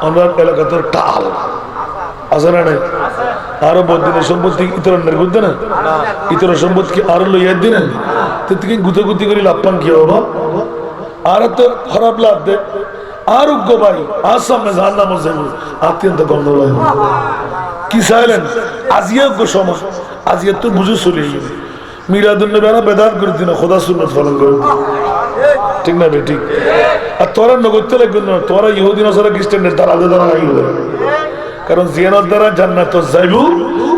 আমরা এলাকাতে টাল আছে না নাই? আরো বদিনের সম্পত্তি ইতরের গুদ্ধে না, ইতরের সম্পত্তি আরো লইয়া দিন থেকে গুতে গুতি করে লাভপান কি হবো? আর তো খারাপ লাভ দে আর উগ্র ভাই আর সামনে জাহান্নাম যাইব অত্যন্ত গন্ধ হয়। কি চাইলেন? আজিয়া উগ্র সময়, আজিয়া তো বুঝে চলে গেলে মিলাদুন নবী না বেদাত করে দিন, খোদা সুন্নাত পালন করে দিন, ঠিক না? ঠিক। আর তোরা নগরতে লাগবে না, তোরা ইহুদি নাসারা খ্রিস্টানদের দ্বারা দ্বারা লাগবে, কারণ জিয়ারত দ্বারা জান্নাত যাইবু,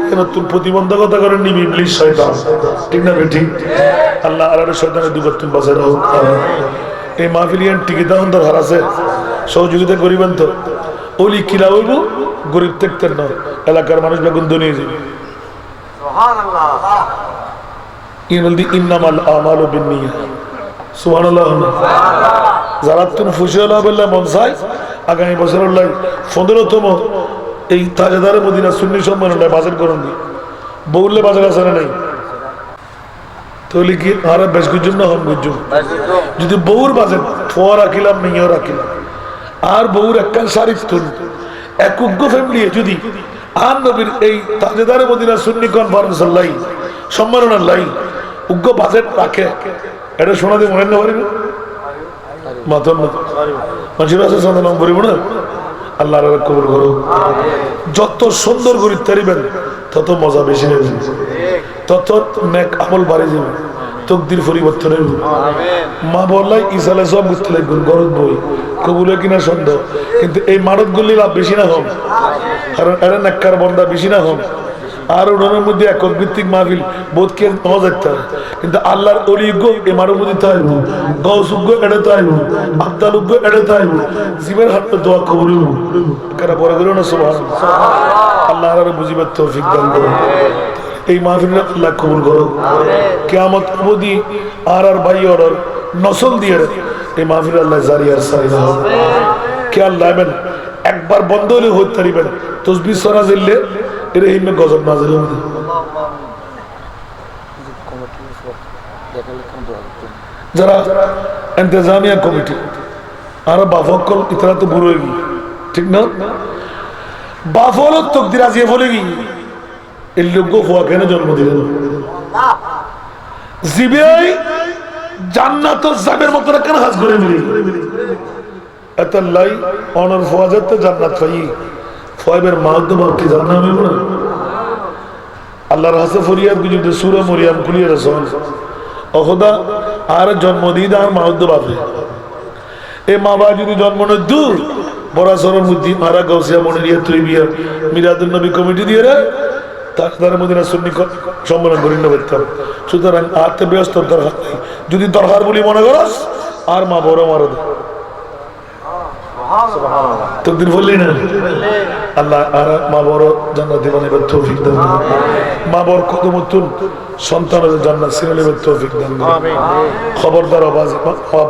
কেন তোর প্রতিবন্ধকতা করে নিবি ইবলিস শয়তান, ঠিক না? ঠিক। আল্লাহ আর শয়তানের দুবার তুমি বাঁচাই দাও। এই মাহফিলিয়ান টিকিট দরকার আছে, সহযোগিতা করিবেন তো? ওলি কিলা হইব গরিব দেখতেন না, এলাকার মানুষ বেগুন দুনিয়ে যাবে। ইন্নামাল আমালু বিন্নিয়াত, সুবহানাল্লাহ। যারা তুমি ফুশিয়াল্লাহ বললে মন চাই আগামী বছর 15তম এই তাজেদারে মদিনা সুন্নি সম্মেলন বাজার করুন দি বউলে বাজার আছে না নাই? তাহলে কি আর বেশ গুজুম না হন গুজুম? যদি বউর বাজেট ফোয়া রাখিলাম মেয়েও রাখিলাম, আর বউর একখান শাড়ি তুল এক উগ্র ফ্যামিলি যদি আর নবীর এই তাজেদারে মদিনা সুন্নি কনফারেন্স লাই সম্মেলনের লাই উগ্র বাজেট রাখে, এটা শোনা দিয়ে মনে না পারিবে মাতন না মানুষের আছে সন্ধান করিব না। আল্লাহ কবুল করো। যত সুন্দর করে তারিবেন তত মজা বেশি নেবেন, তত নেক আমল বাড়ে যাবে, তকদির পরিবর্তন হবে। মা বললাই ইসালে সব বুঝতে লাগবেন গরত বই কবুলে কিনা সন্দেহ, কিন্তু এই মারত গুলি লাভ বেশি না হন, কারণ এরা নেককার বন্দা বেশি না হন। আর ওনার মধ্যে একক ভিত্তিক মাহফিল বোধকে পাওয়া যেতে, কিন্তু আল্লাহর অলিজ্ঞ এ মারুর মধ্যে তাইব, গৌসুজ্ঞ এড়ে তাইব, আব্দালুজ্ঞ এড়ে তাইব, জীবের হাতে দোয়া কবুল কারা পরে গেল না। সুবহানাল্লাহ। আল্লাহ আর বুঝিবার তৌফিক দান করুন। এই মাহফিল আল্লাহ কবুল করো। কিয়ামত অবধি আর ভাই আর নসল দিয়ে এই মাহফিল আল্লাহ জারি আর সারি না হবে। খেয়াল রাখবেন, একবার বন্ধ হলে হতে পারিবেন তসবিহ সরা জিললে এর হিমে গজব নাযিল হবে। যারা ইন্তজামিয়া কমিটি আর বাফকল ইতরা তো বুড়ো হয়ে গিয়ে, ঠিক না? বাফলত তকদির আজিয়ে বলে গিয়ে এই লোক হওয়া কেন জন্ম দিলেন? জিবিআই জান্নাত যাবের মতো কেন হাজ করে মিলি এত লাই অনর ফওয়াজত তো জান্নাত পাই ফয়বের মাধ্যম কি জানা হবে না? আল্লাহর হাসে ফরিয়াদ গুজুতে সূরা মরিয়ম খুলিয়ে রাসূল ও খোদা আর জন্ম দিদা আর মাউদ্দ বাপে এ মা বাবা যদি জন্ম ন দূর বরাসরের মধ্যে মারা গাউসিয়া মনিরিয়া তুইবিয়া মিলাদুন নবী কমিটি দিয়ে রে তাজদারে মদিনা সুন্নি সম্মেলন করি না বলতাম। সুতরাং আতে ব্যস্ত দরকার নেই, যদি দরকার বলি মনে করস আর মা বড় মারা দে তকদির বললি না আল্লাহ আর মা বড় জান্নাত বানাইবার তৌফিক দান মা বড় কদমতুন সন্তানের জান্নাত সিরাইবার তৌফিক দান খবরদার আওয়াজ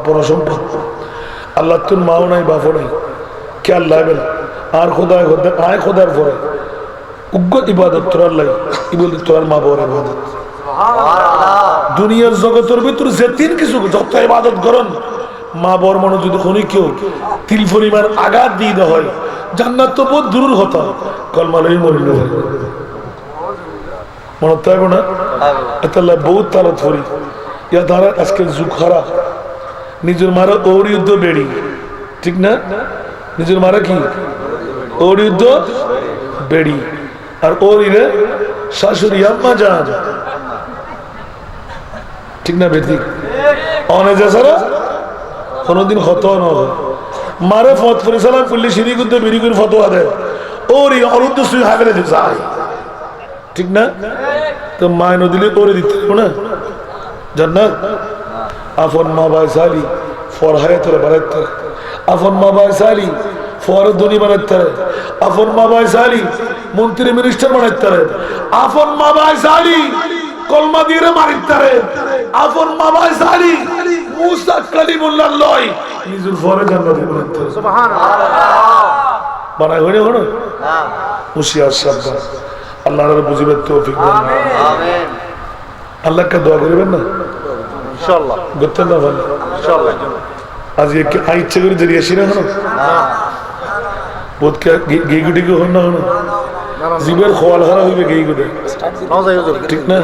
বড় সম্পদ আল্লাহ তুন মাও নাই বাপও নাই কে আল্লাহ বেল আর খোদায় খোদা আয় খোদার পরে উগ্র ইবাদত তোর আল্লাহ ইবাদত তোর মা বড় ইবাদত দুনিয়ার জগতের ভিতর যে তিন কিছু যত ইবাদত করেন মা বর মনে যদি কোনো কেউ তিল পরিমাণ আঘাত দিয়ে দেওয়া হয় জান্নাত তো বহুত দূর হতা কলমালই মরি না মনে থাকবো না এতাল্লাহ বহুত তালত ফরি ইয়া দ্বারা আজকে যুগ খারাপ নিজের মারা ওর যুদ্ধ বেড়ি ঠিক না নিজের মারা কি ওর যুদ্ধ বেড়ি আর ওর ইরে শাশুড়ি আম্মা যান ঠিক না বেঠিক অনেক যারা কোনদিন হত না মারে ফত করে সালাম করলে সিঁড়ি করতে বেরি করে ফতোয়া দেয় ওর অরুদ্ধ সুই হাগলে যায় ঠিক না তো মায় নদিলে করে দিতে না জান্নাত আপন মা ভাই সালি ফর হায়াতের বাড়াতে আপন মা ভাই সালি ফর ধনী বানাতে আপন মা ভাই সালি মন্ত্রী মিনিস্টার বানাতে আপন মা ভাই সালি কলমা দিয়ে মারিতে আপন মা ভাই সালি মুসা কালিমুল্লাহ লয় নিজের ফরে জান্নাতে বানাতে সুবহানাল্লাহ বানাই হইনি হলো না হুশিয়ার সাবধান আল্লাহর বুঝিবার তৌফিক দান আমিন আল্লাহকে দোয়া করবেন না ইনশাআল্লাহ করতে না ভালো ইনশাআল্লাহ আজ কি আইচ্ছে করে জড়িয়ে আসি না হলো না বহুত গেগুটি কো হন না হলো জীবের খোয়াল হারা হইবে গেগুটি ঠিক না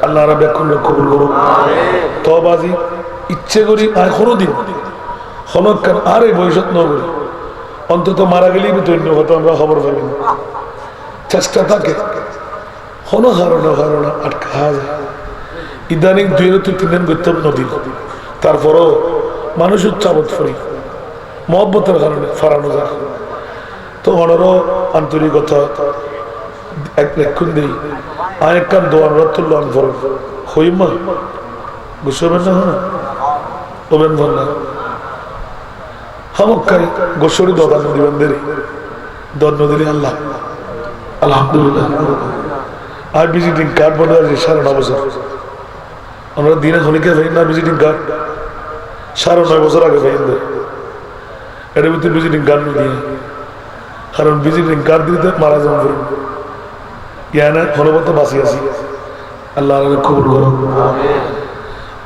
আল্লাহ রাব্বু কবুল করুন আমিন তওবাজি ইচ্ছে করি আর কোনদিন হনকান আর এই বয়সত ন করি অন্তত মারা গেলেই ধন্য হতো আমরা খবর পাবি না চেষ্টা থাকে কোনো হারানো আটকা যায় ইদানিং 2-3 দিন করতাম নদী তারপরও মানুষ উচ্চাবত করি মহব্বতের কারণে ফারানো যায় তো অনেরও আন্তরিকতা একক্ষণ দিই আরেক কান দোয়ান রতুল্লাহ ফরক হইমা গুছবেন না হন ওবেন ভাল না হামকাই গোসরি দোকান দিবেন দেরি দন্ন দিলি আল্লাহ আলহামদুলিল্লাহ আর ভিজিটিং কার্ড বলে আছে 9.5 বছর আমরা দিনে খনিকে পাই না ভিজিটিং কার্ড 9.5 বছর আগে পাই এর ভিতরে ভিজিটিং কার্ড দিয়ে কারণ ভিজিটিং কার্ড দিতে মারা যাবেন ফিরুন ইয়ানা হলবত বাসি আছি আল্লাহ কবুল করুন আমিন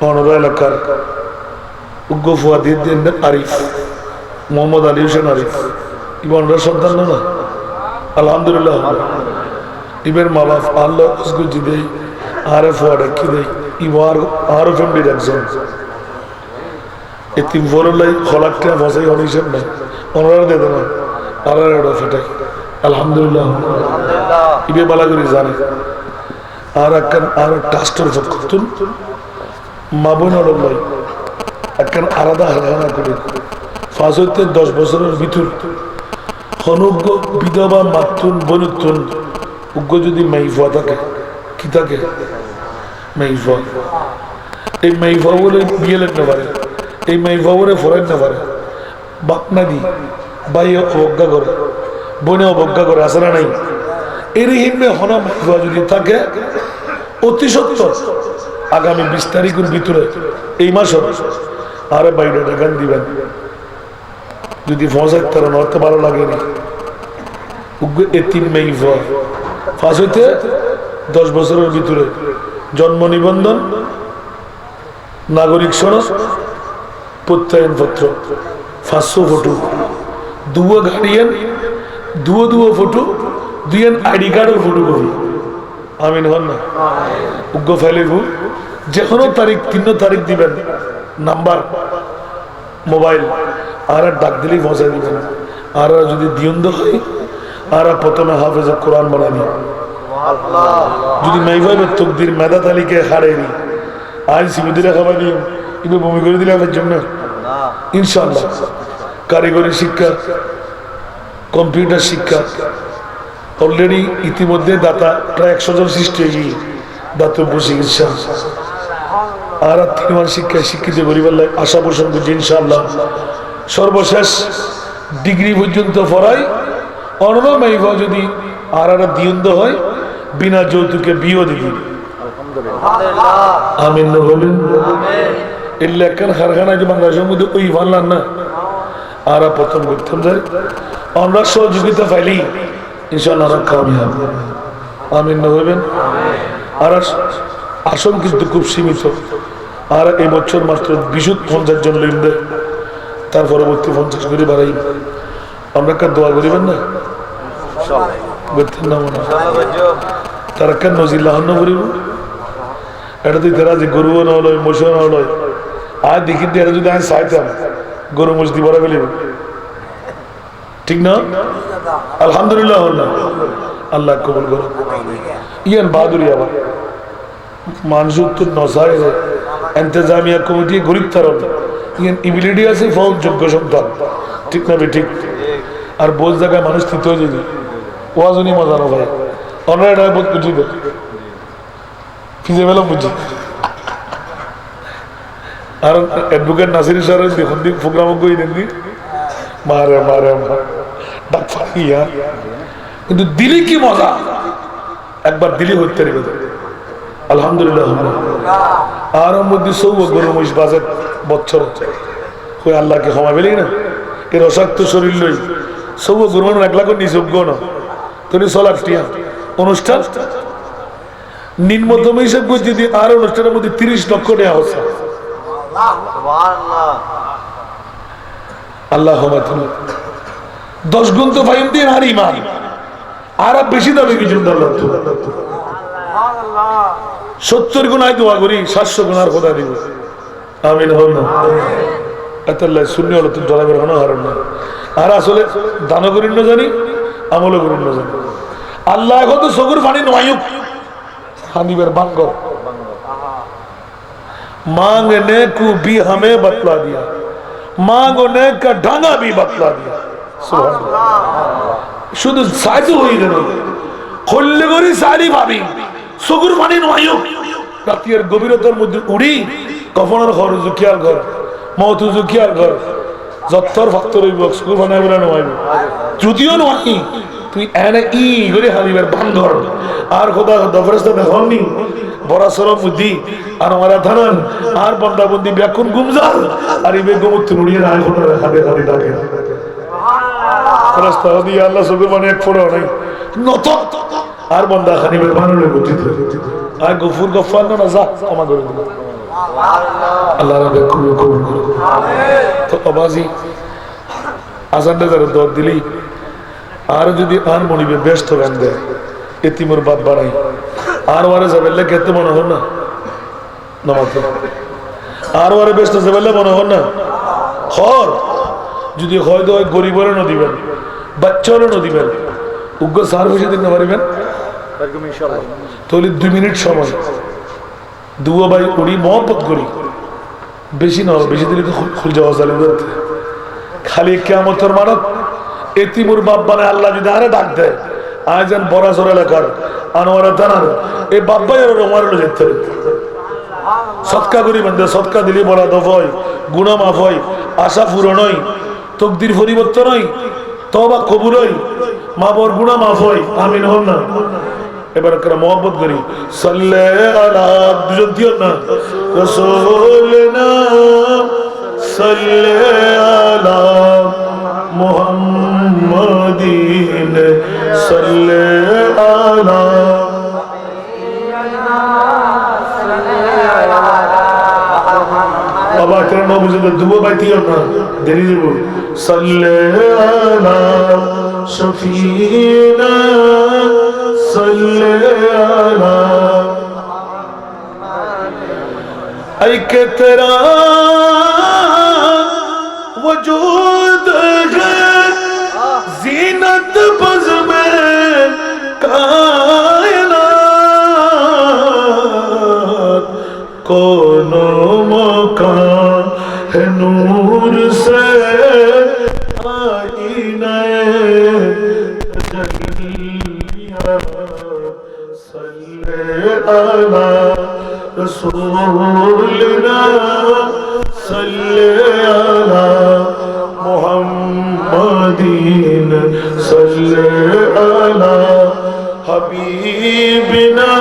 অনর এলাকার উগ্র ফুয়াদির দিন আরিফ মোহাম্মদ আলী হোসেন আরিফ ইবনরা সন্তান না আলহামদুলিল্লাহ ইবের মা বাপ আল্লাহ উসগুজি দেই আরে ফুয়াডা কি দেই ইবার আরো ফ্যামিলির একজন এতিম ফরলাই খলাকটা বসাই অনিশন নাই ওনারা দে দেন আল্লাহর এটা ফেটাই আলহামদুলিল্লাহ ইবে বালা করে জানে আর একখান আর ট্রাস্টের ফকতুন মা বোন লই একখান আলাদা হারানা করে 10 বছরের ভিতর হনুজ্ঞ বিধবা মাতুন বনুতুন উগ্র যদি মাইফা থাকে কি থাকে মাইফা এই মাইফা বলে বিয়ে লাগতে পারে এই মাইফা বলে ফরেন না পারে বাপ না দি ভাই অবজ্ঞা করে বোনে অবজ্ঞা করে আসে না নাই এর হিমে হনা মাইফা যদি থাকে অতি সত্তর আগামী 20 তারিখের ভিতরে এই মাসে আরে বাইরে গান দিবেন যদি ফসাই তারা নড়তে ভালো লাগেনি এতিম মাইফা ফাঁস হইতে 10 বছরের ভিতরে জন্ম নিবন্ধন নাগরিক সনদ প্রত্যয়ন পত্র 500 ফটো দুয়ো গার্ডিয়ান দুয়ো ফটো দুইয়েন আইডি কার্ডের ফটো কপি আমিন হন না উগ্র ফাইলের যে কোনো তারিখ 3 তারিখ দিবেন নাম্বার মোবাইল আর ডাক দিলেই পৌঁছায় দিবেন আর যদি দিয়ন্দ হয় আর প্রথমে হাফেজ কোরআন বানাবি যদি মাইভাবের তকদির মেধা তালিকায় হারেনি আজ সিবিদিরা খাবার দিও কিন্তু বমি করে দিলে আমার জন্য ইনশাআল্লাহ কারিগরি শিক্ষা কম্পিউটার শিক্ষা অলরেডি ইতিমধ্যে দাতা প্রায় 100 জন সৃষ্টি হয়ে গিয়ে দাতব্য চিকিৎসা আর 3 মান শিক্ষায় শিক্ষিত গরিবের আশা পোষণ করছি ইনশাআল্লাহ সর্বশেষ ডিগ্রি পর্যন্ত পড়াই অন্য মাইফা যদি আর একটা দিয়ন্দ হয় বিনা যৌতুকে বিয়েও দিবি আমিন না বলেন এলে একখান কারখানায় যে বাংলাদেশের মধ্যে ওই ভাবলাম না আর প্রথম করতাম যাই আমরা সহযোগিতা পাইলি ইনশাআল্লাহ কামিয়াব আমিন না হইবেন আর আসন কিন্তু খুব সীমিত আর এই বছর মাত্র 50 জন লইন দেয় তার পরবর্তী 50 করে বাড়াই আমরা একটা দোয়া করিবেন না তার একটা নজিল্লাহ করিব এটা তুই তারা যে গরুও না লয় মশিও না লয় আর দেখি এটা যদি আমি চাইতাম গরু মসজিদ বড় ফেলিব ঠিক না আলহামদুলিল্লাহ আল্লাহ কবুল করো ইয়ান বাহাদুরি আবার মানুষ তো নসায় এন্তেজামিয়া কমিটি গরিব তারণ ইয়ান ইবিলিটি আছে ফল যোগ্য সন্তান ঠিক না ঠিক আর বোঝ জায়গায় মানুষ তৃতীয় যদি ওয়াজনি মজা না ভাই অন্য এটা বোধ বুঝি দেখ ফিজে বেলা বুঝি আর অ্যাডভোকেট নাসির সাহেব দেখুন দিক প্রোগ্রাম কই দেন দি মারে মারে ডাক্তার ইয়া কিন্তু দিলি কি মজা একবার দিলি হইতে রে আলহামদুলিল্লাহ আর মধ্যে সব গরু মহিষ বাজেট বছর হয়ে আল্লাহকে ক্ষমা পেলি না এর অশাক্ত শরীর লই সব গরু মানুষ 1 লাখ নিযোগ্য না তুমি 100 লাখ টিয়া অনুষ্ঠান নিম্নতম হিসাব করে যদি আর অনুষ্ঠানের মধ্যে 30 লক্ষ টাকা হচ্ছে আল্লাহ 10 গুণ তো ফাইন দিয়ে আর ইমান আর বেশি দাবি কিছু 70 গুণ আয় দোয়া করি 700 গুণ আর খোদা দিব আমিন হল না এতাল্লাহ শূন্য হলো তুমি জলাবের হনো হারণ না আর আসলে দানও করিন না জানি আমলও করিন না জানি আল্লাহ এখন তো চকুর পানি নয়ুক হানিবের বাঙ্গর मांगने को भी हमें बतला दिया मांगने का ढंगा भी बतला दिया শুধু সাহায্য হয়ে গেল খল্লে করি সারি ভাবি চকুর পানি নয়ুক রাতের গভীরতার মধ্যে উড়ি কফনের ঘর জুকিয়ার ঘর মত জুকিয়ার ঘর যত্তর ভক্তর হইব চকুর পানি বলে নয় যদিও নয় তুই এনে ই করে হাবিবের বাঙ্গর আর খোদা দফরেস্তা দেখনি বড় সরব বুদ্ধি আর আমারা ধারণ আর বন্দা বন্দি ব্যাকুন গুমজাল আর এই বেগম তুড়িয়ে রায় খোদা খাদে খাদে ডাকে ফেরেশতা দিয়ে আল্লাহ চকুর পানি এক ফোঁটাও নাই নত আর বন্দা খানিবের বানরে গঠিত আর গফুর গফার না যা ক্ষমা করে দিল আল্লাহ রাব্বে কবুল করুন তো আবাজি আজানটা যারা দর দিলি আর যদি আর মনিবে ব্যস্ত গান দেয় এতিমুর বাপ বাড়াই আর ওয়ারে যাবেল্লা খেতে মনে হন না নামাতে আর ওয়ারে ব্যস্ত যাবেল্লা মনে হন না খর যদি হয়তো গরিবেরও ন দিবেন বাচ্চারও ন দিবেন উগ্র সার বসে দিন না পারিবেন তাহলে 2 মিনিট সময় দুয়া ভাই উড়ি মহব্বত করি বেশি না বেশি দিলে তো খুল যাওয়া যাবে খালি কিয়ামতের মানত এতিমুর বাপ বানায় আল্লাহ যদি আরে ডাক দেয় আয়োজন বরাসর এলাকার আনোয়ারা জানার এই বাপ্পাই রোমার যেতে সৎকা করি বান্ধে সৎকা দিলে বলা দফ হয় গুণা মাফ হয় আশা পূরণ হয় তকদির পরিবর্তন হয় তওবা কবুল হয় মা বর গুণা মাফ হয় আমিন হন না এবার একটা মহব্বত করি সাল্লাল্লাহু আলা দুজন দিও না রাসূলনা সাল্লাল্লাহু আলা মুহাম্মাদিন সাল্লাল্লাহু আলা বাবা কেন বুঝে দুবো বাইতিও না দেরি দেব সাল্লাল্লাহু আলা শফিনা সাল্লাল্লাহু আলা ऐ के तेरा वजूद है जीनत बज़ में कायनात कोनो मकान है नूर से आईना तजल्लिया सल्लल्लाहु अला रसूलना सल्लल्लाहु अला मुहम्मद हबीबिना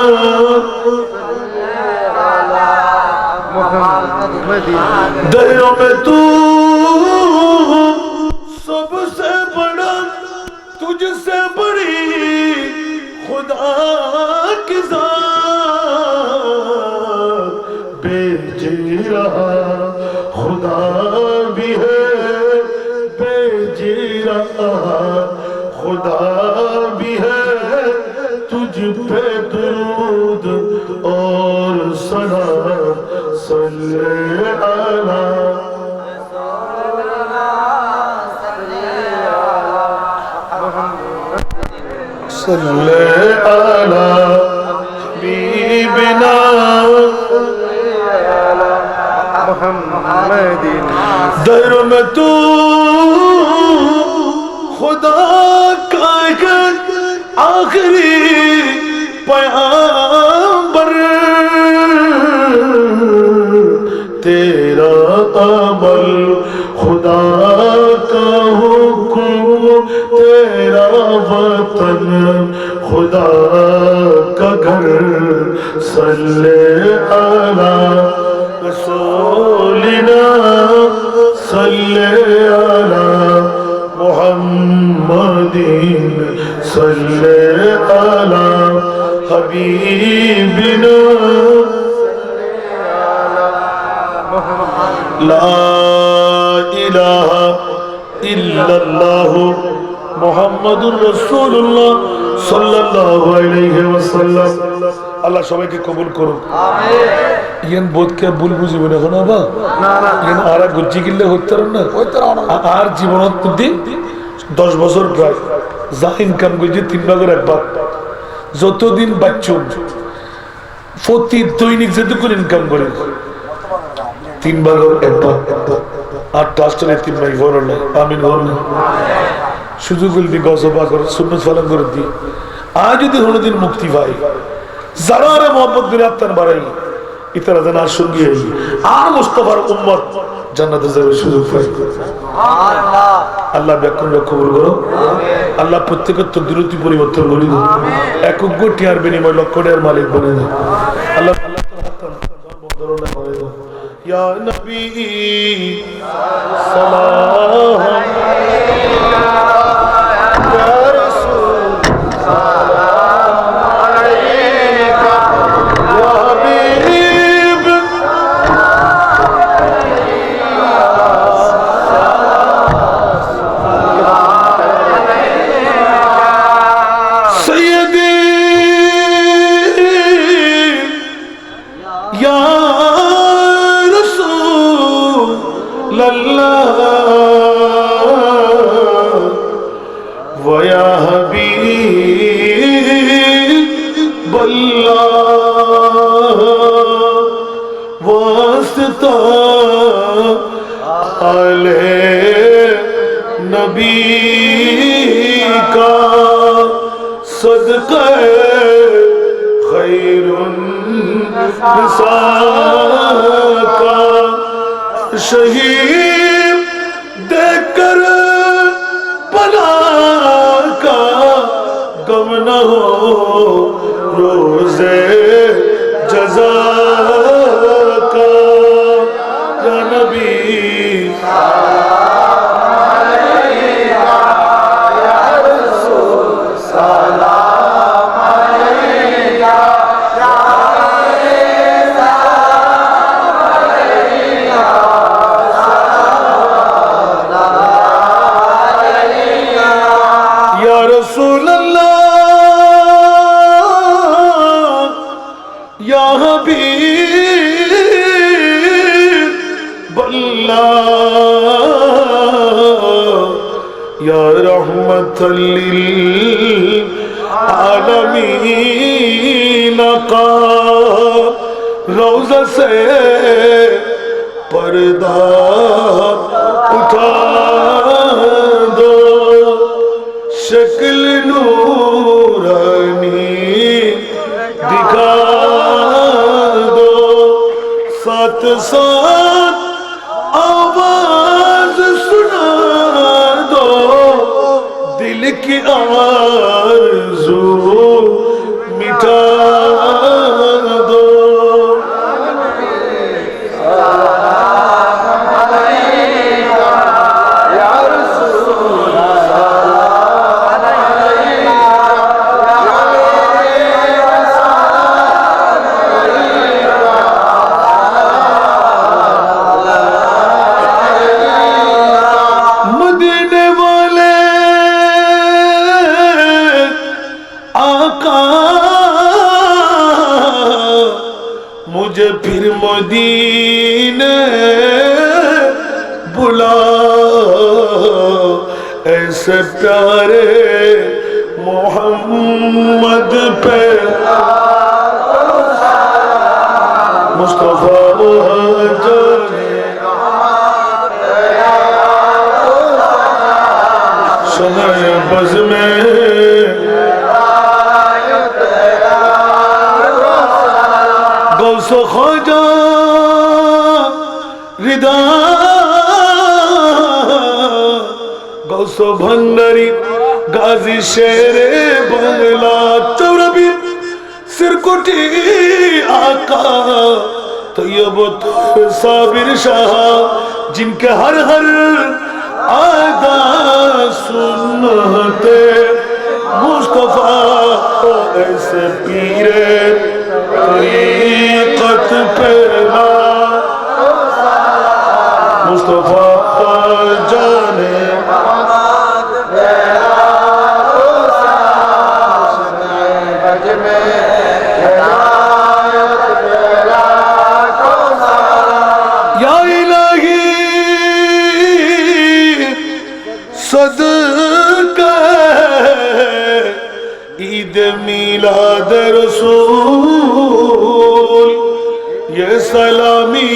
दरियों में तू सबसे बड़ा, तुझसे बड़ी खुदा की ज़ात बेजीरा खुदा भी है, बेजीरा खुदा भी है, तुझ पे दुरूद और सलाम सल्ले अला सल्ले अला हबीबिना मुहम्मदिन। दर में तू खुदा का एक आखिरी पैगंबर, तेरा अमल खुदा का हुक्म, तेरा वतन खुदा का घर, सल्ले अला रसूलिना सल्ले अला मुहम्मदिन सल्ले अला हबीबिना ला इलाहा इल्लल्लाह मुहम्मदुर रसूलुल्लाह सल्लल्लाहु अलैहि वसल्लम। আল্লাহ সবাইকে কবুল করুন, আমিন। ইয়ান বোধকে ভুল বুঝিব না কোন বা না না, ইয়ান আরা গুজি গিল্লে হইতার না আর জীবনত বুদ্ধি 10 বছর প্রায় যা ইনকাম কইছে 3 ভাগের 1 ভাগ, যতদিন বাচ্চু প্রতি দৈনিক যেটুকু ইনকাম করে 3 ভাগের 1 ভাগ আর ট্রাস্টের 3 ভাগ বড় না, আমিন বলুন। সুযোগ হইলে গজবা করে সুন্নাত পালন করে দি, আজ যদি কোনদিন মুক্তি পাই, যারা রে মোহাম্মদ বিন আত্তান বাড়াই ইতারা যেন আর সঙ্গী হই আর মুস্তাফার উম্মত জান্নাতে যাবে সুযোগ পাই। আল্লাহ ব্যাকুল কবুল করো, আল্লাহ প্রত্যেকের তো দূরত্ব পরিবর্তন করি, একক টিয়ার বিনিময় লক্ষ টাকার মালিক বনে দেয়। আল্লাহ ইয়া নবী সালাম नबी का सदका खैरुन का शहीद देकर बला का गम न हो रोज़े जज़ा का या नबी या रहमतल लिल आलमीन का रोज़ा से पर्दा उठा दो, शक्ल नूरानी दिखा दो, साथ साथ आवाज सुना दिल की आरज़ू मिटा मुझे फिर मदीने बुला ऐसे प्यारे मोहम्मद पे मुस्तफा समय बज़ में गौसो ख्वाजा रिदा गौसो भंडारी गाजी शेरे बंगला चौरबी सिरकुटी आका तैयब साबिर शाह जिनके हर हर आदा सुन्नते मुस्तफा ऐसे पीरे तरीक़त पे मुस्तफा जाने या इलाही सदका ईद मिलाद रसूल ये सलामी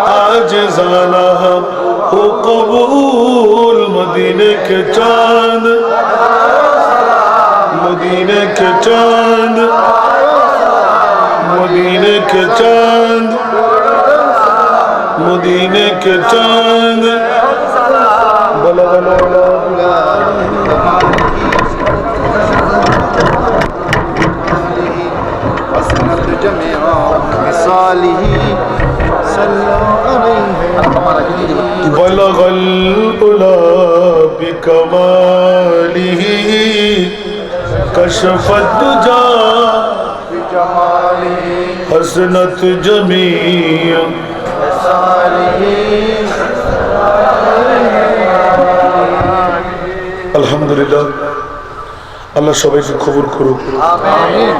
आज जाना हो कबूल मदीने के चांद मदीने के चांद मदीने के चांद मदीने के चांद बला बलगल उला बिकमालिही कशफत दुजा हसनत जमीअ আলহামদুলিল্লাহ আল্লাহ সবাইকে কবুল করুক আমিন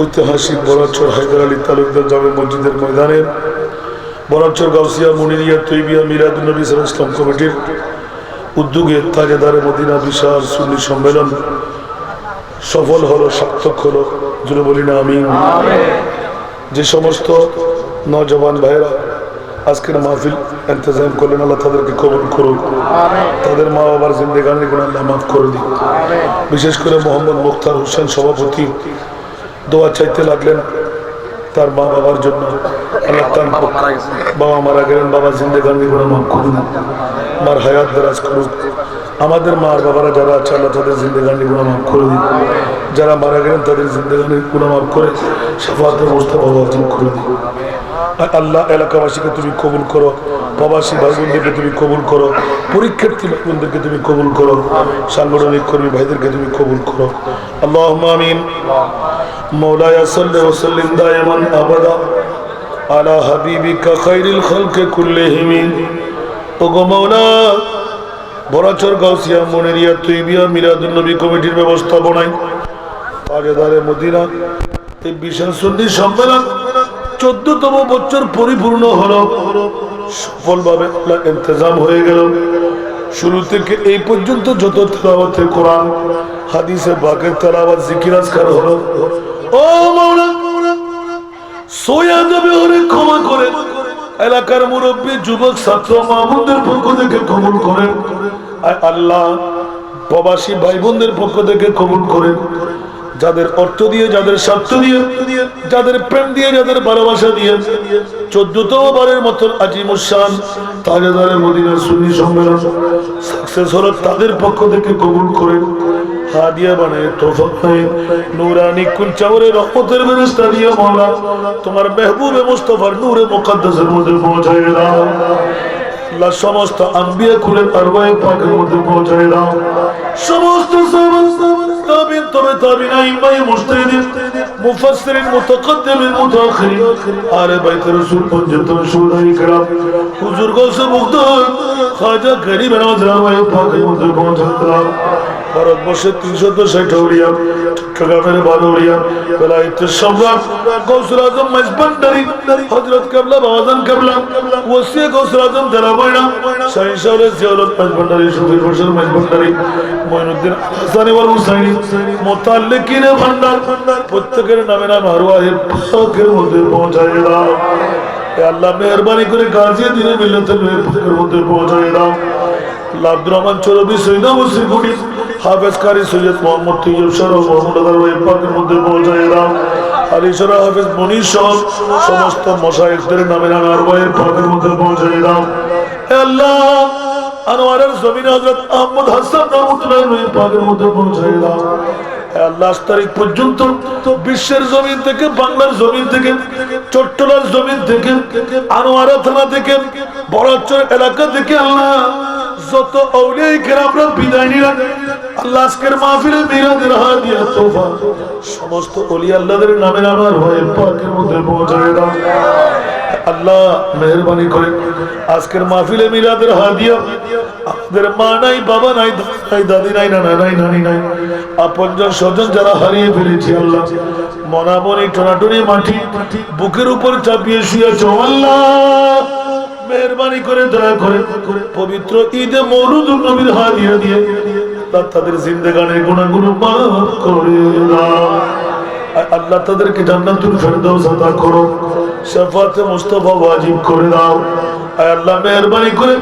ঐতিহাসিক বড়াচর হায়দার আলী তালুকদার জামে মসজিদের ময়দানের বড়াচর গাউসিয়া মুনিরিয়া তৈবিয়া মিলাদুন নবী সাল্লাল্লাহু আলাইহি ওয়াসাল্লাম কমিটির উদ্যোগে তাজেদারে মদিনা বিশাল সুন্নি সম্মেলন সফল হলো সার্থক হলো জুড়ে বলি না আমিন যে সমস্ত নওজওয়ান ভাইরা আজকের মাহফিল ইন্তজাম করলেন আল্লাহ তাদেরকে কবুল করুক তাদের মা বাবার জিন্দেগানি গুনাহ আল্লাহ মাফ করে দিন বিশেষ করে মোহাম্মদ মুখতার হোসেন সভাপতি দোয়া চাইতে লাগলেন তার মা বাবার জন্য আল্লাহ তার বাবা মারা গেলেন বাবা জিন্দেগানি গুনাহ মাফ করুন মার হায়াত দারাজ করুক আমাদের মা আর বাবারা যারা আছে আল্লাহ তাদের জিন্দেগানি গুনাহ মাফ করে দিন যারা মারা গেলেন তাদের জিন্দেগানি গুনাহ মাফ করে শাফাআতে মুস্তাফা অর্জন করে দিন আল্লাহ এলাকাবাসীকে তুমি কবুল করো প্রবাসী ভাই বোনদেরকে তুমি কবুল করো পরীক্ষার্থী ভাই বোনদেরকে তুমি কবুল করো সাংগঠনিক কর্মী ভাইদেরকে তুমি কবুল করো আল্লাহুম্মা আমিন মাওলায়া সাল্লি ওয়া সাল্লিম দাইমান আবাদা আলা হাবিবিকা খায়রিল খালকি কুল্লিহিম ওগো মাওলা বড়াচর গাউসিয়া মুনিরিয়া তৈবিয়া মিলাদুন নবী কমিটির ব্যবস্থাপনায় তাজেদারে মদিনা এই বিশাল সুন্নি সম্মেলন 14তম বছর পরিপূর্ণ হলো সফলভাবে আল্লাহ ইন্তজাম হয়ে গেল শুরু থেকে এই পর্যন্ত যত তেলাওয়াতে কোরআন হাদিসে পাকের তেলাওয়াত জিকির আজকার হলো ও মাওলা সোয়া যাবে ওরে ক্ষমা করে এলাকার মুরব্বী যুবক ছাত্র মামুনদের পক্ষ থেকে কবুল করেন আল্লাহ প্রবাসী ভাই বোনদের পক্ষ থেকে কবুল করেন যাদের অর্থ দিয়ে যাদের স্বার্থ দিয়ে যাদের প্রেম দিয়ে যাদের ভালোবাসা দিয়ে 14তম বারের মতো আজিমুশান তাজেদারে মদিনা সুন্নি সম্মেলন সাকসেস হলো তাদের পক্ষ থেকে কবুল করেন হাদিয়া বানায় তোফা বানায় নূরানি কুলচাওয়ারে রহমতের ফেরেশতা দিয়ে মাওলা তোমার মেহবুবে মুস্তাফার নূরে মুকদ্দাসের মধ্যে পৌঁছায় দাও আল্লাহ সমস্ত আম্বিয়া কুলের আরওয়ায়ে পাকের মধ্যে পৌঁছায় দাও সমস্ত তাবিন তবে তাবিন আইমায়ে মুজতাহিদিন মুফাসসিরিন মুতাকাদ্দিমিন মুতাআখিরিন আলে বাইতে রাসূল পঞ্জতন শুহাদায়ে کرام হুজুর গৌসে মুখতার খাজা গরিব নওয়াজ আরওয়ায়ে পাকের মধ্যে পৌঁছায় দাও ভারতবর্ষের 360 উড়িয়া, চট্টগ্রামের 12 উড়িয়া, বেলায়েতের সম্রাট গৌসুল আজম মাইজভান্ডারী হযরত কেবলা বাবাজান কেবলা ওসিয়ে গৌসুল আজম তেলাবয়না শাহী শহরের জিয়ারত মাইজভান্ডারী শফির বর্ষের মাইজভান্ডারী মঈনুদ্দিন হাসানী ওয়াল হুসাইনী মুতাল্লিকিনে ভান্ডার প্রত্যেকের নামে নাম আরওয়াহে পাকের মধ্যে পৌঁছায় দাও। হে আল্লাহ মেহেরবানি করে গাজিয়া দিনে মিল্লাতের পাকের মধ্যে পৌঁছায় দাও। আল্লাহ আব্দুর রহমান চৌধুরী সৈয়দ মুসির গুটি হাফেজ কারি সৈয়দ মোহাম্মদ তৈয়ব শাহ মোহাম্মদ আদারওয়াহি পাকের মধ্যে পৌঁছায় দাও। আলী শরা হাফেজ মনির সহ সমস্ত মশায়েখদের নামে নামে আরওয়াহে পাকের মধ্যে পৌঁছায় দাও। হে আল্লাহ আনোয়ারের জমিন হযরত আহমদ হাসান রহমাতুল্লাহ আলাইহি পাকের মধ্যে পৌঁছায় দাও। হে আল্লাহ 8 তারিখ পর্যন্ত বিশ্বের জমিন থেকে, বাংলার জমিন থেকে, চট্টলার জমিন থেকে, আনোয়ারা থানা থেকে, বড়াচর এলাকা থেকে আল্লাহ যত আউলিয়া কেরামরা বিদায় নিলেন আল্লাহ আজকের মাহফিলে মিলাদের হাদিয়া তোফা সমস্ত ওলি আল্লাহদের নামে আমার হয়ে পাকের মধ্যে পৌঁছায় দাও। আল্লাহ মেহেরবানি করে আজকের মাহফিলে মিলাদের হাদিয়া আমাদের মা নাই, বাবা নাই, দাদি নাই, নানা নাই, নানি নাই, আপনজন স্বজন যারা হারিয়ে ফেলেছি আল্লাহ মনামনি টোনাটুনি মাটি বুকের উপর চাপিয়ে শুয়েছ আল্লাহ মেহেরবানি করে দয়া করে পবিত্র ঈদে মওলুদুন নবীর হাদিয়া দিয়ে তাদের জিন্দেগানের গুনাহগুলো মাফ করে দাও। আল্লাহ তাদেরকে জান্নাতুল ফেরদৌস আতা করো, শাফাতে মুস্তাফা ওয়াজিব করে দাও। আয় আল্লাহ মেহেরবানি করে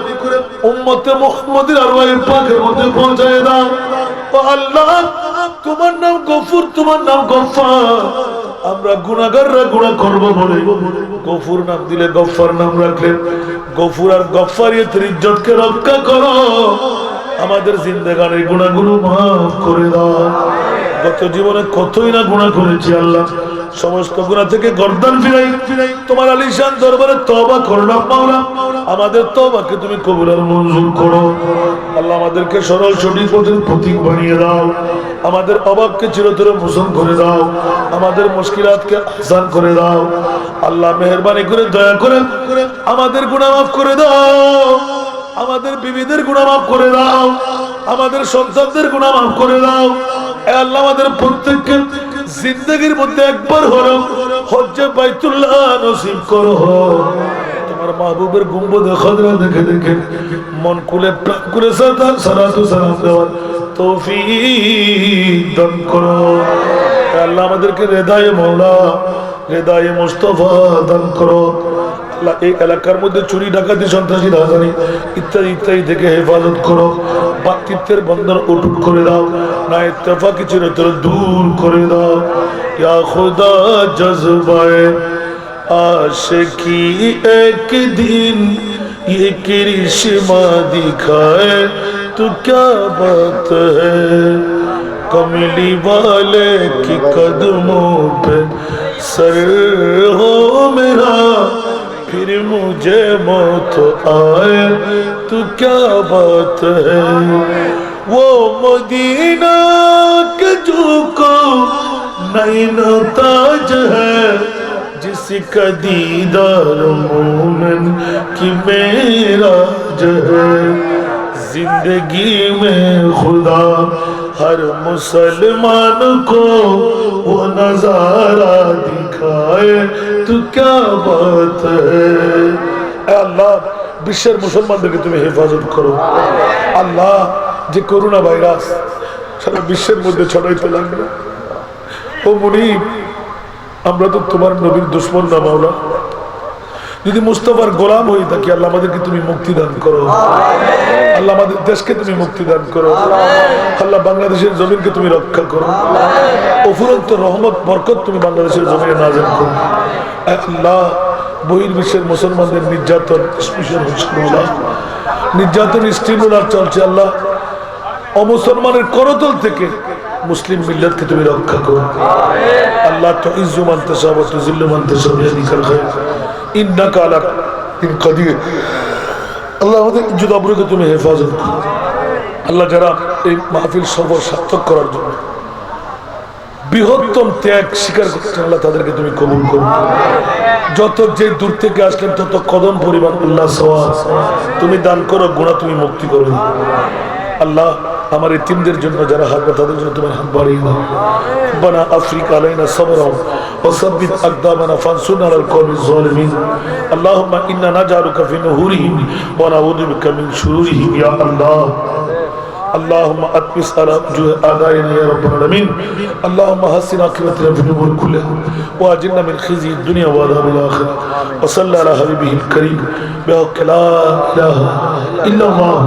উম্মতে মুহাম্মাদের আরওয়াহে পাকের মধ্যে পৌঁছায় দাও। ও আল্লাহ তোমার নাম গফুর, তোমার নাম গফফার। আমরা গুনাহগাররা গুনাহ করব বলে গফুর নাম দিলে, গফফার নাম রাখলে গফুর আর গফফারিয়তের ইজ্জতকে রক্ষা করো। আমাদের জিন্দেগানের গুনাহগুলো মাফ করে দাও। গত জীবনে কতই না গুনাহ করেছি আল্লাহ, সমস্ত গুনাহ থেকে গর্দান ফিরাই তোমার আলিশান দরবারে তওবা করলাম মাওলা। আমাদের তওবাকে তুমি কবুল আর মঞ্জুর করো আল্লাহ। আমাদেরকে সরল সঠিক পথের প্রতীক বানিয়ে দাও। আমাদের অভাবকে চিরতরে মোচন করে দাও। আমাদের মুশকিলাতকে আসান করে দাও আল্লাহ। মেহেরবানি করে দয়া করে আমাদের গুনাহ মাফ করে দাও। আমাদের বিবিদের গুনাহ মাফ করে দাও। আমাদের সন্তানদের গুনাহ মাফ করে দাও। এ আল্লাহ আমাদের প্রত্যেককে জিন্দেগির মধ্যে একবার হলো হজ্জে বাইতুল্লাহ নসিব করো। তোমার মাহবুবের গুম্বদে খাজরা দেখে দেখে মন কুলে প্রাণ কুলে সালাতু সালাম দেওয়ার তৌফিক দান করো। হে আল্লাহ আমাদেরকে রেদায়ে মাওলা, রেদায়ে মুস্তাফা দান করো আল্লাহ। এই এলাকার মধ্যে চুরি ডাকাতি সন্ত্রাসী রাজধানী ইত্যাদি ইত্যাদি থেকে হেফাজত করো। বাকৃত্যের বন্ধন অটুট করে দাও। না ইত্তেফাকি চিরতরে দূর করে দাও। ইয়া খুদা জজবায়ে आशिकी एक दिन ये करिश्मा दिखाए तो क्या बात है। कमली वाले की कदमों पे सर हो मेरा, फिर मुझे मौत आए तो क्या बात है। वो मदीना के जो को नैन ताज है, जिसका दीदार मोमिन की मेरा जो है। जिंदगी में खुदा हर मुसलमान को वो नजारा दिखाए तो क्या बात है। अल्लाह বিশ্বের মুসলমানদেরকে তুমি হেফাজত করো আল্লাহ। যে করোনা ভাইরাস সারা বিশ্বের মধ্যে ছড়াইতে লাগলো, ও মুনিব আমরা তো তোমার নবীর দুশমন না মাওলা। যদি মুস্তাফার গোলাম হয়ে থাকি আল্লাহ আমাদেরকে তুমি মুক্তি দান করো আল্লাহ। আমাদের দেশকে তুমি মুক্তি দান করো আল্লাহ। বাংলাদেশের জমিনকে তুমি রক্ষা করো। অফুরন্ত রহমত বরকত তুমি বাংলাদেশের জমিনে নাযিল করো আল্লাহ। বহির্বিশ্বের মুসলমানদের নির্যাতন নির্যাতন স্টিমুলার চলছে আল্লাহ। অমুসলমানের করতল থেকে মুসলিম মিল্লাতকে তুমি রক্ষা করো আল্লাহ। তো ইজ্জু মান তাশা ওয়া তুযিল্লু মান তাশা বিয়াদিকাল খায়র ইন্নাকা আলা কুল্লি কাদির। আল্লাহ আমাদের ইজ্জত আবরুকে তুমি হেফাজত করো আল্লাহ। যারা এই মাহফিল সফর সার্থক করার জন্য বৃহত্তম ত্যাগ স্বীকার করছেন আল্লাহ, তাদেরকে তুমি কবুল করো। যত যে দূর থেকে আসলেন তত কদম পরিমাণ আল্লাহ সওয়াব তুমি দান করো, গুনাহ তুমি মুক্তি করো আল্লাহ। আমার এতিমদের জন্য যারা হাত তাদের জন্য তোমার হাত বাড়িয়ে দাও ربنا افرغ علينا صبرا وثبت اقدامنا فانصرنا على القوم الظالمين اللهم انا نجعلك في نحورهم ونعوذ بك من شرورهم يا الله اللهم اطمس على وجوه اعدائنا يا رب العالمين اللهم حسن عاقبتنا في الامور كلها واجرنا من خزي الدنيا وعذاب الاخره وصلى على حبيبه الكريم بحق لا اله الا الله